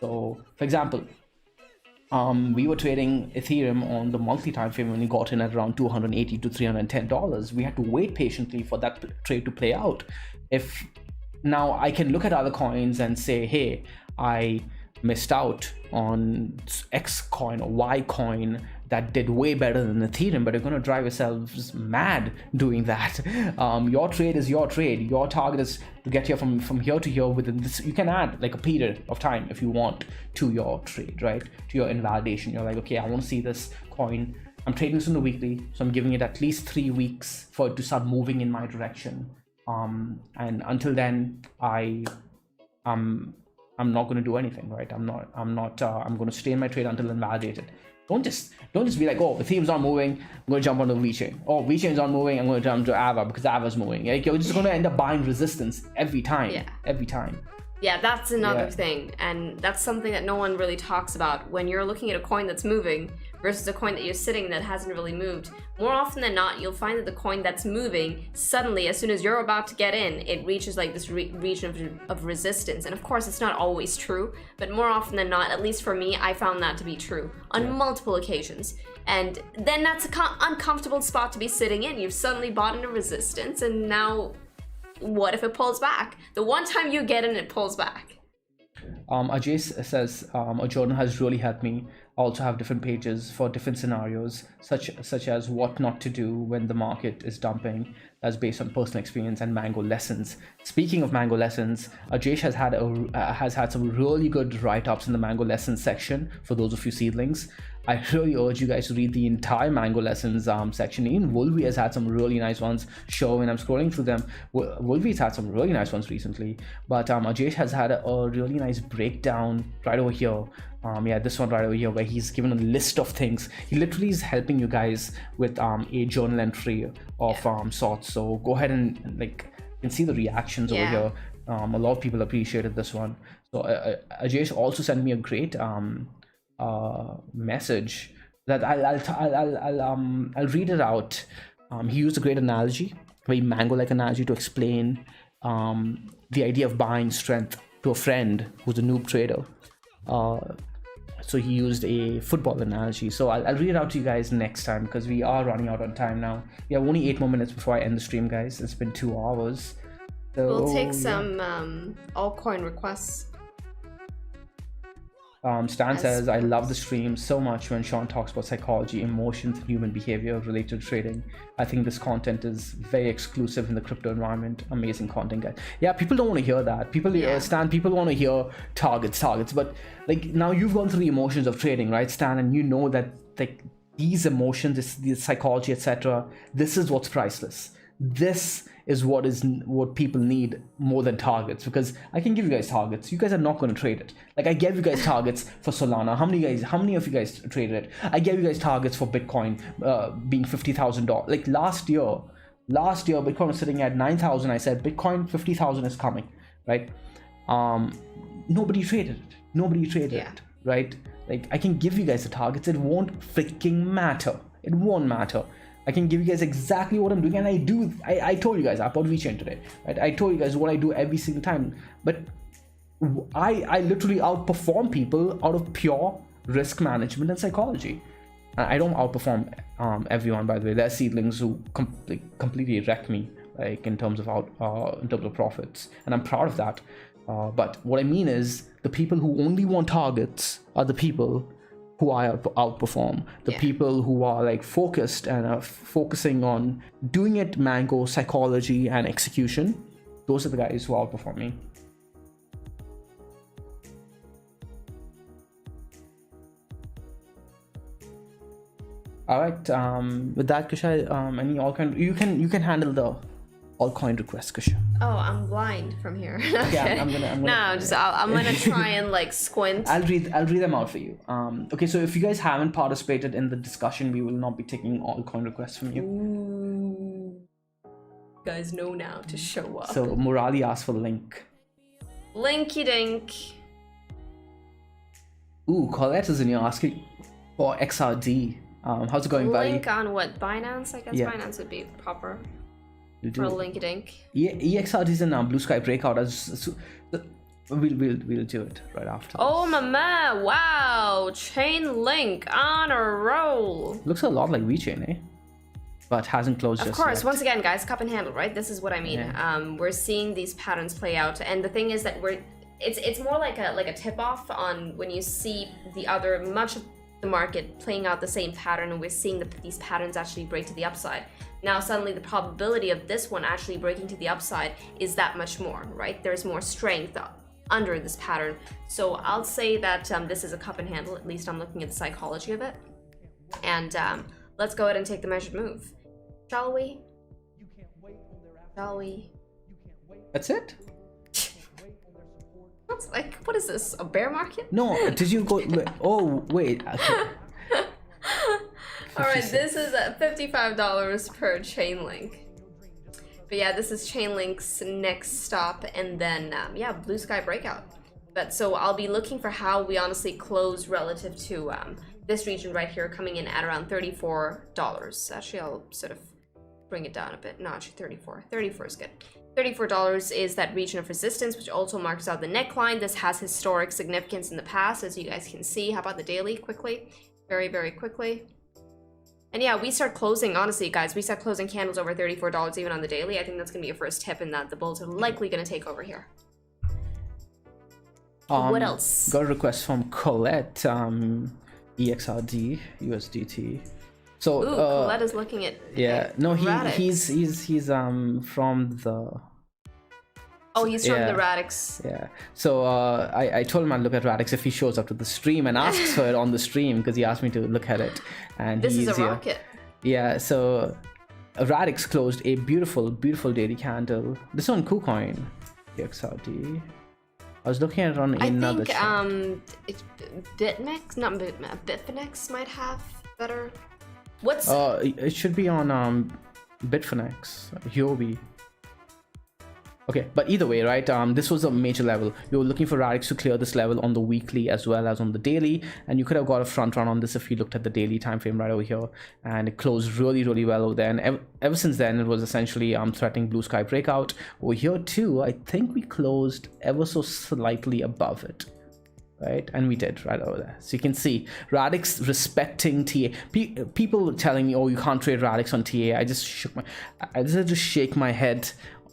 Speaker 2: So for example, we were trading Ethereum on the monthly time frame when we got in at around $280 to $310. We had to wait patiently for that trade to play out. If now I can look at other coins and say, hey, I missed out on X coin or Y coin that did way better than Ethereum, but you're going to drive yourselves mad doing that. Your trade is your trade. Your target is to get here from here to here within this. You can add like a period of time if you want to your trade, right? To your invalidation. You're like, okay, I want to see this coin. I'm trading this on the weekly, so I'm giving it at least 3 weeks for it to start moving in my direction. And until then, I'm not going to do anything, right? I'm going to stay in my trade until invalidated. Don't just be like, oh, Ethereum's not moving, I'm going to jump onto VeChain. Oh, VeChain's not moving, I'm going to jump to AVA because AVA's moving. Like, you're just going to end up buying resistance every time.
Speaker 4: Yeah, that's another thing, and that's something that no one really talks about. When you're looking at a coin that's moving versus a coin that you're sitting that hasn't really moved, more often than not, you'll find that the coin that's moving, suddenly, as soon as you're about to get in, it reaches like this region of resistance. And of course, it's not always true, but more often than not, at least for me, I found that to be true on multiple occasions. And then that's an uncomfortable spot to be sitting in. You've suddenly bought into resistance, and now what if it pulls back? The one time you get in, it pulls back.
Speaker 2: Ajay says, a journal has really helped me. I also have different pages for different scenarios, such as what not to do when the market is dumping. That's based on personal experience and Mango lessons. Speaking of Mango lessons, Ajay has had some really good write-ups in the Mango lessons section for those of you seedlings. I really urge you guys to read the entire Mango lessons section. Even Wolvie has had some really nice ones. When I'm scrolling through them, Wolvie's had some really nice ones recently. But Ajay has had a really nice breakdown right over here. This one right over here, where he's given a list of things. He literally is helping you guys with a journal entry of sorts. So go ahead and you can see the reactions over here. A lot of people appreciated this one. So Ajay also sent me a great message that I'll read it out. He used a great analogy, very Mango-like analogy, to explain the idea of buying strength to a friend who's a noob trader. So he used a football analogy. So I'll read it out to you guys next time, because we are running out on time now. We have only 8 more minutes before I end the stream, guys. It's been 2 hours. So,
Speaker 4: we'll take some altcoin requests.
Speaker 2: Stan says, I love the stream so much when Sean talks about psychology, emotions, and human behavior related to trading. I think this content is very exclusive in the crypto environment. Amazing content, guys. Yeah, people don't want to hear that. Stan, people want to hear targets. But now you've gone through the emotions of trading, right, Stan? And you know that
Speaker 1: these emotions, this psychology, etc. This is what's priceless. This is what people need more than targets, because I can give you guys targets. You guys are not going to trade it. Like, I gave you guys targets for Solana. How many of you guys traded it? I gave you guys targets for Bitcoin being $50,000. Like last year Bitcoin was sitting at 9,000. I said Bitcoin 50,000 is coming, right? Nobody traded it, right? Like, I can give you guys the targets. It won't freaking matter. It won't matter. I can give you guys exactly what I'm doing, and I told you guys I bought VeChain today, right? I told you guys what I do every single time, but I literally outperform people out of pure risk management and psychology. I don't outperform everyone, by the way. There are seedlings who completely wreck me, like in terms of profits, and I'm proud of that. But what I mean is, the people who only want targets are the people who I outperform. The people who are like focused and are focusing on doing it Mango, psychology, and execution. Those are the guys who outperform me. All right. With that, Kusha, any altcoin, you can handle the altcoin request, Kusha.
Speaker 4: Oh, I'm blind from here. Okay.
Speaker 1: Yeah, I'm gonna
Speaker 4: no, I'm gonna try and like squint.
Speaker 1: I'll read them out for you. Okay, so if you guys haven't participated in the discussion, we will not be taking altcoin requests from you.
Speaker 4: Ooh. You guys know now to show up.
Speaker 1: So Murali asked for the link.
Speaker 4: Linky dink.
Speaker 1: Ooh, Colette is in here asking for XRD. How's it going, buddy?
Speaker 4: Link on what? Binance? I guess
Speaker 1: Yeah.
Speaker 4: Binance would be proper.
Speaker 1: You do.
Speaker 4: For linky dink.
Speaker 1: EXRD is in Blue Sky breakout. We'll do it right after.
Speaker 4: Oh my man! Wow, chain link on a roll.
Speaker 1: Looks a lot like VeChain, eh? But hasn't closed
Speaker 4: Of
Speaker 1: just
Speaker 4: course,
Speaker 1: yet.
Speaker 4: once again, guys, cup and handle, right? This is what I mean.
Speaker 1: Yeah.
Speaker 4: We're seeing these patterns play out, and the thing is that it's more like a tip off on when you see much of the market playing out the same pattern, and we're seeing these patterns actually break to the upside. Now suddenly the probability of this one actually breaking to the upside is that much more, right? There's more strength under this pattern. So I'll say that this is a cup and handle. At least I'm looking at the psychology of it. And let's go ahead and take the measured move. Shall we? Shall we?
Speaker 1: That's it?
Speaker 4: What's like, what is this? A bear market?
Speaker 1: No, did you go? Oh, wait. Okay.
Speaker 4: All right, this is at $55 per Chainlink. But yeah, this is Chainlink's next stop, and then yeah, Blue Sky breakout. But so I'll be looking for how we honestly close relative to this region right here, coming in at around $34. Actually, I'll sort of bring it down a bit. No, actually 34. 34 is good. $34 is that region of resistance, which also marks out the neckline. This has historic significance in the past, as you guys can see. How about the daily quickly? Very, very quickly. And yeah, we start closing, honestly, guys, we start closing candles over $34 even on the daily. I think that's going to be a first tip, and that the bulls are likely going to take over here. What else?
Speaker 1: Got a request from Colette, EXRD, USDT. So
Speaker 4: ooh, Colette is looking at
Speaker 1: he's from the
Speaker 4: he's from the Radix.
Speaker 1: Yeah. So I told him I'd look at Radix if he shows up to the stream and asks for it on the stream, because he asked me to look at it. And
Speaker 4: this is a
Speaker 1: here.
Speaker 4: rocket.
Speaker 1: Yeah. So Radix closed a beautiful, beautiful daily candle. This on KuCoin, EXRD. I was looking at it on another.
Speaker 4: I think Bitfinex might have better. What's
Speaker 1: it should be on Bitfinex, Huobi. Okay, but either way, right, this was a major level. We were looking for Radix to clear this level on the weekly as well as on the daily, and you could have got a front run on this if you looked at the daily time frame right over here, and it closed really, really well over there. And ever since then, it was essentially threatening Blue Sky breakout. Over here too, I think we closed ever so slightly above it, right? And we did right over there. So you can see Radix respecting TA. People telling me, oh, you can't trade Radix on TA. I just had to shake my head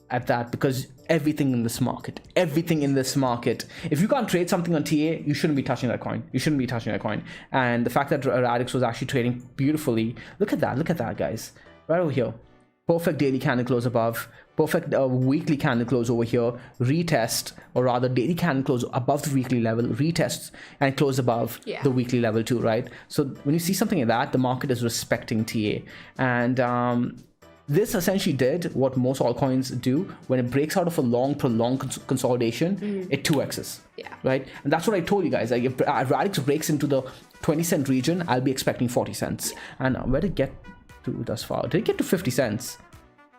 Speaker 1: at that, because everything in this market, if you can't trade something on TA, you shouldn't be touching that coin. And the fact that Radix was actually trading beautifully, look at that, guys, right over here, perfect daily candle close above, perfect weekly candle close over here, retest, or rather daily candle close above the weekly level, retests, and close above the weekly level too, right? So when you see something like that, the market is respecting TA. And this essentially did what most altcoins do. When it breaks out of a long, prolonged consolidation, it 2x's, right? And that's what I told you guys. Like if Radix breaks into the 20-cent region, I'll be expecting 40 cents. And where did it get to thus far? Did it get to 50 cents?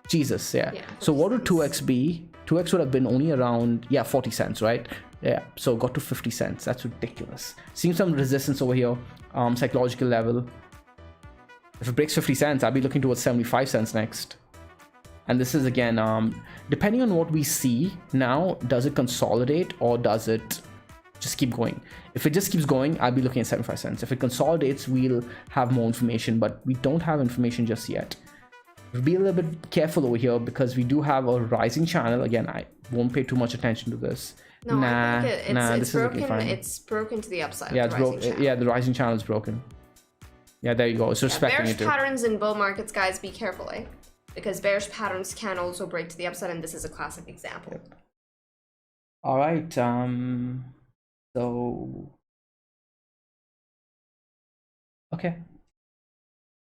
Speaker 1: Jesus, yeah. So what would 2x be? 2x would have been only around 40 cents, right? Yeah, so got to 50 cents. That's ridiculous. Seeing some resistance over here, psychological level. If it breaks 50 cents, I'll be looking towards 75 cents next. And this is again, depending on what we see now, does it consolidate or does it just keep going? If it just keeps going, I'll be looking at 75 cents. If it consolidates, we'll have more information, but we don't have information just yet. Be a little bit careful over here because we do have a rising channel. Again, I won't pay too much attention to this.
Speaker 3: No, I think it's broken. It's broken to the upside.
Speaker 1: Yeah, the rising channel is broken. Yeah, there you go. It's respecting it too.
Speaker 3: Bearish patterns in bull markets, guys, be careful, eh? Because bearish patterns can also break to the upside, and this is a classic example.
Speaker 1: All right. So, okay.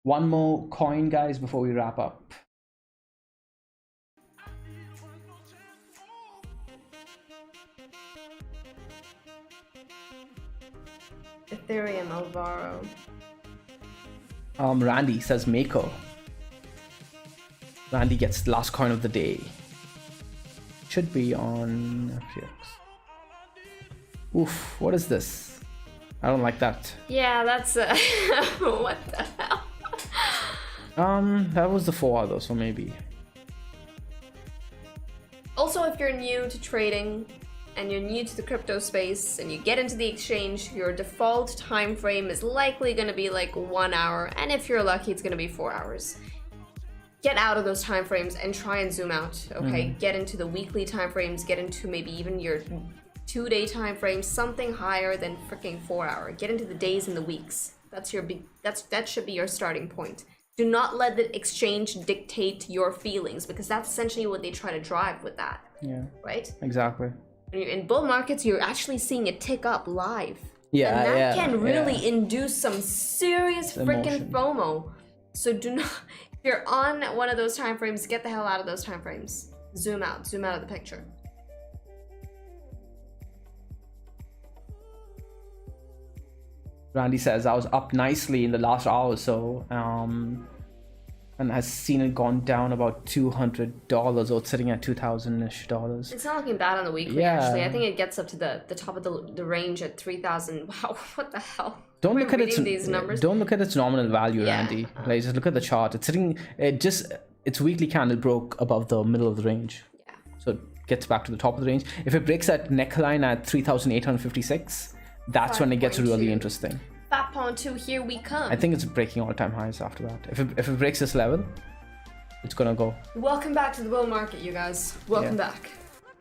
Speaker 1: One more coin, guys, before we wrap up.
Speaker 3: Ethereum, Alvaro.
Speaker 1: Randy says Mako. Randy gets the last coin of the day. Should be on FTX. Oof, what is this? I don't like that.
Speaker 3: Yeah, that's what the hell?
Speaker 1: That was the 4 others, so maybe.
Speaker 3: Also, if you're new to trading and you're new to the crypto space and you get into the exchange, your default time frame is likely going to be like 1 hour, and if you're lucky, it's going to be 4 hours. Get out of those time frames and try and zoom out. Okay, get into the weekly time frames, get into maybe even your 2-day time frame, something higher than freaking 4 hour. Get into the days and the weeks. That should be your starting point. Do not let the exchange dictate your feelings, because that's essentially what they try to drive with that.
Speaker 1: Yeah.
Speaker 3: Right?
Speaker 1: Exactly.
Speaker 3: When you're in bull markets, you're actually seeing it tick up live.
Speaker 1: Yeah.
Speaker 3: And that can really induce some serious freaking FOMO. So do not, if you're on one of those time frames, get the hell out of those time frames. Zoom out of the picture.
Speaker 1: Randy says I was up nicely in the last hour or so, and has seen it gone down about $200, or it's sitting at $2,000-ish.
Speaker 3: It's not looking bad on the weekly, actually. I think it gets up to the top of the range at 3,000. Wow, what the hell?
Speaker 1: Don't look at
Speaker 3: these numbers.
Speaker 1: Don't look at its nominal value, Randy. Like, just look at the chart. It's sitting. Its weekly candle broke above the middle of the range. Yeah. So it gets back to the top of the range. If it breaks that neckline at 3,856. That's when it gets really interesting.
Speaker 3: Fat pawn 2, here we come.
Speaker 1: I think it's breaking all-time highs after that. If it breaks this level, it's gonna go.
Speaker 3: Welcome back to the bull market, you guys. Welcome back.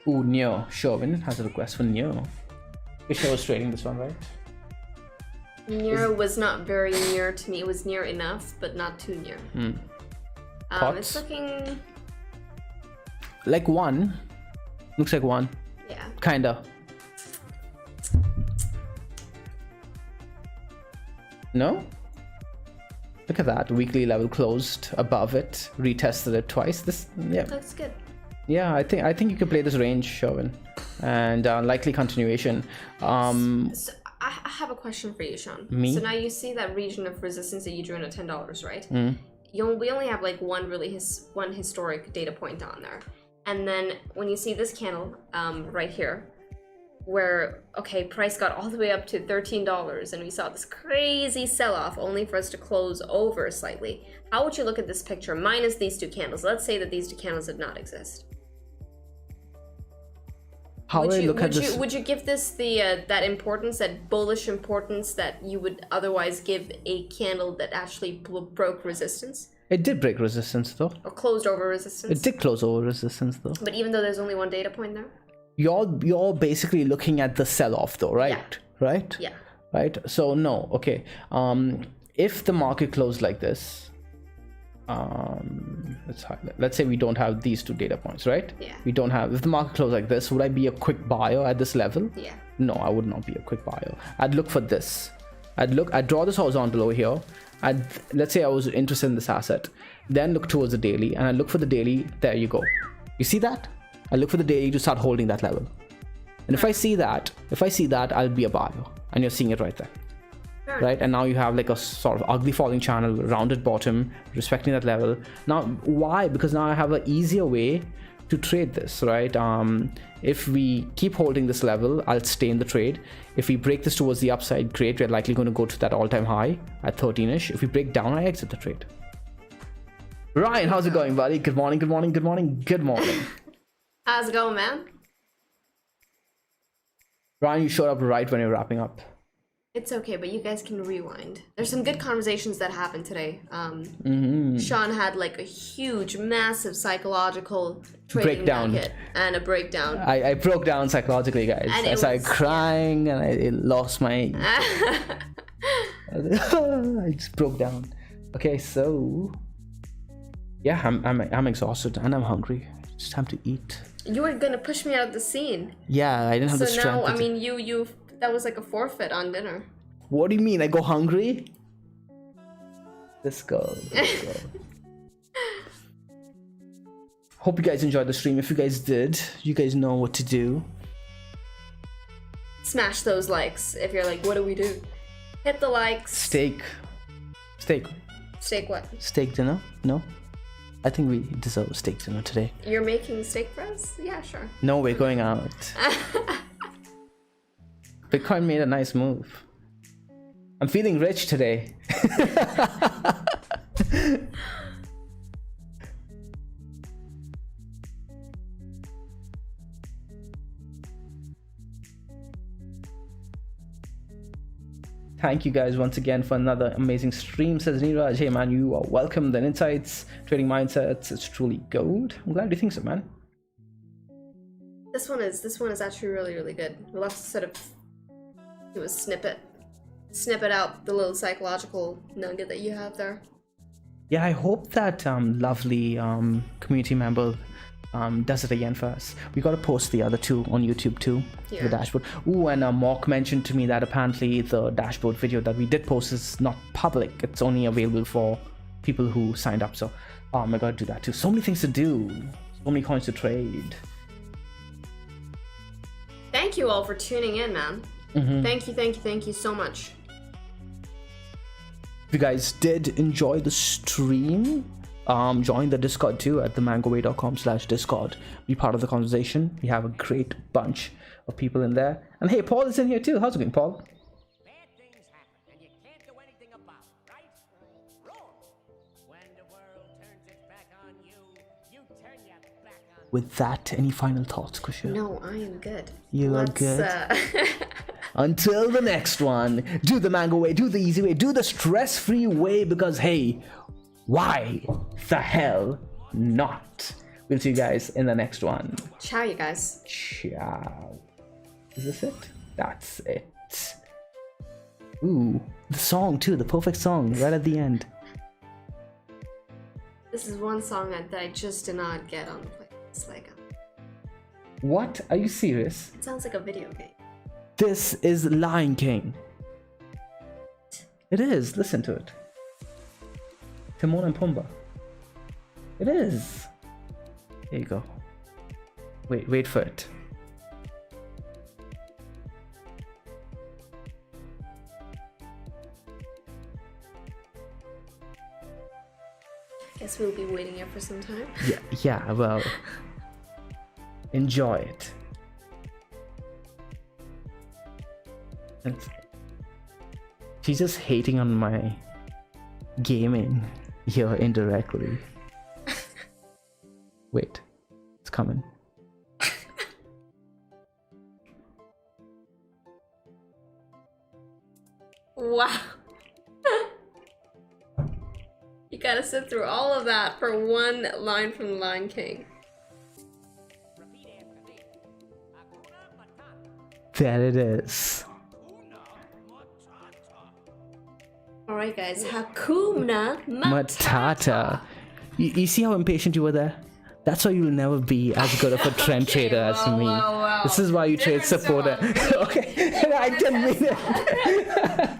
Speaker 1: Ooh, Neo. Sherwin has a request for Neo. Isha was trading this one, right?
Speaker 3: Near was not very near to me. It was near enough, but not too near. It's looking...
Speaker 1: like 1. Looks like 1.
Speaker 3: Yeah.
Speaker 1: Kinda. No? Look at that. Weekly level closed above it. Retested it twice.
Speaker 3: Looks good.
Speaker 1: Yeah, I think you could play this range, Sherwin. And likely continuation.
Speaker 3: So I have a question for you, Sean.
Speaker 1: Me?
Speaker 3: So now you see that region of resistance that you drew in at $10, right? We only have like one historic data point on there. And then when you see this candle right here, where, okay, price got all the way up to $13 and we saw this crazy sell-off only for us to close over slightly. How would you look at this picture minus these 2 candles? Let's say that these 2 candles did not exist. Would you give this that importance, that bullish importance that you would otherwise give a candle that actually broke resistance?
Speaker 1: It did break resistance though.
Speaker 3: Or closed over resistance?
Speaker 1: It did close over resistance though.
Speaker 3: But even though there's only one data point there?
Speaker 1: You're basically looking at the sell-off though, right?
Speaker 3: Yeah.
Speaker 1: Right?
Speaker 3: Yeah.
Speaker 1: Right? So no, okay. If the market closed like this,
Speaker 2: let's highlight. Let's say we don't have these two data points, right?
Speaker 3: Yeah.
Speaker 2: We don't have. If the market closed like this, would I be a quick buyer at this level?
Speaker 3: Yeah.
Speaker 2: No, I would not be a quick buyer. I'd look for this. I'd draw this horizontal over here. Let's say I was interested in this asset, then look towards the daily, and I look for the daily. There you go. You see that? I look for the daily to start holding that level. And if I see that, I'll be a buyer. And you're seeing it right there.
Speaker 3: Sure.
Speaker 2: Right? And now you have like a sort of ugly falling channel, rounded bottom, respecting that level. Now, why? Because now I have an easier way to trade this, right? If we keep holding this level, I'll stay in the trade. If we break this towards the upside, great. We're likely going to go to that all-time high at 13-ish. If we break down, I exit the trade. Ryan, how's it going, buddy? Good morning, good morning, good morning, good morning.
Speaker 3: How's it going, man?
Speaker 2: Ryan, you showed up right when you're wrapping up.
Speaker 3: It's okay, but you guys can rewind. There's some good conversations that happened today. Sean had like a huge, massive psychological trading
Speaker 2: Breakdown.
Speaker 3: nugget and a breakdown.
Speaker 2: I broke down psychologically, guys.
Speaker 3: And
Speaker 2: I started crying and I lost my... I just broke down. Okay, so... Yeah, I'm exhausted and I'm hungry. It's time to eat.
Speaker 3: You were gonna push me out of the scene.
Speaker 2: Yeah, I didn't have the
Speaker 3: So
Speaker 2: strength.
Speaker 3: now, I mean, you that was like a forfeit on dinner.
Speaker 2: What do you mean? I go hungry? Let's go. Hope you guys enjoyed the stream. If you guys did, you guys know what to do.
Speaker 3: Smash those likes if you're like, what do we do? Hit the likes.
Speaker 2: Steak
Speaker 3: Steak what?
Speaker 2: Steak dinner? No? I think we deserve a steak dinner today.
Speaker 3: You're making steak for us? Yeah, sure.
Speaker 2: No, we're going out. Bitcoin made a nice move. I'm feeling rich today. Thank you guys once again for another amazing stream, says Neeraj. Hey man, you are welcome. The insights, trading mindsets, it's truly gold. I'm glad you think so, man.
Speaker 3: This one is actually really, really good. We'll have to sort of do a snippet out the little psychological nugget that you have there.
Speaker 2: Yeah, I hope that lovely community member does it again for us. We got to post the other two on YouTube too,
Speaker 3: Yeah.
Speaker 2: the dashboard. Ooh, and Mock mentioned to me that apparently the dashboard video that we did post is not public. It's only available for people who signed up. So I gotta do that too. So many things to do, so many coins to trade.
Speaker 3: Thank you all for tuning in, man. Thank you so much.
Speaker 2: If you guys did enjoy the stream, join the Discord too at themangoway.com/Discord. Be part of the conversation. We have a great bunch of people in there. And hey, Paul is in here too. How's it going, Paul?
Speaker 5: Bad things happen and you can't do anything about it, right? Wrong. When the world turns its back on you, you turn your back on
Speaker 2: With that, any final thoughts, Kushal?
Speaker 3: No, I am good.
Speaker 2: You are good. Until the next one, do the mango way, do the easy way, do the stress-free way, because hey, why the hell not? We'll see you guys in the next one.
Speaker 3: Ciao, you guys.
Speaker 2: Ciao. Is this it? That's it. Ooh, the song too, the perfect song right at the end.
Speaker 3: This is one song that I just did not get on the playlist. Like,
Speaker 2: What? Are you serious?
Speaker 3: it sounds like a video game.
Speaker 2: This is Lion King. It is. Listen to it. Timon and Pumbaa. It is. There you go. Wait for it.
Speaker 3: Guess we'll be waiting here for some time.
Speaker 2: Yeah, well, enjoy it. And she's just hating on my gaming here indirectly. Wait, it's coming.
Speaker 3: Wow. You gotta sit through all of that for one line from The Lion King.
Speaker 5: repeat after me. HAKUNA MATATA.
Speaker 2: There it is.
Speaker 3: Alright guys, Hakuna Matata.
Speaker 2: Matata. You see how impatient you were there? That's why you'll never be as good of a trend trader as me.
Speaker 3: Wow.
Speaker 2: This is why you trade
Speaker 3: Different
Speaker 2: supporter.
Speaker 3: zone.
Speaker 2: Okay, I didn't mean it.